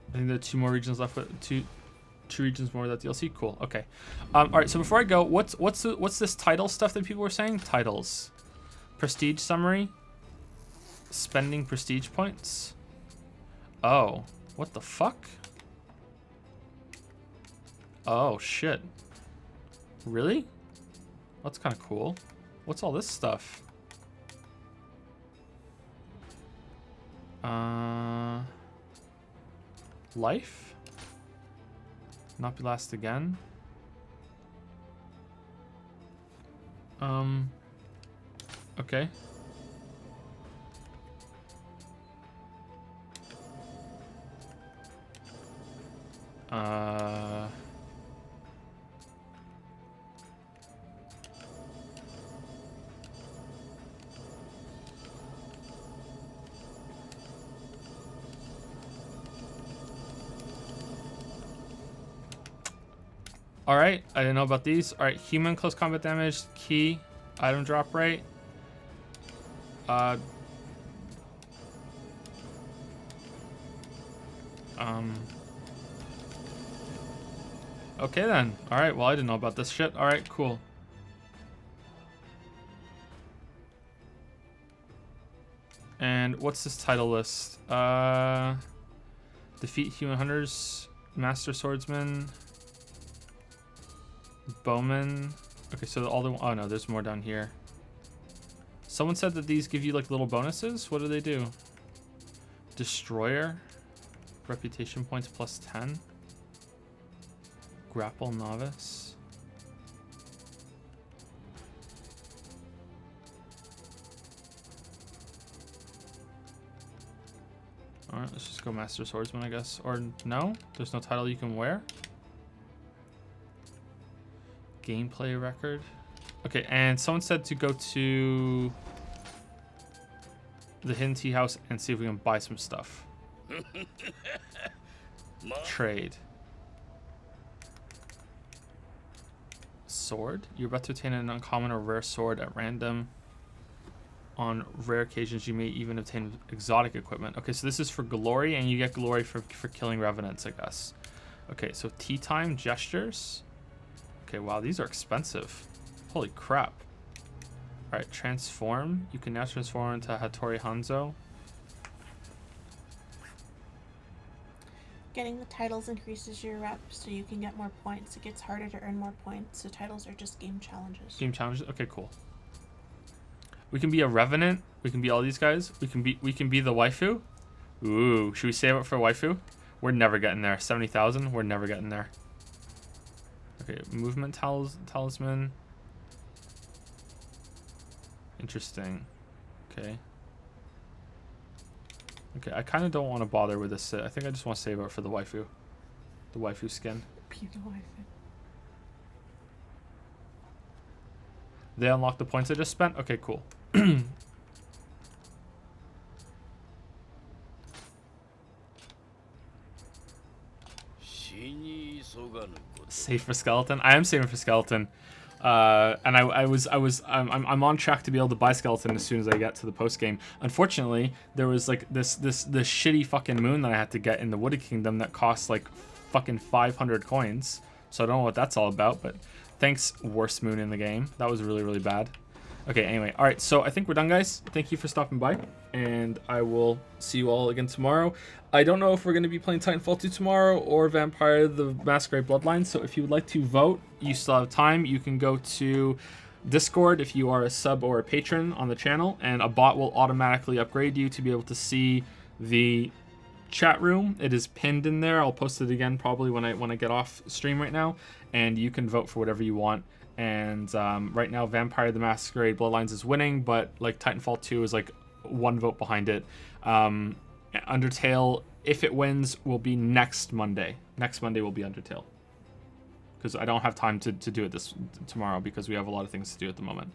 I think there are 2 more regions left with two regions more without DLC. Cool. Okay. All right. So before I go, what's this title stuff that people were saying? Titles, prestige summary, spending prestige points. Oh, what the fuck? Oh shit. Really? That's kind of cool. What's all this stuff? Life? Not be last again. Okay. Alright, I didn't know about these. Alright, human close combat damage, key, item drop rate. Okay then. Alright, well I didn't know about this shit. Alright, cool. And what's this title list? Defeat human hunters, master swordsman, bowman. Okay, so all the, oh no, there's more down here. Someone said that these give you like little bonuses. What do they do? Destroyer, reputation points plus 10. Grapple novice. Alright, let's just go master swordsman, I guess. Or no, there's no title you can wear. Gameplay record. Okay, and someone said to go to the hidden tea house and see if we can buy some stuff. Trade. Sword. You're about to obtain an uncommon or rare sword at random On rare occasions, you may even obtain exotic equipment. Okay, so this is for glory, and you get glory for killing revenants, I guess. Okay, so tea time gestures. Okay, wow, these are expensive. Holy crap. All right, transform. You can now transform into Hattori Hanzo. Getting the titles increases your rep, so you can get more points. It gets harder to earn more points, so titles are just game challenges. Game challenges. Okay, cool. We can be a revenant. We can be all these guys. We can be the waifu. Ooh, should we save it for waifu? We're never getting there. 70,000. We're never getting there. Okay, movement talisman. Interesting. Okay. Okay, I kind of don't want to bother with this. I think I just want to save it for the waifu. The waifu skin. Be the waifu. They unlock the points I just spent? Okay, cool. Save for skeleton. I am saving for skeleton, and I'm on track to be able to buy skeleton as soon as I get to the post game. Unfortunately, there was like this shitty fucking moon that I had to get in the Wooded Kingdom that costs like fucking 500 coins. So I don't know what that's all about, but thanks, worst moon in the game. That was really, really bad. Okay, anyway. All right, so I think we're done, guys. Thank you for stopping by, and I will see you all again tomorrow. I don't know if we're going to be playing Titanfall 2 tomorrow or Vampire the Masquerade Bloodlines, so if you would like to vote, you still have time. You can go to Discord if you are a sub or a patron on the channel, and a bot will automatically upgrade you to be able to see the chat room. It is pinned in there. I'll post it again probably when I get off stream right now, and you can vote for whatever you want. And right now Vampire the Masquerade Bloodlines is winning, but like Titanfall 2 is like one vote behind it. Undertale, if it wins, will be next Monday. Next Monday will be Undertale, because I don't have time to do it tomorrow because we have a lot of things to do at the moment.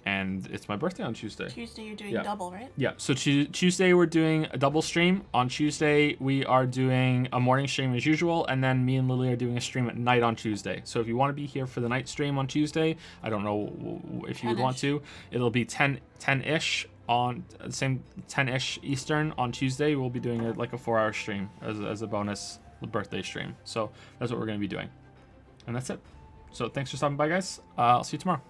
And it's my birthday on Tuesday. Tuesday you're doing double, right? Yeah, so Tuesday we're doing a double stream. On Tuesday we are doing a morning stream as usual, and then me and Lily are doing a stream at night on Tuesday. So if you want to be here for the night stream on Tuesday, I don't know if you would want to. It'll be 10-ish on the same 10-ish Eastern on Tuesday. We'll be doing like a 4-hour stream as a bonus birthday stream. So that's what we're going to be doing. And that's it. So thanks for stopping by, guys. I'll see you tomorrow.